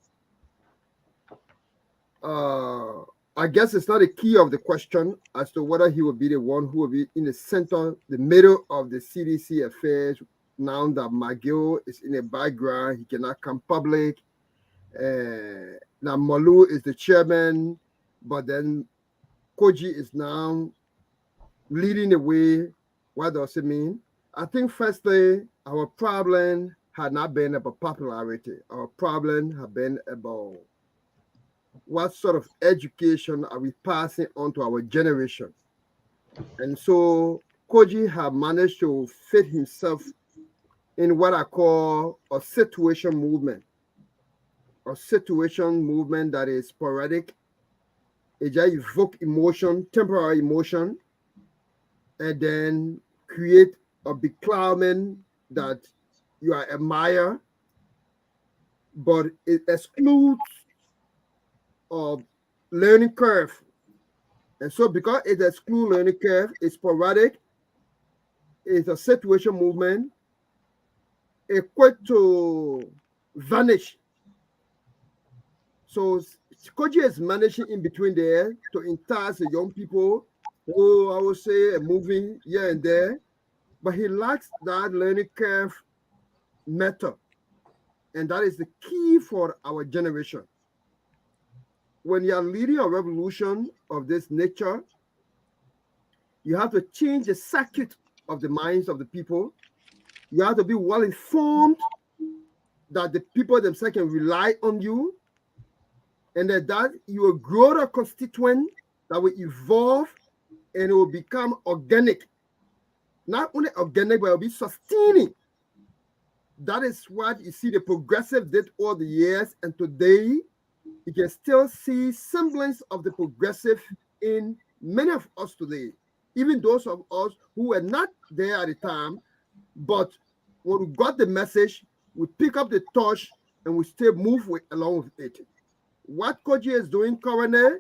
I guess it's not a key of the question as to whether he will be the one who will be in the center, the middle of the CDC affairs. Now that McGill is in the background, he cannot come public. Now Malu is the chairman, but then Koji is now leading the way. What does it mean? I think firstly, our problem had not been about popularity. Our problem had been about what sort of education are we passing on to our generation. And so Koji had managed to fit himself in what I call a situation movement. A situation movement that is sporadic. It just evoke emotion, temporary emotion, and then create a becloudment that you admire, but it excludes a learning curve. And so because it excludes learning curve, it's sporadic, it's a situation movement, it's quick to vanish. So Koji is managing in between there to entice the young people who, I would say, are moving here and there, but he lacks that learning curve method. And that is the key for our generation. When you are leading a revolution of this nature, you have to change the circuit of the minds of the people. You have to be well informed that the people themselves can rely on you, and that you will grow a constituent that will evolve and it will become organic. Not only organic, but it will be sustaining. That is what you see the progressive did all the years, and today you can still see semblance of the progressive in many of us today, even those of us who were not there at the time, but when we got the message, we pick up the torch and we still move along with it. What Koji is doing currently,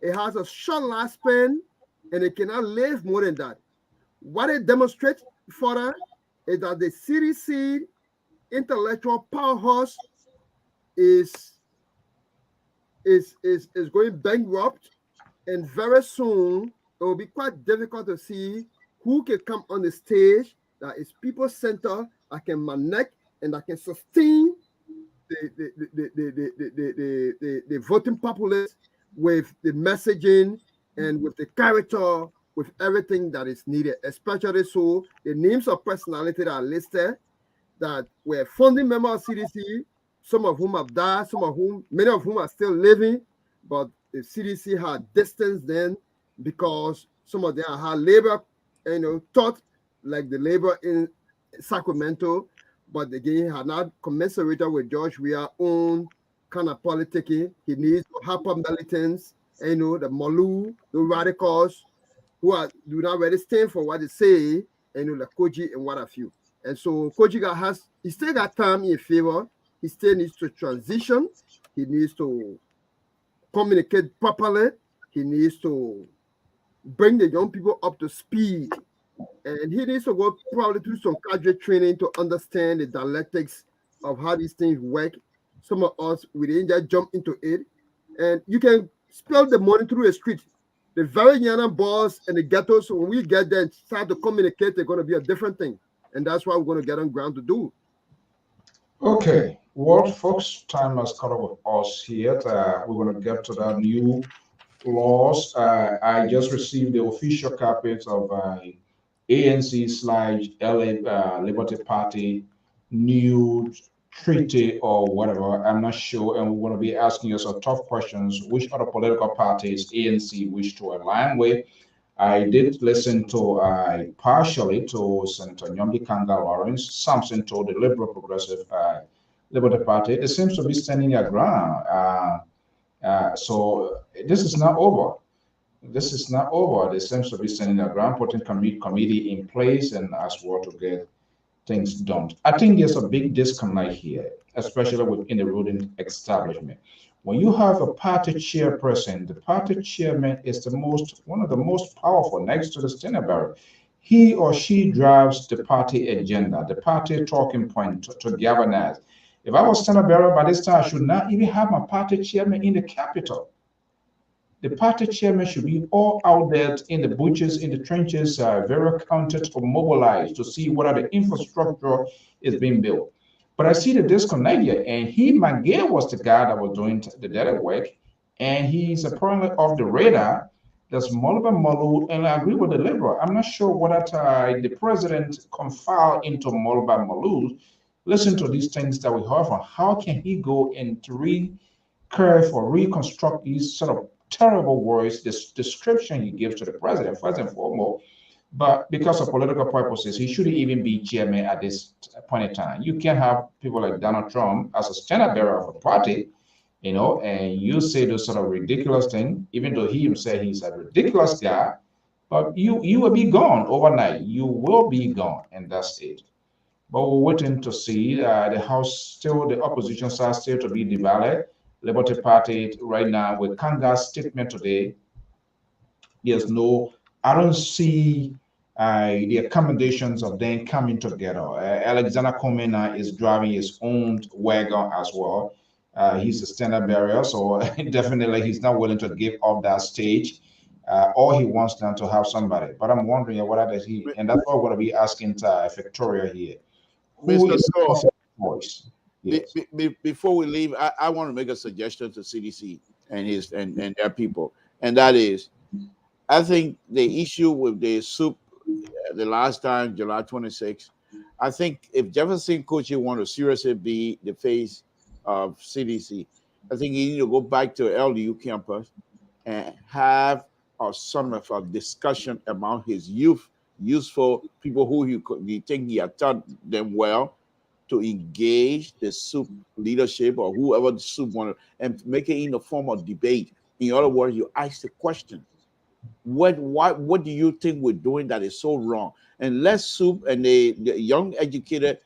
it has a short lifespan and it cannot live more than that. What it demonstrates further is that the CDC intellectual powerhouse is going bankrupt, and very soon it will be quite difficult to see who can come on the stage that is people-centered, that can manage and that can sustain the voting populace with the messaging and with the character, with everything that is needed, especially so the names of personality that are listed that were founding members of CDC, some of whom have died, many of whom are still living, but the CDC had distanced them because some of them had labor, taught like the labor in Sacramento, but again had not commensurated with George Weah's own kind of politicking. He needs to help up militants, the Malu, the radicals, who do not really stand for what they say, like Koji and what have you. And so Koji he still got time in favor. He still needs to transition. He needs to communicate properly. He needs to bring the young people up to speed. And he needs to go probably through some cadre training to understand the dialectics of how these things work. Some of us, we didn't just jump into it. And you can spell the money through the street. The very young boys and the ghettos, when we get there and start to communicate, they're going to be a different thing. And that's what we're going to get on ground to do. Okay, well, folks, time has caught up with us here. We're going to get to that new laws. I just received the official copies of ANC/LA Liberty Party new treaty or whatever. I'm not sure, and we're going to be asking you some tough questions. Which other political parties ANC wish to align with? I did listen to partially to Senator Nyomdi Kanga Lawrence, something to the Liberal Progressive Liberty Party. It seems to be standing their ground. So this is not over. This is not over. They seems to be standing their ground, putting committee in place and as well to get things done. I think there's a big disconnect here, especially within the ruling establishment. When you have a party chairperson, the party chairman is one of the most powerful next to the standard bearer. He or she drives the party agenda, the party talking point to galvanize. If I was standard bearer by this time, I should not even have my party chairman in the capital. The party chairman should be all out there in the bushes, in the trenches, very counted or mobilized to see whether the infrastructure is being built. But I see the disconnect here, and Mangale was the guy that was doing the dirty work, and he's apparently off the radar. There's Moluba Malu, and I agree with the Liberal. I'm not sure whether the president confide into Moluba Malu. Listen to these things that we heard from. How can he go and recurve or reconstruct these sort of terrible words, this description he gives to the president, first and foremost, but because of political purposes, he shouldn't even be chairman at this point in time. You can't have people like Donald Trump as a standard bearer of a party, and you say those sort of ridiculous things, even though he himself he's a ridiculous guy, but you will be gone overnight. You will be gone, and that's it. But we're waiting to see the House still, the opposition side still to be divided. Liberty Party right now with Kanga's statement today, there's no, I don't see the accommodations of them coming together. Alexander Komena is driving his own wagon as well. He's a standard bearer, so definitely he's not willing to give up that stage. Or he wants them to have somebody. But I'm wondering what does he, and that's what we're going to be asking Victoria here. Who Mr. is Soe, the voice? Yes. Before we leave, I want to make a suggestion to CDC and their people, and that is, I think the issue with the soup the last time, July 26th, I think if Jefferson Kochi want to seriously be the face of CDC, I think he need to go back to LDU campus and have some of a discussion about his useful people who he think he had taught them well, to engage the soup leadership or whoever the soup wanted and make it in the form of debate. In other words, you ask the question, what do you think we're doing that is so wrong? And let soup and the young educated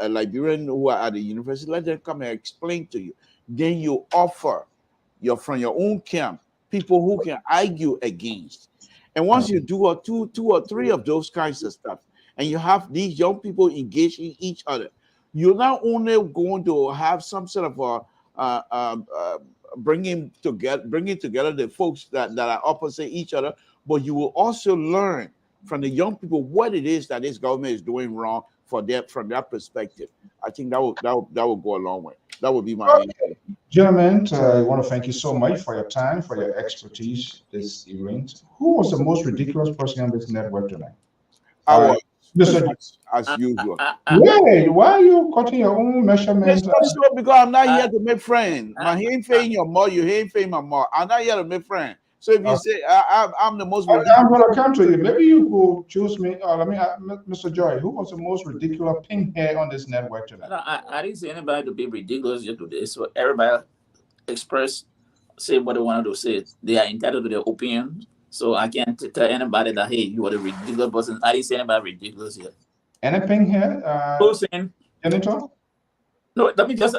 Liberian who are at the university, let them come and explain to you. Then you offer from your own camp people who can argue against. And once you do two or three of those kinds of stuff, and you have these young people engaging each other, you're not only going to have some sort of bringing together the folks that are opposite each other, but you will also learn from the young people what it is that this government is doing wrong from their perspective. I think that will go a long way. That would be my answer. Gentlemen, I want to thank you so much for your time, for your expertise this evening. Who was the most ridiculous person on this network tonight? I was. Mr. As usual. Wait, why are you cutting your own measurements? Because I'm not here to make friends. He ain't paying your more, you ain't paying my more. I'm not here to make friends. So if you say I'm the most ridiculous, I'm going to come to you. Maybe you could choose me. Mr. Joy, who was the most ridiculous pink hair on this network tonight? No, I didn't see anybody to be ridiculous yet today. So everybody say what they wanted to say. They are entitled to their opinion. So I can't tell anybody that, hey, you are a ridiculous person. I didn't see anybody ridiculous yet. Any pink hair? Closing. Senator? No, let me just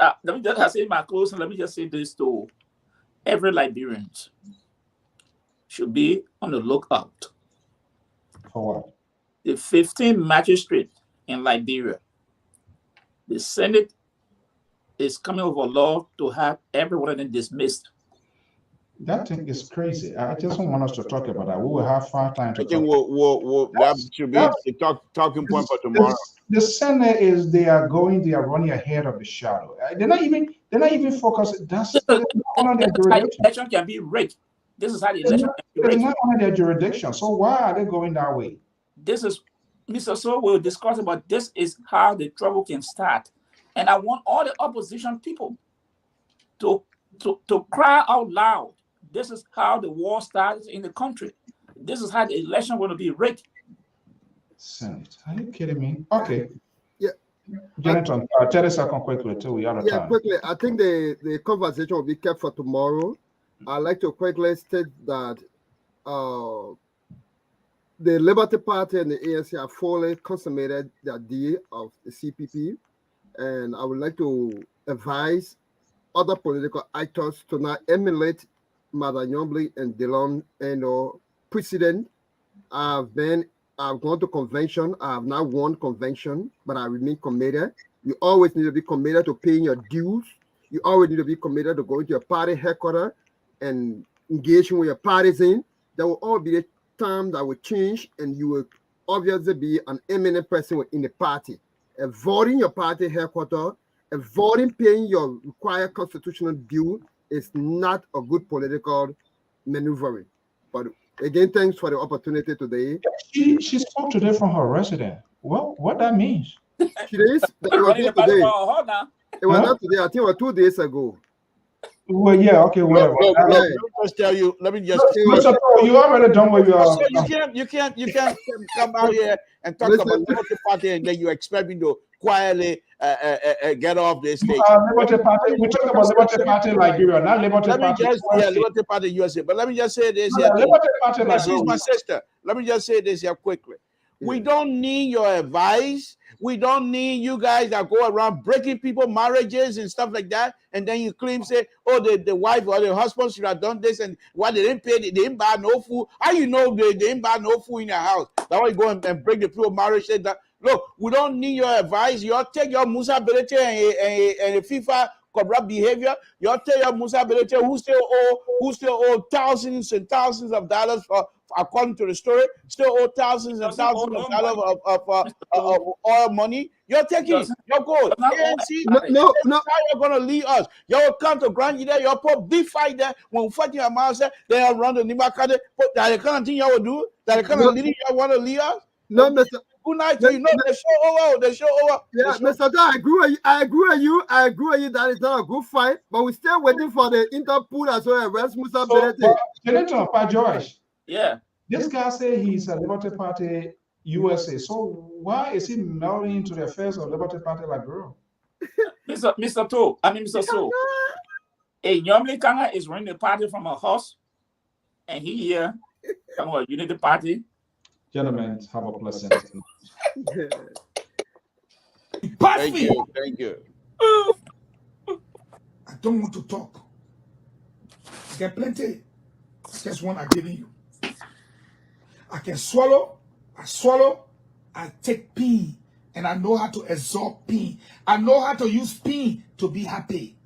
say my closing. Let me just say this to every Liberian should be on the lookout For what? The 15th magistrate in Liberia, the Senate is coming over a law to have every one of them dismissed. That thing is crazy. I just don't want us to talk about that. We will have far time to I talk. think that should be the talking point for tomorrow. The Senate is they are running ahead of the shadow. They're not even focused. That's not under their jurisdiction. Election can be rigged. This is how the election can be rigged. It's not under their jurisdiction. So why are they going that way? This is Mr. Soe will discuss about this is how the trouble can start. And I want all the opposition people to cry out loud. This is how the war starts in the country. This is how the election will be rigged. Senate, are you kidding me? Okay. Yeah. Jonathan, 30 seconds quickly till we are out of time. Quickly. I think the conversation will be kept for tomorrow. I'd like to quickly state that the Liberty Party and the ANC have fully consummated their deal of the CPP, and I would like to advise other political actors to not emulate Mother Nyombli and Dillon and precedent. I've gone to convention. I have not won convention, but I remain committed. You always need to be committed to paying your dues. You always need to be committed to going to your party headquarters and engaging with your partisan. There will all be a time that will change, and you will obviously be an eminent person within the party. Avoiding your party headquarters, avoiding paying your required constitutional due is not a good political maneuvering. But again, thanks for the opportunity today. She spoke today from her residence. Well, what that means? She is. It was not today. It was not today. I think it was 2 days ago. Well, yeah, okay, whatever. Let me just tell you. Let me just. You already done what you are. You can't come out here and talk about Liberty Party and then you expect me to quietly get off this stage. Liberty Party. We talk about Liberty Party Liberia, not Liberty Party. Liberty Party USA. But let me just say this here. Liberty Party She's my sister. Let me just say this here quickly. We don't need your advice. We don't need you guys that go around breaking people's marriages and stuff like that. And then you claim, say, oh, the wife or the husband should have done this and why they didn't pay, they didn't buy no food. How you know they didn't buy no food in your house? That's why you go and break the people's marriage. Say that, look, we don't need your advice. You take your Musa ability and FIFA corrupt behavior. You take your Musa ability who still owe thousands and thousands of dollars for, according to the story, still owe thousands and thousands of dollars of oil money. You're taking, you're good. No. How you're gonna lead us? You'll come to Grand Ida, you'll put big fight there when fighting your mouth, they'll run the Nimakade, but that the kind of thing you will do, that the kind of leading you want to lead us. No, Mr. Good night to you. No, the show over. The show over. Yeah, Mr. I agree with you. I agree with you that it's not a good fight, but we're still waiting for the Interpol as well as Musa Berete. George. Yeah. This guy said he's a Liberty Party USA. So why is he melding into the affairs of Liberty Party Liberia? Mr. Soe. A Yomli Kanga is running the party from a house, and he here, come on, Unity Party. Gentlemen, have a pleasant Thank you. I don't want to talk. Get plenty. Just one I'm giving you. I can swallow. I take pain, and I know how to absorb pain. I know how to use pain to be happy.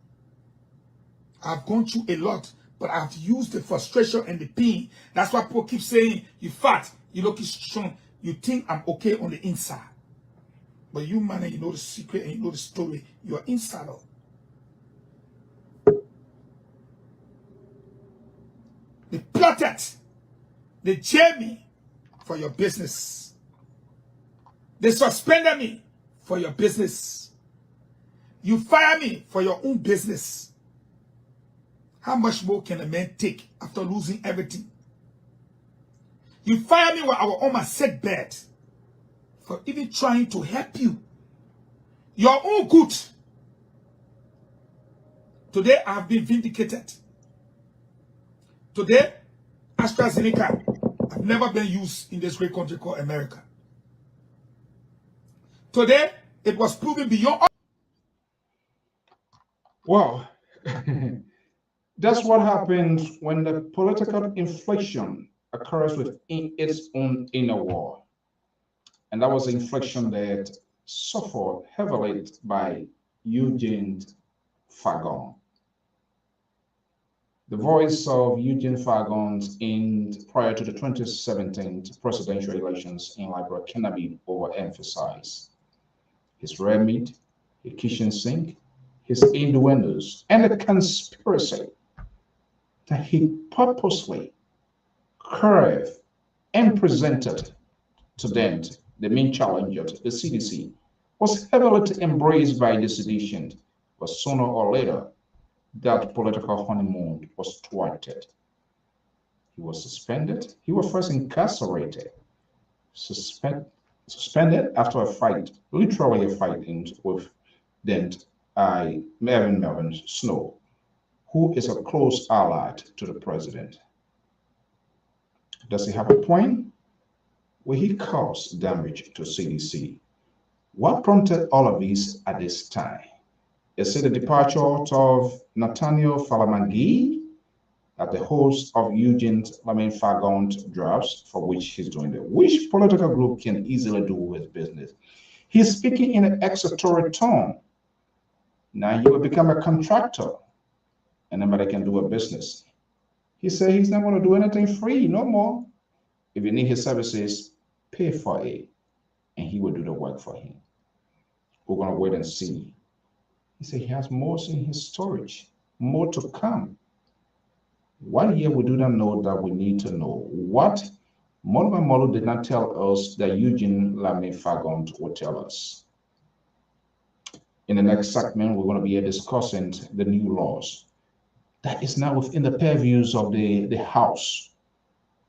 I've gone through a lot, but I've used the frustration and the pain. That's why people keep saying, you fat, you look strong, you think I'm okay on the inside. But you, man, you know the secret and you know the story. You're inside out. They plotted, they jailed me for your business. They suspended me for your business. You fire me for your own business. How much more can a man take after losing everything? You fire me while I was on my sick bed for even trying to help you. Your own good. Today I have been vindicated. Today, AstraZeneca have never been used in this great country called America. Today, it was proven beyond. Wow. That's what happens when the political inflation occurs within its own inner war. And that was the infliction that suffered heavily by Eugene Fagon. The voice of Eugene Fagon prior to the 2017 presidential elections in Liberia cannot be overemphasized. His red meat, his kitchen sink, his innuendos, and the conspiracy that he purposely curved and presented to them, the main challenger, the CDC, was heavily embraced by the sedition, but sooner or later, that political honeymoon was thwarted. He was suspended. He was first incarcerated, suspended after a fight, literally a fight with then Melvin Snow, who is a close ally to the president. Does he have a point? Will he cause damage to CDC? What prompted all of this at this time? Is it the departure of Nathaniel Falamagi at the host of Eugene Fagon drafts, for which he's doing it? Which political group can easily do his business? He's speaking in an exhortatory tone. Now he will become a contractor and nobody can do a business. He said he's not going to do anything free no more. If you need his services, pay for it, and he will do the work for him. We're going to wait and see. He said he has more in his storage, more to come. One year we do not know that we need to know. What Monument Molu did not tell us that Eugene Fagon will tell us. In the next segment, we're going to be discussing the new laws. That is now within the purviews of the House.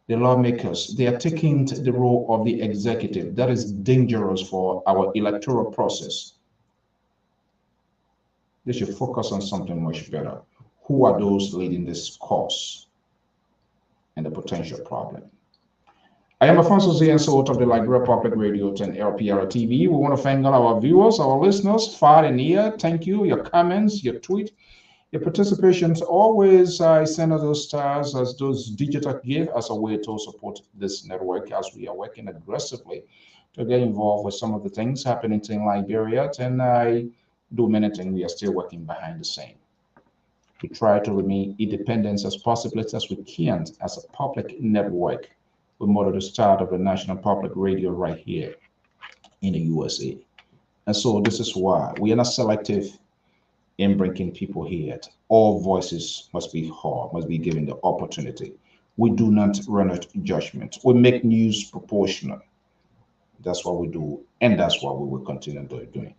The lawmakers, they are taking the role of the executive. That is dangerous for our electoral process. They should focus on something much better. Who are those leading this course and the potential problem? I am Alphonso Zean Soe of the Liberia Public Radio and Lpr-Tv. We want to thank all our viewers, our listeners, far and near. Thank you. Your comments, your tweet, your participations. Always send us those stars as those digital gifts as a way to support this network as we are working aggressively to get involved with some of the things happening in Liberia. And I do many things. We are still working behind the scene. We try to remain independent as possible as we can as a public network. We model the start of the National Public Radio right here in the USA. And so this is why we are not selective in bringing people here. All voices must be heard, must be given the opportunity. We do not run out judgment. We make news proportional. That's what we do, and that's what we will continue doing.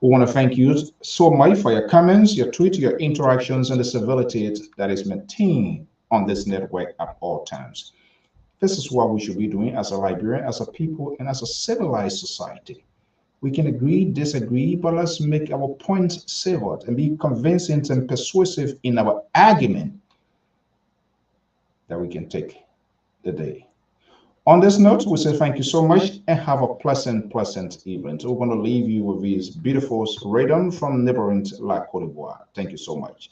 We want to thank you so much for your comments, your tweets, your interactions, and the civility that is maintained on this network at all times. This is what we should be doing as a Liberian, as a people, and as a civilized society. We can agree, disagree, but let's make our points savored and be convincing and persuasive in our argument that we can take the day. On this note, we say thank you so much and have a pleasant evening. So we're going to leave you with this beautiful radon from neighboring La Cote d'Ivoire. Thank you so much.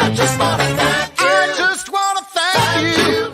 I just wanna thank you.